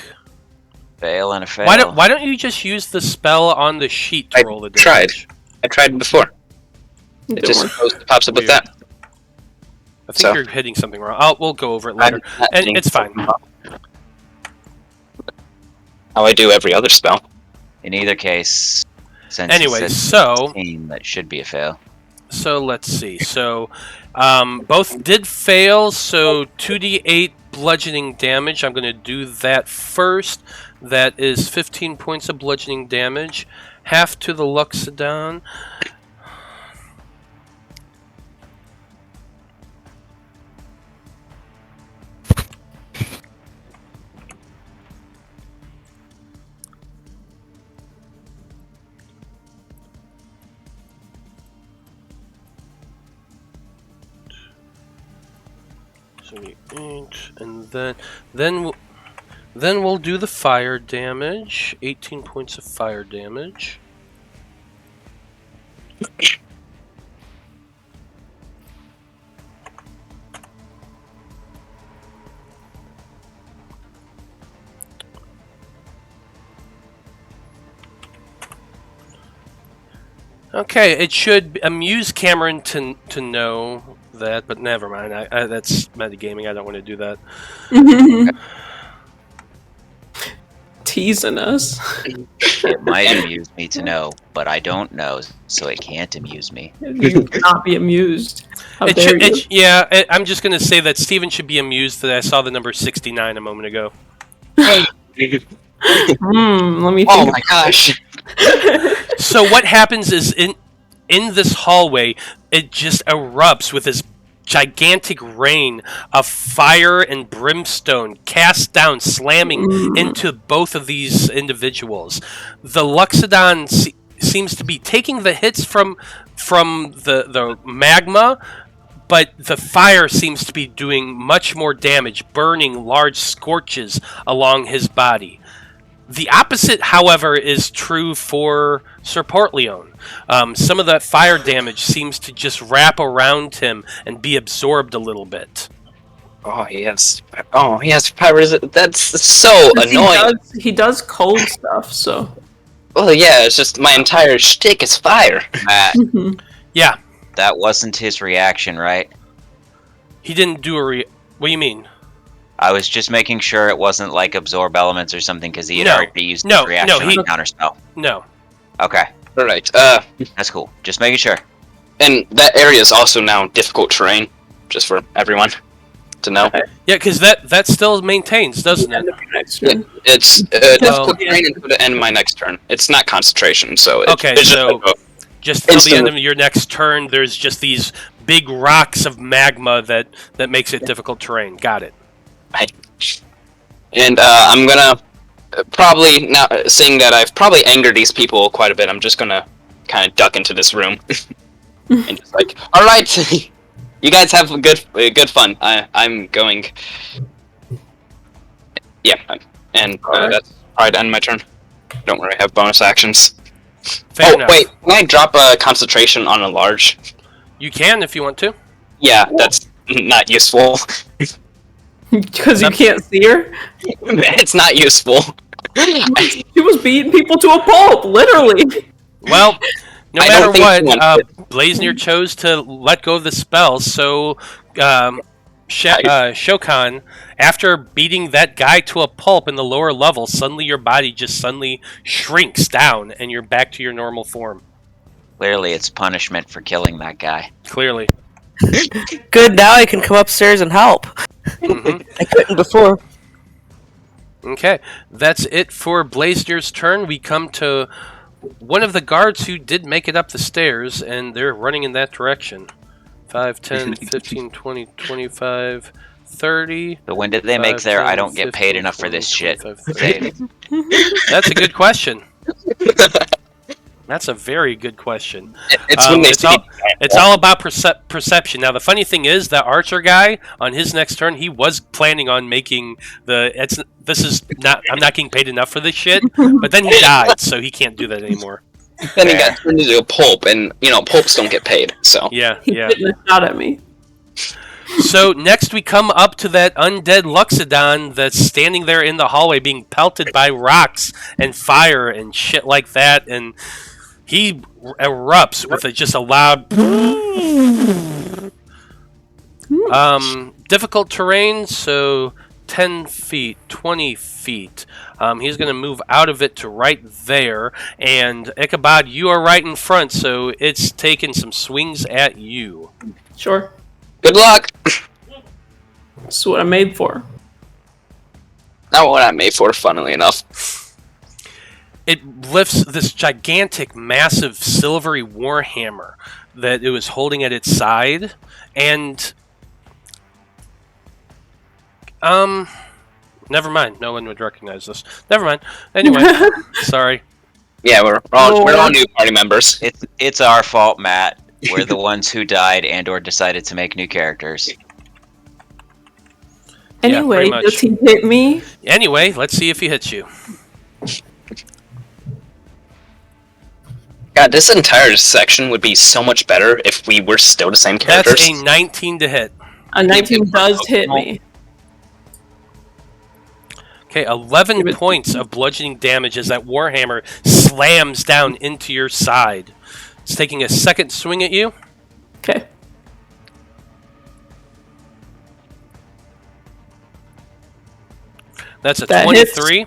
Fail and a fail. why don't you just use the spell on the sheet to I roll the tried. damage? I tried before. It just pops up with Weird. that. I think So- you're hitting something wrong. We'll go over it later. And it's fine. How I do every other spell. In either case, since Anyway, it's so 16, that should be a fail. let's see. So both did fail. So 2d8 bludgeoning damage. I'm going to do that first. That is 15 points of bludgeoning damage. Half to the Luxodon. And then we'll do the fire damage. 18 points of fire damage. Okay, it should amuse Cameron to know that, but never mind. That's metagaming. I don't want to do that. Teasing us. It might amuse me to know, but I don't know, so it can't amuse me. You cannot be amused. How dare you? I'm just going to say that Steven should be amused that I saw the number 69 a moment ago. Let me think. Oh my gosh. So what happens is in this hallway, it just erupts with this gigantic rain of fire and brimstone cast down, slamming into both of these individuals. The Luxodon seems to be taking the hits from the magma, but the fire seems to be doing much more damage, burning large scorches along his body. The opposite, however, is true for Sir Portlion. Some of that fire damage seems to just wrap around him and be absorbed a little bit. Oh, he has powers. That's so annoying. He does cold stuff, so. Well, yeah, it's just my entire shtick is fire. Matt, Yeah, that wasn't his reaction, right? he didn't do what do you mean? I was just making sure it wasn't like absorb elements or something because he had No. already used No, his reaction no, he- on counterspell. No. Okay, All right. that's cool. Just making sure. And that area is also now difficult terrain, just for everyone to know. Yeah, because that still maintains, doesn't it? End of your next Yeah, turn. it's difficult terrain until the end of my next turn. It's not concentration, so it's, Okay, it's just so- like Just till the Instantly. end of your next turn, there's just these big rocks of magma that makes it difficult terrain. Got it. and I'm gonna probably now, seeing that I've probably angered these people quite a bit. I'm just gonna kind of duck into this room and just like, all right, you guys have good fun. I'm going. Yeah, and that's probably the end of my turn. Don't worry, I have bonus actions. Fair enough. Wait, can I drop a concentration on a large? You can if you want to. Yeah, that's not useful. Because you can't see her? It's not useful. She was beating people to a pulp, literally. Well, no I matter don't think what, you want Blaznir chose to let go of the spell, so Shokan, after beating that guy to a pulp in the lower level, suddenly your body just suddenly shrinks down and you're back to your normal form. Clearly, it's punishment for killing that guy. Clearly. Good, now I can come upstairs and help. Mhm. I couldn't before. Okay, that's it for Blaznir's turn. We come to one of the guards who did make it up the stairs, and they're running in that direction. 5, 10, 15, 20, 25, 30. So when did they make 5, their 10, I don't get 15, paid enough for 20, this shit 25, save? 30. That's a good question. That's a very good question. It's when they it's, see all, it's all about perception. Now, the funny thing is, that archer guy on his next turn, he was planning on making the. I'm not getting paid enough for this shit. But then he died, so he can't do that anymore. Then he got turned into a pulp, and pulps don't get paid. So Yeah, He yeah. didn't shot at me. So next we come up to that undead Luxodon that's standing there in the hallway being pelted by rocks and fire and shit like that, and he erupts with just a loud difficult terrain, so 10 feet, 20 feet. He's going to move out of it to right there, and Ichabod, you are right in front, so it's taking some swings at you. Sure. good luck. That's what I'm made for. Not what I'm made for, funnily enough. It lifts this gigantic, massive, silvery warhammer that it was holding at its side, and never mind. No one would recognize this. Never mind. Anyway, sorry. Yeah, we're all new party members. It's our fault, Matt. We're the ones who died and/or decided to make new characters. Anyway, pretty much. does he hit me? Anyway, let's see if he hits you. God, this entire section would be so much better if we were still the same characters. That's a 19 to hit. A 19 does hit me. Okay, 11 points of bludgeoning damage as that warhammer slams down into your side. It's taking a second swing at you. Okay. That's a That 23.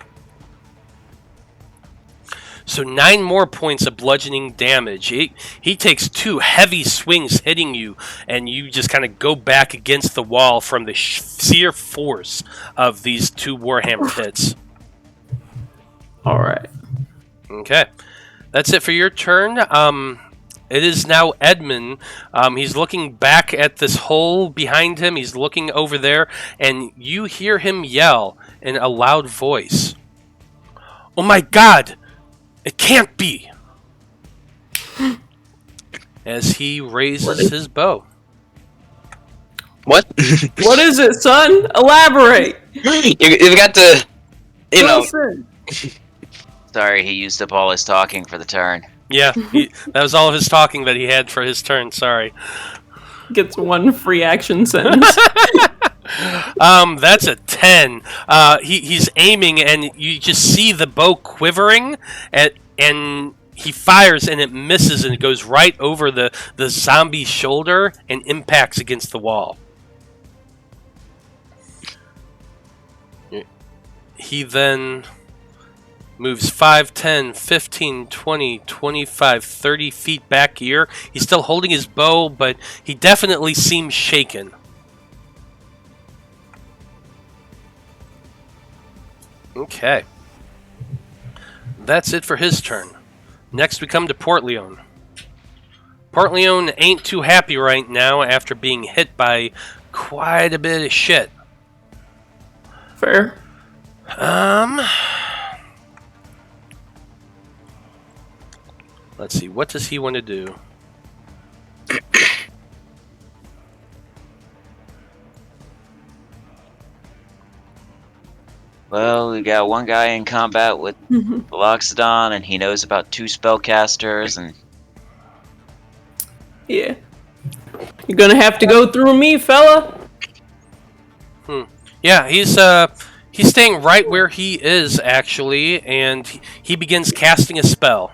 So 9 more points of bludgeoning damage. He takes 2 heavy swings hitting you, and you just kind of go back against the wall from the sheer force of these 2 warhammer hits. All right. Okay. That's it for your turn. It is now Edmund. He's looking back at this hole behind him. He's looking over there, and you hear him yell in a loud voice. "Oh my god! It can't be!" As he raises his bow. What? What is it, son? Elaborate. You've got to, Listen. Sorry, he used up all his talking for the turn. Yeah, that was all of his talking that he had for his turn. Sorry. Gets one free action sentence. That's a 10. He's aiming, and you just see the bow quivering, and he fires, and it misses, and it goes right over the zombie's shoulder and impacts against the wall. He then moves 5, 10, 15, 20, 25, 30 feet back here. He's still holding his bow, but he definitely seems shaken. Okay. That's it for his turn. Next we come to Portlion. Portlion ain't too happy right now after being hit by quite a bit of shit. Fair. Let's see, what does he want to do? Well, we got one guy in combat with Loxodon, and he knows about 2 spellcasters, and Yeah. You're gonna have to go through me, fella. Yeah, he's staying right where he is, actually, and he begins casting a spell.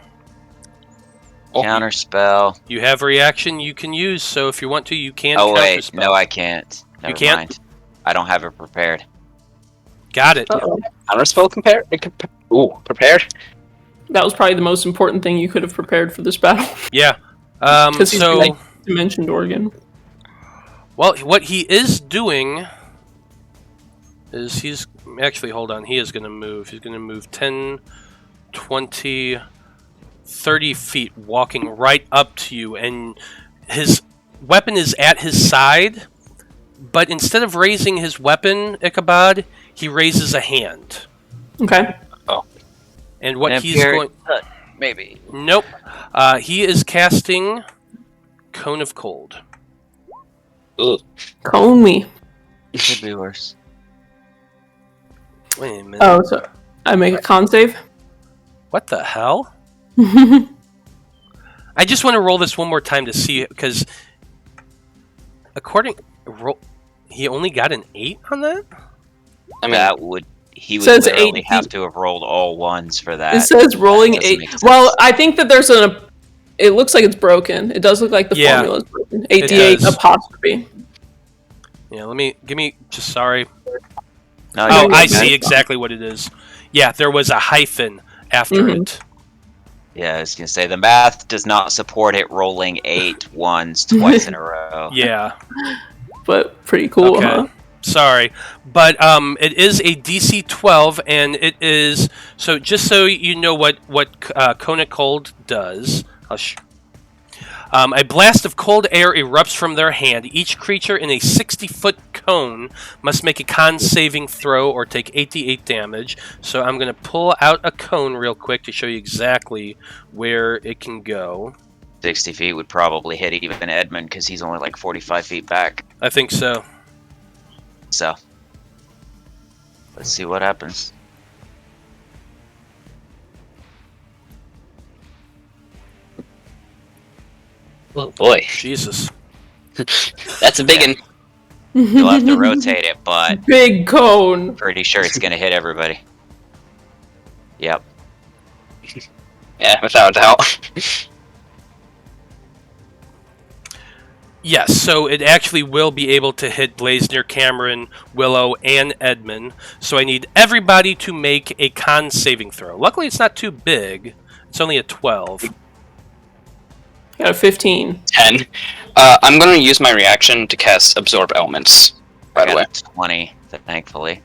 counter spell. You have a reaction you can use, so if you want to, you can Oh wait, counterspell. no, I can't. Never can't? mind. I don't have it prepared. Got it. Counterspell prepared? That was probably the most important thing you could have prepared for this battle. Yeah. Because he's So, like Dimension Organ. well, what he is doing is he's... Actually, hold on. He is going to move. He's going to move 10, 20, 30 feet, walking right up to you, and his weapon is at his side, but instead of raising his weapon, Ichabod, he raises a hand. Okay. And what And he's Pierre- going... Maybe. Nope. He is casting Cone of Cold. Ugh. Cone me. Could be worse. Wait a minute. Oh, so I make a con save? What the hell? I just want to roll this one more time to see, because he only got an 8 on that? I mean, He would Says literally 8. have to have rolled all 1s for that. It says rolling That doesn't 8. make sense. Well, I think that there's it looks like it's broken. It does look like the Yeah. formula is broken. 8d8 does. apostrophe. Yeah, sorry. No, Oh, you're I good. see exactly what it is. Yeah, there was a hyphen after Mhm. it. Yeah, I was gonna say the math does not support it rolling 8 1s twice in a row. Yeah, But pretty cool, okay. huh? Sorry. But it is a DC 12, and it is... So just so you know what Cone of Cold does... a blast of cold air erupts from their hand. Each creature in a 60-foot cone must make a con saving throw or take 88 damage. So I'm going to pull out a cone real quick to show you exactly where it can go. 60 feet would probably hit even Edmund because he's only like 45 feet back. I think so. So, let's see what happens. oh boy, Jesus. that's a big one. You'll have to rotate it, but Big cone. pretty sure it's gonna hit everybody. Yep. Yeah, without a doubt. Yes, so it actually will be able to hit Blaznir, Cameron, Willow, and Edmund. So I need everybody to make a con saving throw. Luckily, it's not too big. It's only a 12. Got a 15. 10. I'm going to use my reaction to cast Absorb Elements, by the way. 20, thankfully.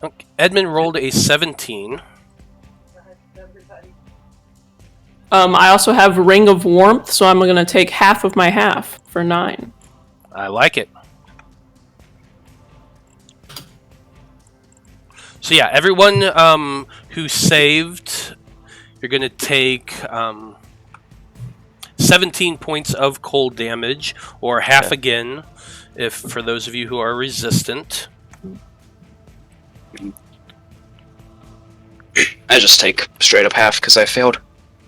Okay. Edmund rolled a 17. I also have Ring of Warmth, so I'm going to take half of my half for 9. I like it. So yeah, everyone who saved, you're going to take 17 points of cold damage, or half again, if for those of you who are resistant. I just take straight up half because I failed.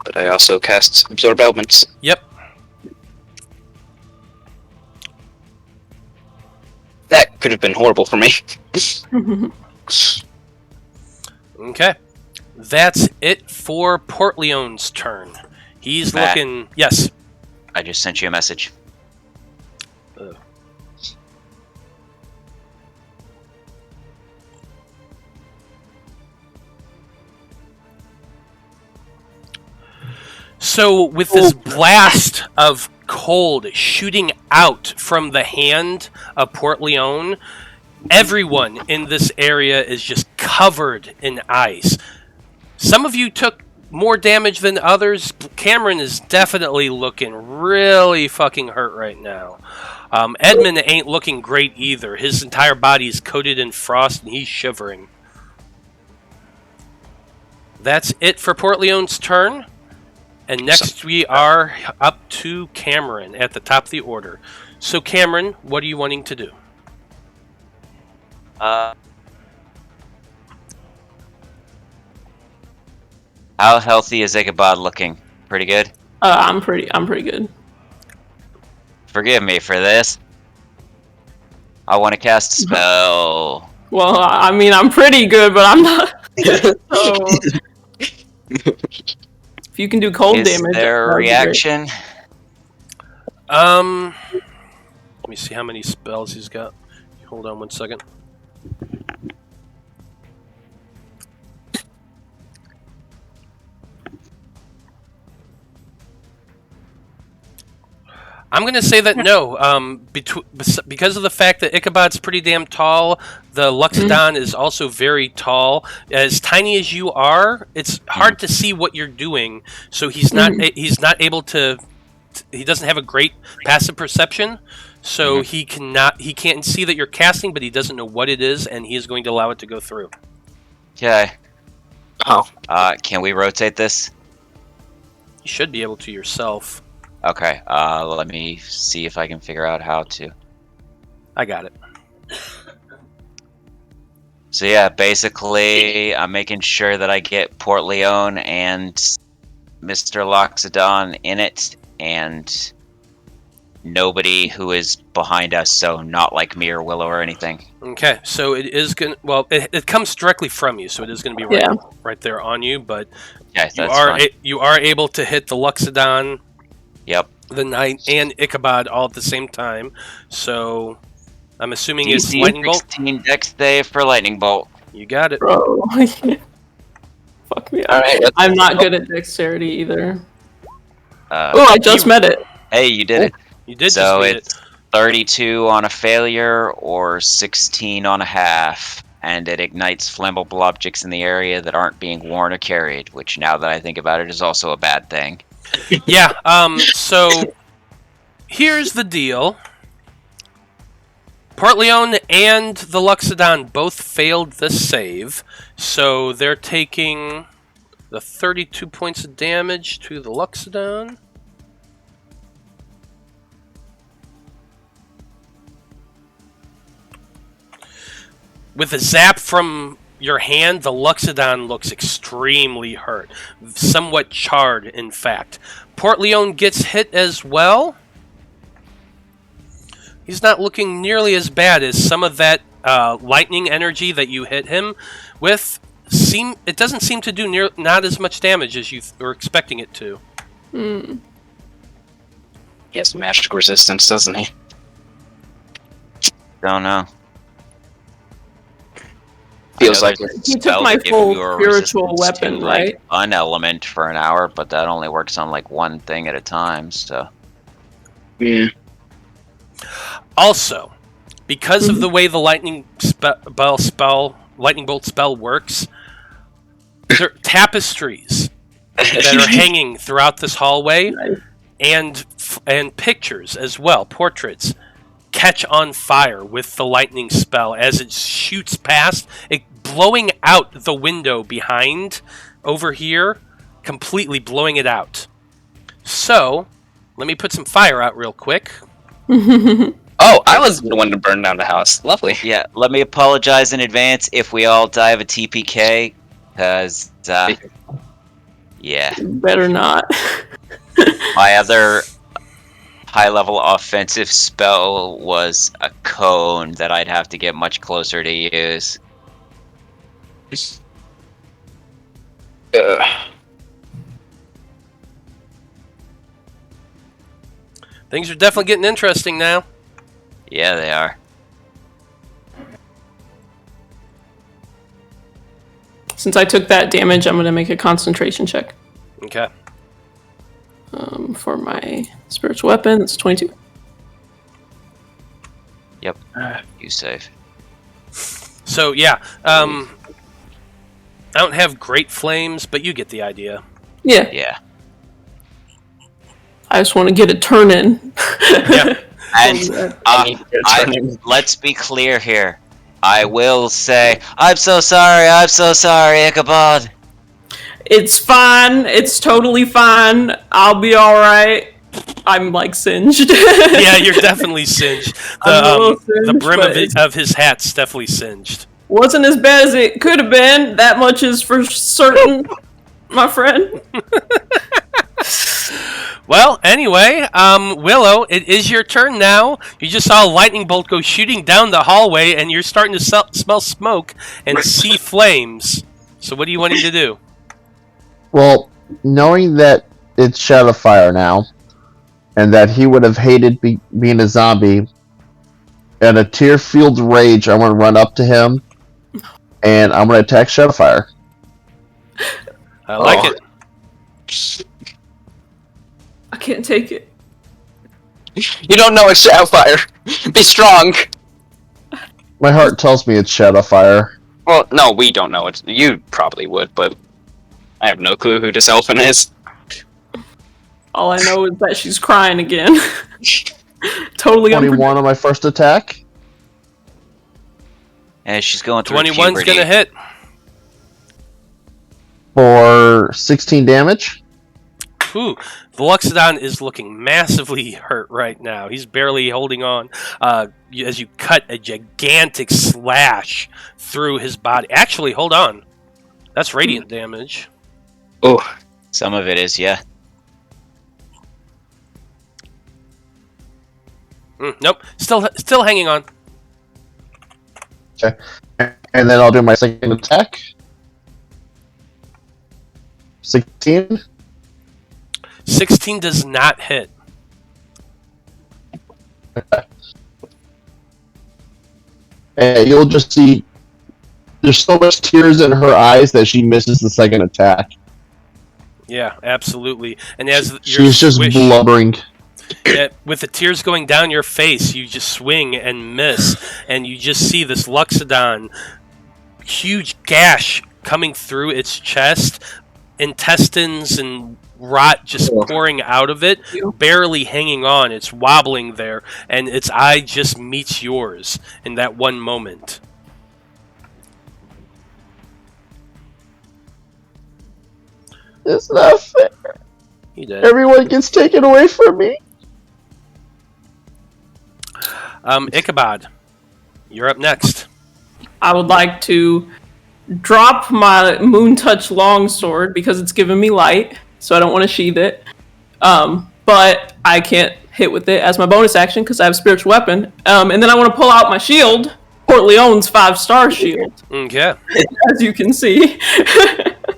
But I also cast Absorb Elements. Yep. That could have been horrible for me. Okay. That's it for Portlion's turn. He's Matt. looking... Yes. I just sent you a message. So, with this blast of cold shooting out from the hand of Portlion, everyone in this area is just covered in ice. Some of you took more damage than others. Cameron is definitely looking really fucking hurt right now. Edmund ain't looking great either. His entire body is coated in frost and he's shivering. That's it for Portlion's turn. And next we are up to Cameron at the top of the order. So Cameron, what are you wanting to do? How healthy is Ichabod looking? Pretty good? I'm pretty good. Forgive me for this. I want to cast a spell. Well, I mean, I'm pretty good, but I'm not. So, if you can do cold Is damage, there a that'd be great. reaction? Let me see how many spells he's got. Hold on 1 second. I'm going to say that no. Because of the fact that Ichabod's pretty damn tall, the Luxodon is also very tall. As tiny as you are, it's hard to see what you're doing. So he's not able to. He doesn't have a great passive perception, so he can't see that you're casting, but he doesn't know what it is, and he is going to allow it to go through. Okay. Oh. Can we rotate this? You should be able to yourself. Okay. Let me see if I can figure out how to. I got it. So yeah, basically, I'm making sure that I get Portlion and Mr. Loxodon in it, and nobody who is behind us, so not like me or Willow or anything. Okay, so it is going to... Well, it comes directly from you, so it is going to be right there on you, but Okay, that's fine. you are able to hit the Luxodon, Yep. the Knight, and Ichabod all at the same time, so I'm assuming it's DC Lightning Bolt. 16 Dex save for Lightning Bolt. You got it. Bro, fuck me. All right. I'm not good at dexterity either. Uh, Oh, I just met it. Hey, you did it. You did So just beat it's 32 on a failure or 16 on a half, and it ignites flammable objects in the area that aren't being worn or carried, which now that I think about it is also a bad thing. Yeah, so here's the deal. Portlion and the Luxodon both failed the save, so they're taking the 32 points of damage to the Luxodon. With a zap from your hand, the Luxodon looks extremely hurt. Somewhat charred, in fact. Portlion gets hit as well. He's not looking nearly as bad as some of that lightning energy that you hit him with. It doesn't seem to do not as much damage as you were expecting it to. He has magic resistance, doesn't he? Don't know. Feels like there's a He took spell my to give full you a spiritual resistance to, weapon, like, right? An element for an hour, but that only works on like one thing at a time. So yeah. Also, because of the way the lightning bolt spell works, there are tapestries that are hanging throughout this hallway, and pictures as well, portraits, catch on fire with the lightning spell as it shoots past, it blowing out the window behind over here, completely blowing it out. So, let me put some fire out real quick. Oh, I was the one to burn down the house. Lovely. yeah, let me apologize in advance if we all die of a TPK, because yeah, Better not. my other high-level offensive spell was a cone that I'd have to get much closer to use. Things are definitely getting interesting now. Yeah, they are. Since I took that damage, I'm going to make a concentration check. Okay. For my spiritual weapon, it's 22. Yep. You save. So, yeah. I don't have great flames, but you get the idea. Yeah. Yeah. I just want to get a turn in. Yeah. And let's be clear here. I will say, I'm so sorry, Ichabod. It's fine. It's totally fine. I'll be alright. I'm like singed. Yeah, you're definitely singed. The brim of his hat's definitely singed. Wasn't as bad as it could have been. That much is for certain, my friend. Well, anyway, Willow, it is your turn now. You just saw a lightning bolt go shooting down the hallway, and you're starting to smell smoke and see flames. So what are you wanting to do? Well, knowing that it's Shadowfire now, and that he would have hated being a zombie, and a tear-filled rage, I want to run up to him, and I'm going to attack Shadowfire. I like it. I can't take it. You don't know it's Shadowfire. Be strong. My heart tells me it's Shadowfire. Well, no, we don't know it. You probably would, but I have no clue who this elfin is. All I know is that she's crying again. Totally 21 on my first attack. And she's going through 21's puberty. gonna hit. For 16 damage. Ooh, the Loxodon is looking massively hurt right now. He's barely holding on as you cut a gigantic slash through his body. Actually, hold on. That's radiant damage. Oh, Some of it is, yeah. Nope, still hanging on. Okay. And then I'll do my second attack. 16. 16 does not hit. And you'll just see there's so much tears in her eyes that she misses the second attack. Yeah, absolutely. And as She's just blubbering. With the tears going down your face, you just swing and miss, and you just see this Loxodon, huge gash coming through its chest, intestines and rot just pouring out of it, barely hanging on. It's wobbling there, and its eye just meets yours in that one moment. It's not fair. He did. Everyone gets taken away from me. Ichabod, you're up next. I would like to drop my Moon Touch longsword because it's giving me light, so I don't want to sheath it. But I can't hit with it as my bonus action because I have a spiritual weapon. And then I want to pull out my shield, Portlion's 5-star shield, Okay. as you can see.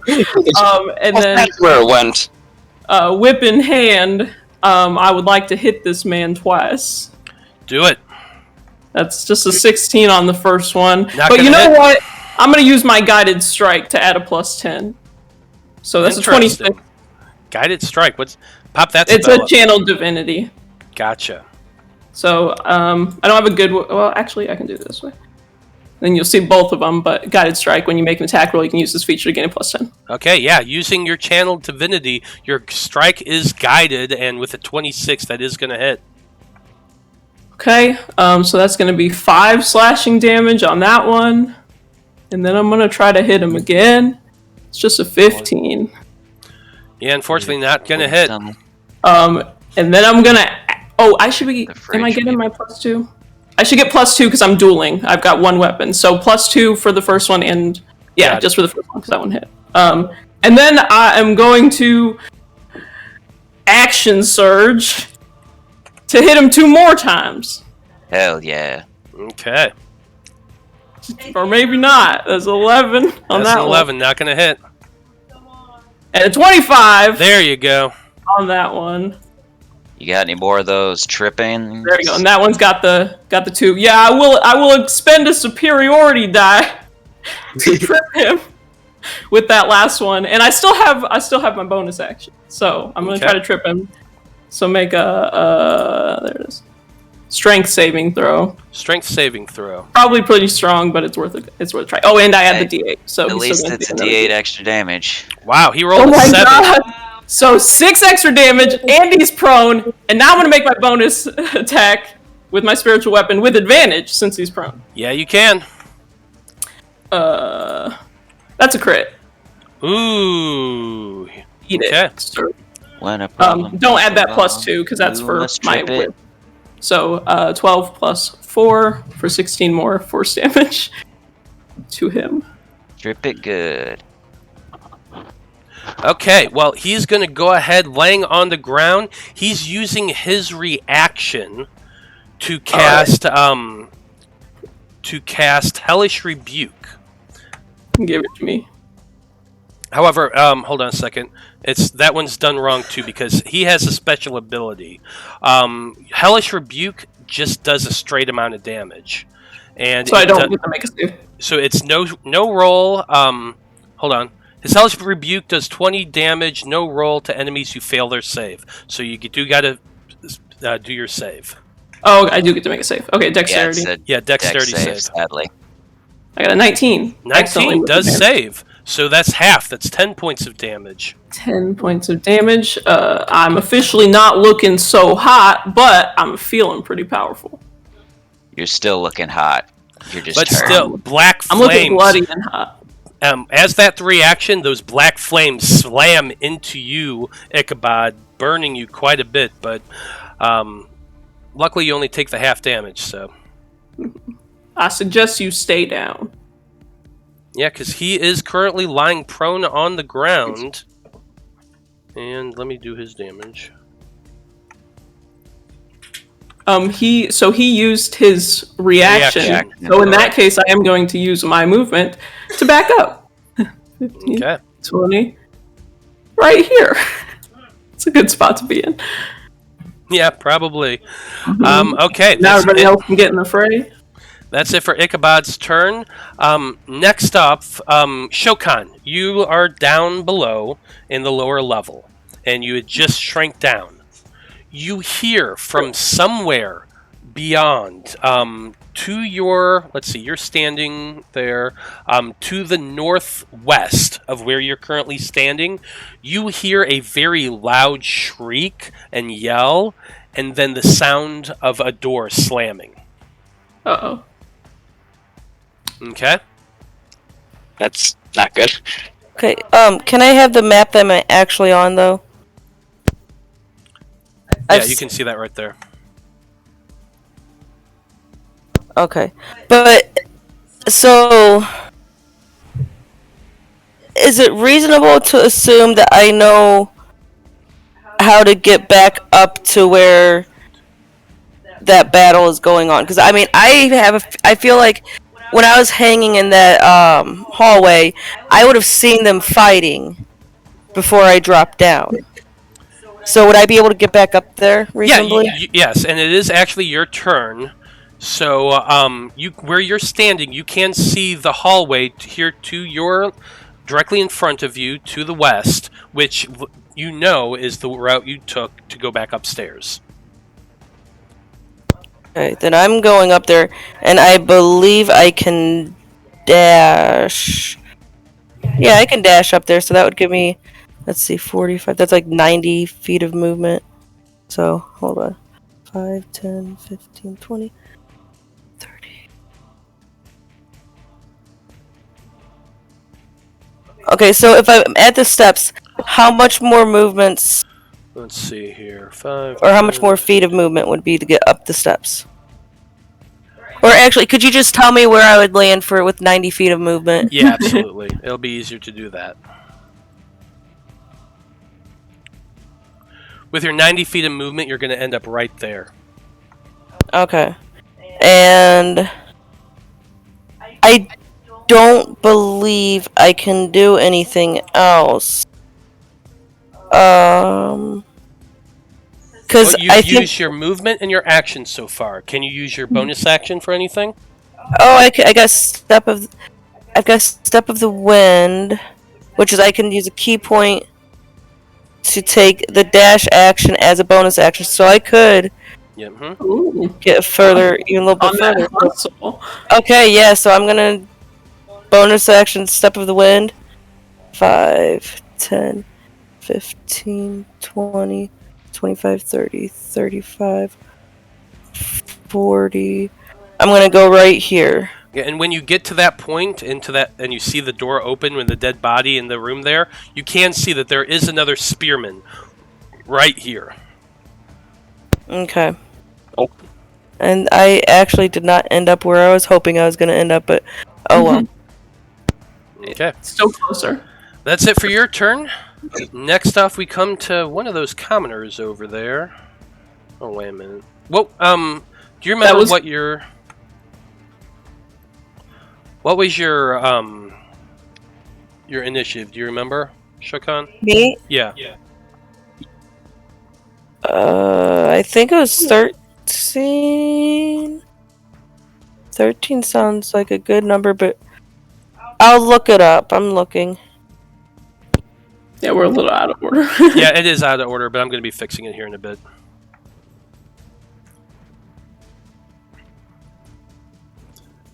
And then that's where it went. whip in hand, I would like to hit this man twice. Do it. That's just a 16 on the first one. Not But you know gonna hit. what? I'm going to use my guided strike to add a plus 10. So that's a Interesting. 26. Guided strike. Pop that It's spell a up. channel divinity. Gotcha. So I don't have a good... Well, actually, I can do it this way. Then you'll see both of them, but guided strike, when you make an attack roll, you can use this feature to gain a plus 10. Okay, yeah, using your channel divinity, your strike is guided, and with a 26, that is going to hit. Okay, so that's going to be 5 slashing damage on that one. And then I'm going to try to hit him again. It's just a 15. Yeah, unfortunately, not going to hit. And then I'm going to... Oh, I should be... Am I getting my plus 2? I should get plus 2 because I'm dueling. I've got one weapon. So plus 2 for the first one and... Yeah, just for the first one because that one hit. And then I am going to... Action Surge... to hit him 2 more times. Hell yeah. Okay. Or maybe not. There's 11 on That's that an 11, not going to hit. one. And a 25 There you go. on that one. You got any more of those tripping? There you go. And that one's got the 2. Yeah, I will expend a superiority die to trip him with that last one. And I still have my bonus action. So I'm gonna try to trip him. So make a there it is. Strength saving throw. Strength saving throw. Probably pretty strong, but it's worth a try. Oh, and I add the D8. So at least it's a D8 extra damage. Wow, he rolled a 7. God. So 6 extra damage, and he's prone, and now I'm gonna make my bonus attack with my spiritual weapon with advantage since he's prone. Yeah, you can. That's a crit. Ooh. Eat Okay. it. When a problem Don't add that comes +2 because that's you for must my trip it. whip. So 12 plus 4 for 16 more force damage to him. Trip it good. Okay, well, he's going to go ahead laying on the ground. He's using his reaction to cast Hellish Rebuke. Give it to me. However, hold on a second. That one's done wrong too because he has a special ability. Hellish Rebuke just does a straight amount of damage, and So I don't get to make a save. so it's no roll. Hold on. His Hellish Rebuke does 20 damage, no roll to enemies who fail their save. So you do got to do your save. Oh, I do get to make a save. Okay, dexterity. Yeah, dexterity Dex save. sadly. I got a 19. 19 does advantage. save. So that's half. That's 10 points of damage. 10 points of damage. I'm officially not looking so hot, but I'm feeling pretty powerful. You're still looking hot. You're just But hurt. still, black I'm looking flames. bloody and hot. As that reaction, those black flames slam into you, Ichabod, burning you quite a bit. But luckily, you only take the half damage. So I suggest you stay down. yeah, because he is currently lying prone on the ground. And let me do his damage. He used his reaction. Reaction. So in that case, I am going to use my movement to back up. 15, Okay. 20. Right here. It's a good spot to be in. Yeah, probably. Okay. Now that's everybody it. else can get in the fray. That's it for Ichabod's turn. Next up, Shokan, you are down below in the lower level, and you had just shrank down. You hear from somewhere beyond, to your, let's see, you're standing there, to the northwest of where you're currently standing, you hear a very loud shriek and yell, and then the sound of a door slamming. Uh-oh. Okay? That's not good. Okay, can I have the map that I'm actually on, though? Yeah, you can see that right there. Okay. But, so... Is it reasonable to assume that I know how to get back up to where that battle is going on? Because, I mean, I feel like when I was hanging in that hallway, I would have seen them fighting before I dropped down. So would I be able to get back up there reasonably? Yeah, yes, and it is actually your turn. So, where you're standing, you can see the hallway here to your, directly in front of you, to the west, which you know is the route you took to go back upstairs. Okay, then I'm going up there, and I believe I can dash. Yeah, I can dash up there, so that would give me, let's see, 45. That's like 90 feet of movement. So, hold on. 5, 10, 15, 20, 30. Okay, so if I'm at the steps, how much more movements, Let's see here. 5. or how much more feet of movement would be to get up the steps? Or actually, could you just tell me where I would land for with 90 feet of movement? Yeah, absolutely. It'll be easier to do that. With your 90 feet of movement, you're going to end up right there. Okay. And I don't believe I can do anything else. Because You've used your movement and your action so far. Can you use your bonus action for anything? Oh, I got step of the wind, which is I can use a key point to take the dash action as a bonus action, so I could get further, even a little bit further. Okay, yeah, so I'm gonna bonus action step of the wind. 5, 10, 15, 20, 25, 30, 35, 40. I'm gonna go right here. Yeah, and when you get to that point, and you see the door open with the dead body in the room there, you can see that there is another spearman right here. Okay. Oh. And I actually did not end up where I was hoping I was going to end up, but oh well. Okay. Still closer. That's it for your turn. Next off, we come to one of those commoners over there. Oh, wait a minute. Well, do you remember what was your initiative? Do you remember, Shokan? Me? Yeah. I think it was 13. 13 sounds like a good number, but I'll look it up. I'm looking. Yeah, we're a little out of order. Yeah, it is out of order, but I'm going to be fixing it here in a bit.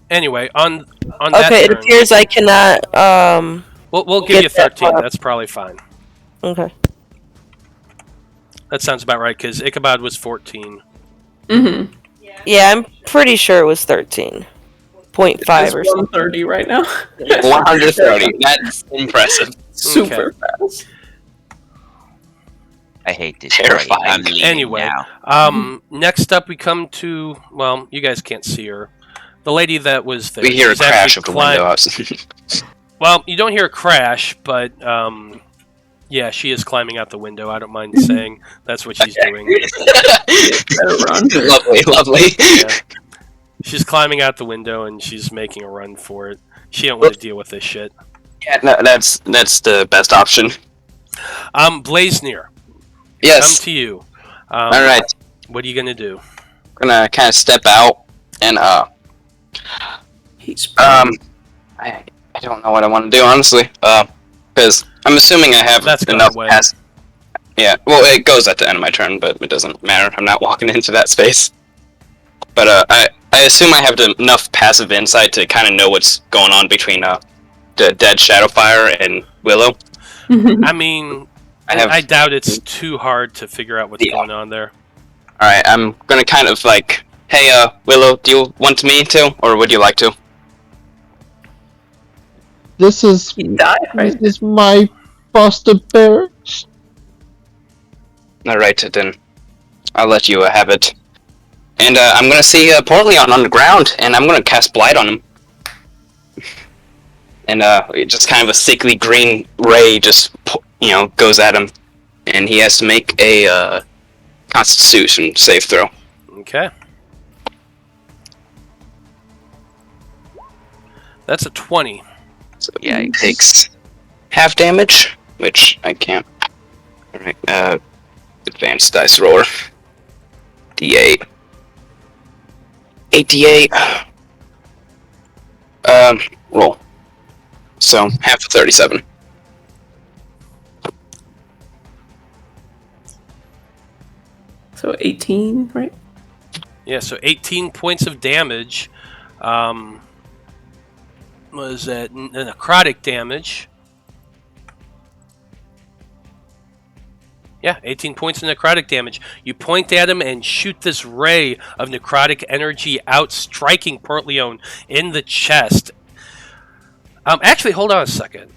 Anyway, on that Okay, it turn, appears I cannot. we'll give you 13. That's probably fine. Okay. That sounds about right because Ichabod was 14. Mm-hmm. Yeah, I'm pretty sure it was 13.5 or something. 130 right now. 130. That's impressive. Super fast. I hate this. Terrifying. I'm leaving Anyway, now. next up we come to, well, you guys can't see her. The lady that was there. We hear a She's crash of actually the window. Well, you don't hear a crash, but yeah, she is climbing out the window. I don't mind saying that's what she's doing. Better run. Lovely. Yeah. She's climbing out the window and she's making a run for it. She don't want to deal with this shit. Yeah, no, that's the best option. Blaznir, Yes. come to you. All right. What are you gonna do? I'm gonna kind of step out and I don't know what I want to do, honestly. Because I'm assuming I have That's enough away. Yeah, well, it goes at the end of my turn, but it doesn't matter. I'm not walking into that space. But I assume I have enough passive insight to kind of know what's going on between the dead Shadowfire and Willow. I mean, I doubt it's too hard to figure out what's going on there. All right, I'm gonna kind of like, hey, Willow, do you want me to, or would you like to? This is my foster bear. Alright, then I'll let you have it. And I'm gonna see Portlion on the ground, and I'm gonna cast Blight on him. And just kind of a sickly green ray just, goes at him. And he has to make a Constitution save throw. Okay. That's a 20. So yeah, he takes half damage, which I can't. Alright, advanced dice roller. D8. 8d8. Roll. So, half of 37. So 18, right? Yeah, so 18 points of damage. Was that necrotic damage? Yeah, 18 points of necrotic damage. You point at him and shoot this ray of necrotic energy out, striking Portlion in the chest. Actually, hold on a second.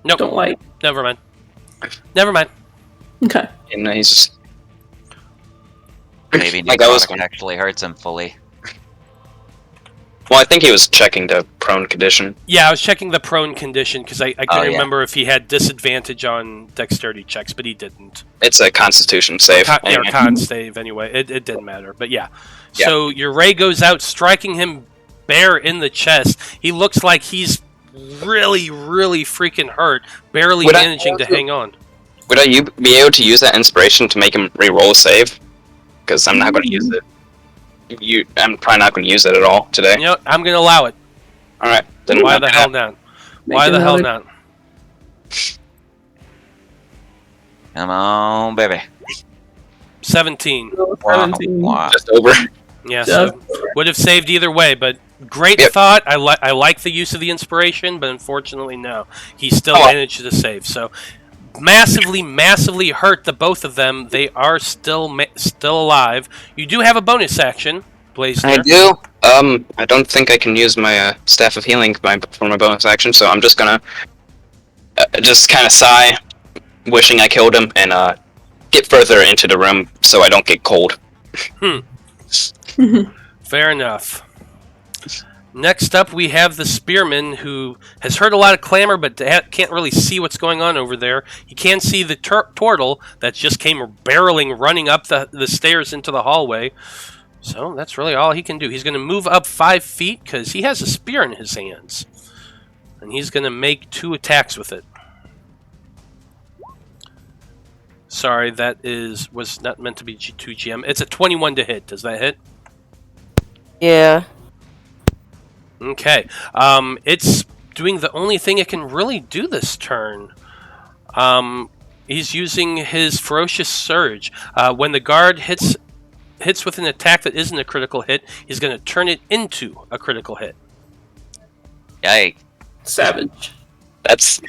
Nope. Don't like. Never mind. Never mind. Okay. And he's just... Maybe Like I was necrotic actually hurts him fully. Well, I think he was checking the prone condition. Yeah, I was checking the prone condition because I couldn't yeah. remember if he had disadvantage on dexterity checks, but he didn't. It's a Constitution save. Or con save anyway. It didn't matter, but yeah. So your ray goes out, striking him bare in the chest. He looks like he's really, really freaking hurt, barely managing to hang on. Would I be able to use that inspiration to make him re-roll a save? Because I'm not going to use it. I'm probably not going to use it at all today. You know, I'm going to allow it. All right. Then Why the hell not? Why the hell not? Come on, baby. 17. 17. Wow. Just over. Yeah, so would have saved either way, but great thought. I like the use of the inspiration, but unfortunately, no. He still managed to save. So massively hurt the both of them. They are still alive. You do have a bonus action, Blaznir. I do. I don't think I can use my Staff of Healing for my bonus action, so I'm just gonna just kind of sigh, wishing I killed him, and get further into the room so I don't get cold. Fair enough. Next up, we have the spearman who has heard a lot of clamor but can't really see what's going on over there. He can see the turtle that just came barreling, running up the stairs into the hallway. So that's really all he can do. He's going to move up 5 feet because he has a spear in his hands. And he's going to make 2 attacks with it. Sorry, that was not meant to be 2GM. It's a 21 to hit. Does that hit? Yeah. Okay. It's doing the only thing it can really do this turn. He's using his Ferocious Surge. When the guard hits with an attack that isn't a critical hit, he's going to turn it into a critical hit. Yikes. Savage. That's...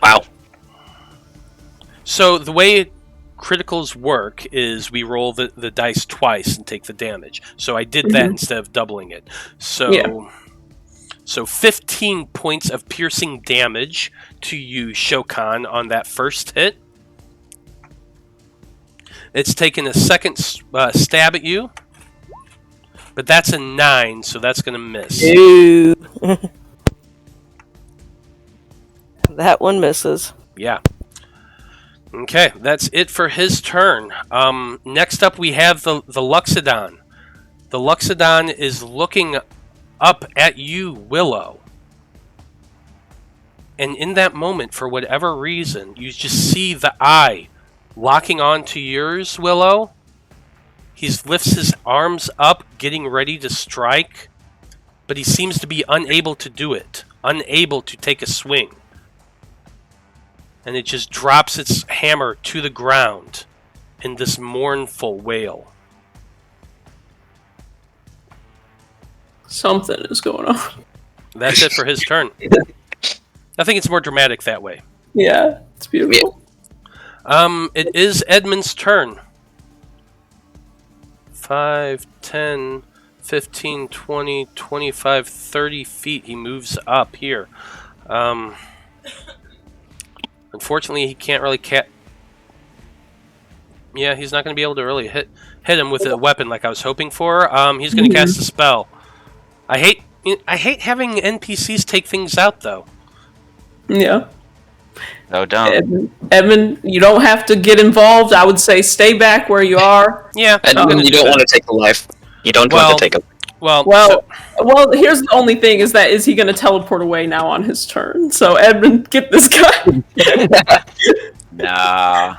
Wow. So the way criticals work is we roll the dice twice and take the damage. So I did that instead of doubling it. So 15 points of piercing damage to you, Shokan, on that first hit. It's taken a second stab at you, but that's a 9, so that's going to miss. Ew. That one misses. Yeah. Okay, that's it for his turn. Next up, we have the Luxodon. The Luxodon is looking up at you, Willow. And in that moment, for whatever reason, you just see the eye locking onto yours, Willow. He lifts his arms up, getting ready to strike, but he seems to be unable to do it, unable to take a swing. And it just drops its hammer to the ground in this mournful wail. Something is going on. That's it for his turn. I think it's more dramatic that way. Yeah, it's beautiful. It is Edmund's turn. 5, 10, 15, 20, 25, 30 feet. He moves up here. Unfortunately, he can't really Yeah, he's not going to be able to really hit him with a weapon like I was hoping for. He's going to cast a spell. I hate having NPCs take things out, though. Yeah. No, don't. Edmund, you don't have to get involved. I would say stay back where you are. Yeah, And you don't want to take a life. You don't want to take a... Well, here's the only thing is he going to teleport away now on his turn? So Edmund, get this guy. Nah.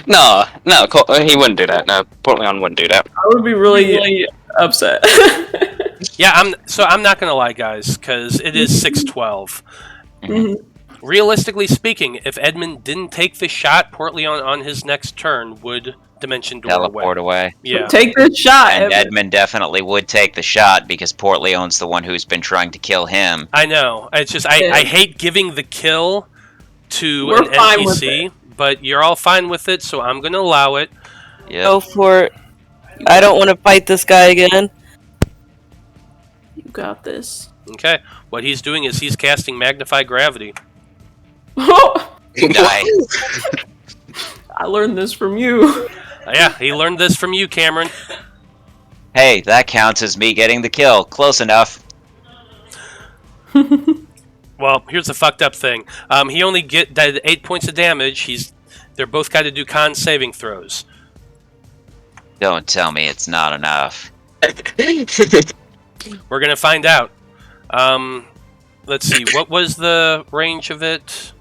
No, he wouldn't do that. No, Portlion wouldn't do that. I would be really upset. Yeah, I'm not going to lie, guys, because it is 6-12. Realistically speaking, if Edmund didn't take the shot, Portlion on his next turn would Dimension Door Teleport away. Yeah. Take this shot. And Edmund definitely would take the shot because Portlion's the one who's been trying to kill him. I know. It's just I hate giving the kill to We're an fine with NPC, but you're all fine with it, so I'm going to allow it. Yep. Go for it. I don't want to fight this guy again. You got this. Okay. What he's doing is he's casting Magnify Gravity. Oh, Nice. I learned this from you. Yeah, he learned this from you, Cameron. Hey, that counts as me getting the kill. Close enough. Well, here's the fucked up thing. He only did 8 points of damage. They're both got to do con saving throws. Don't tell me it's not enough. We're gonna find out. Let's see. What was the range of it?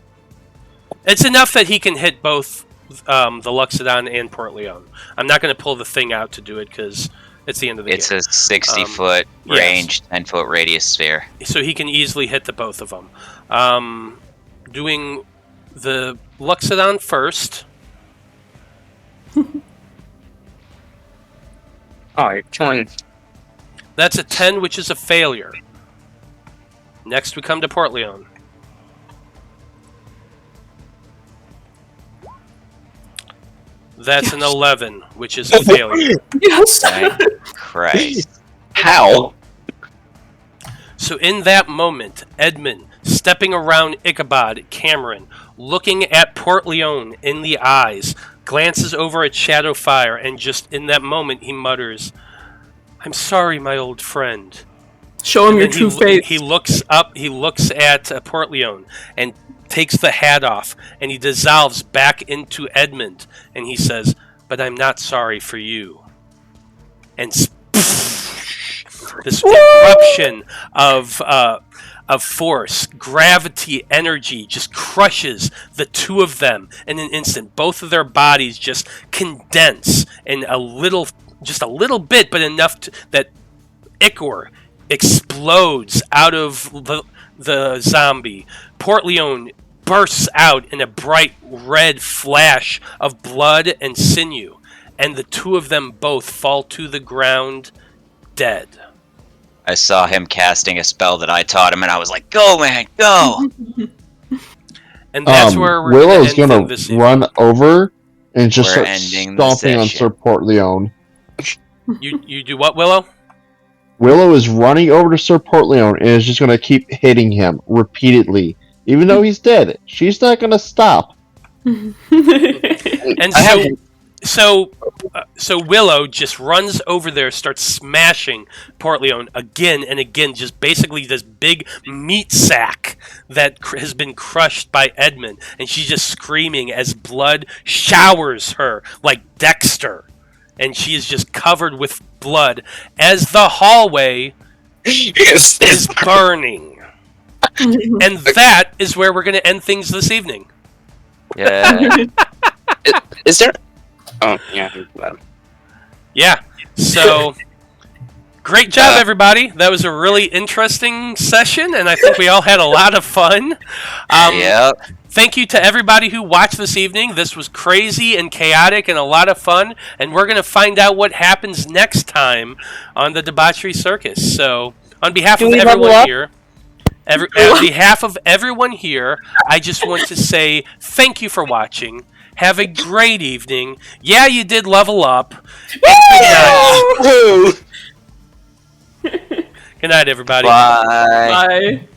It's enough that he can hit both the Luxodon and Portlion. I'm not gonna pull the thing out to do it because it's the end of the game. It's a 60-foot range, 10-foot radius sphere. So he can easily hit the both of them. Doing the Luxodon first. Oh, you're killing. That's a 10, which is a failure. Next we come to Portlion. That's an 11, which is a failure. Yes. Thank Christ. How? So in that moment, Edmund, stepping around Ichabod, Cameron, looking at Portlion in the eyes, glances over at Shadowfire, and just in that moment he mutters, "I'm sorry, my old friend." Show him And your then true face. He looks up, he looks at Portlion, and takes the hat off, and he dissolves back into Edmund, and he says, "But I'm not sorry for you." And this eruption of force, gravity, energy just crushes the two of them in an instant. Both of their bodies just condense in just a little bit, but enough that Ichor explodes out of the zombie. Portlion bursts out in a bright red flash of blood and sinew, and the two of them both fall to the ground dead. I saw him casting a spell that I taught him, and I was like, "Go, man, go!" And that's where we're Willow's going gonna to run over and just We're start ending the stomping on session. Sir Portlion. You do what, Willow? Willow is running over to Sir Portlion and is just gonna keep hitting him repeatedly, even though he's dead. She's not gonna stop. And I so Willow just runs over there, starts smashing Portlion again and again, just basically this big meat sack that has been crushed by Edmund, and she's just screaming as blood showers her like Dexter, and she is just covered with blood as the hallway is burning. And that is where we're going to end things this evening. Yeah. Is there? Oh, yeah. Yeah. So, great job, everybody. That was a really interesting session, and I think we all had a lot of fun. Yep. Thank you to everybody who watched this evening. This was crazy and chaotic and a lot of fun, and we're going to find out what happens next time on the Debauchery Circus. So, on behalf of everyone here, on behalf of everyone here, I just want to say thank you for watching. Have a great evening. Yeah, you did level up. And good night. Good night, everybody. Bye. Bye.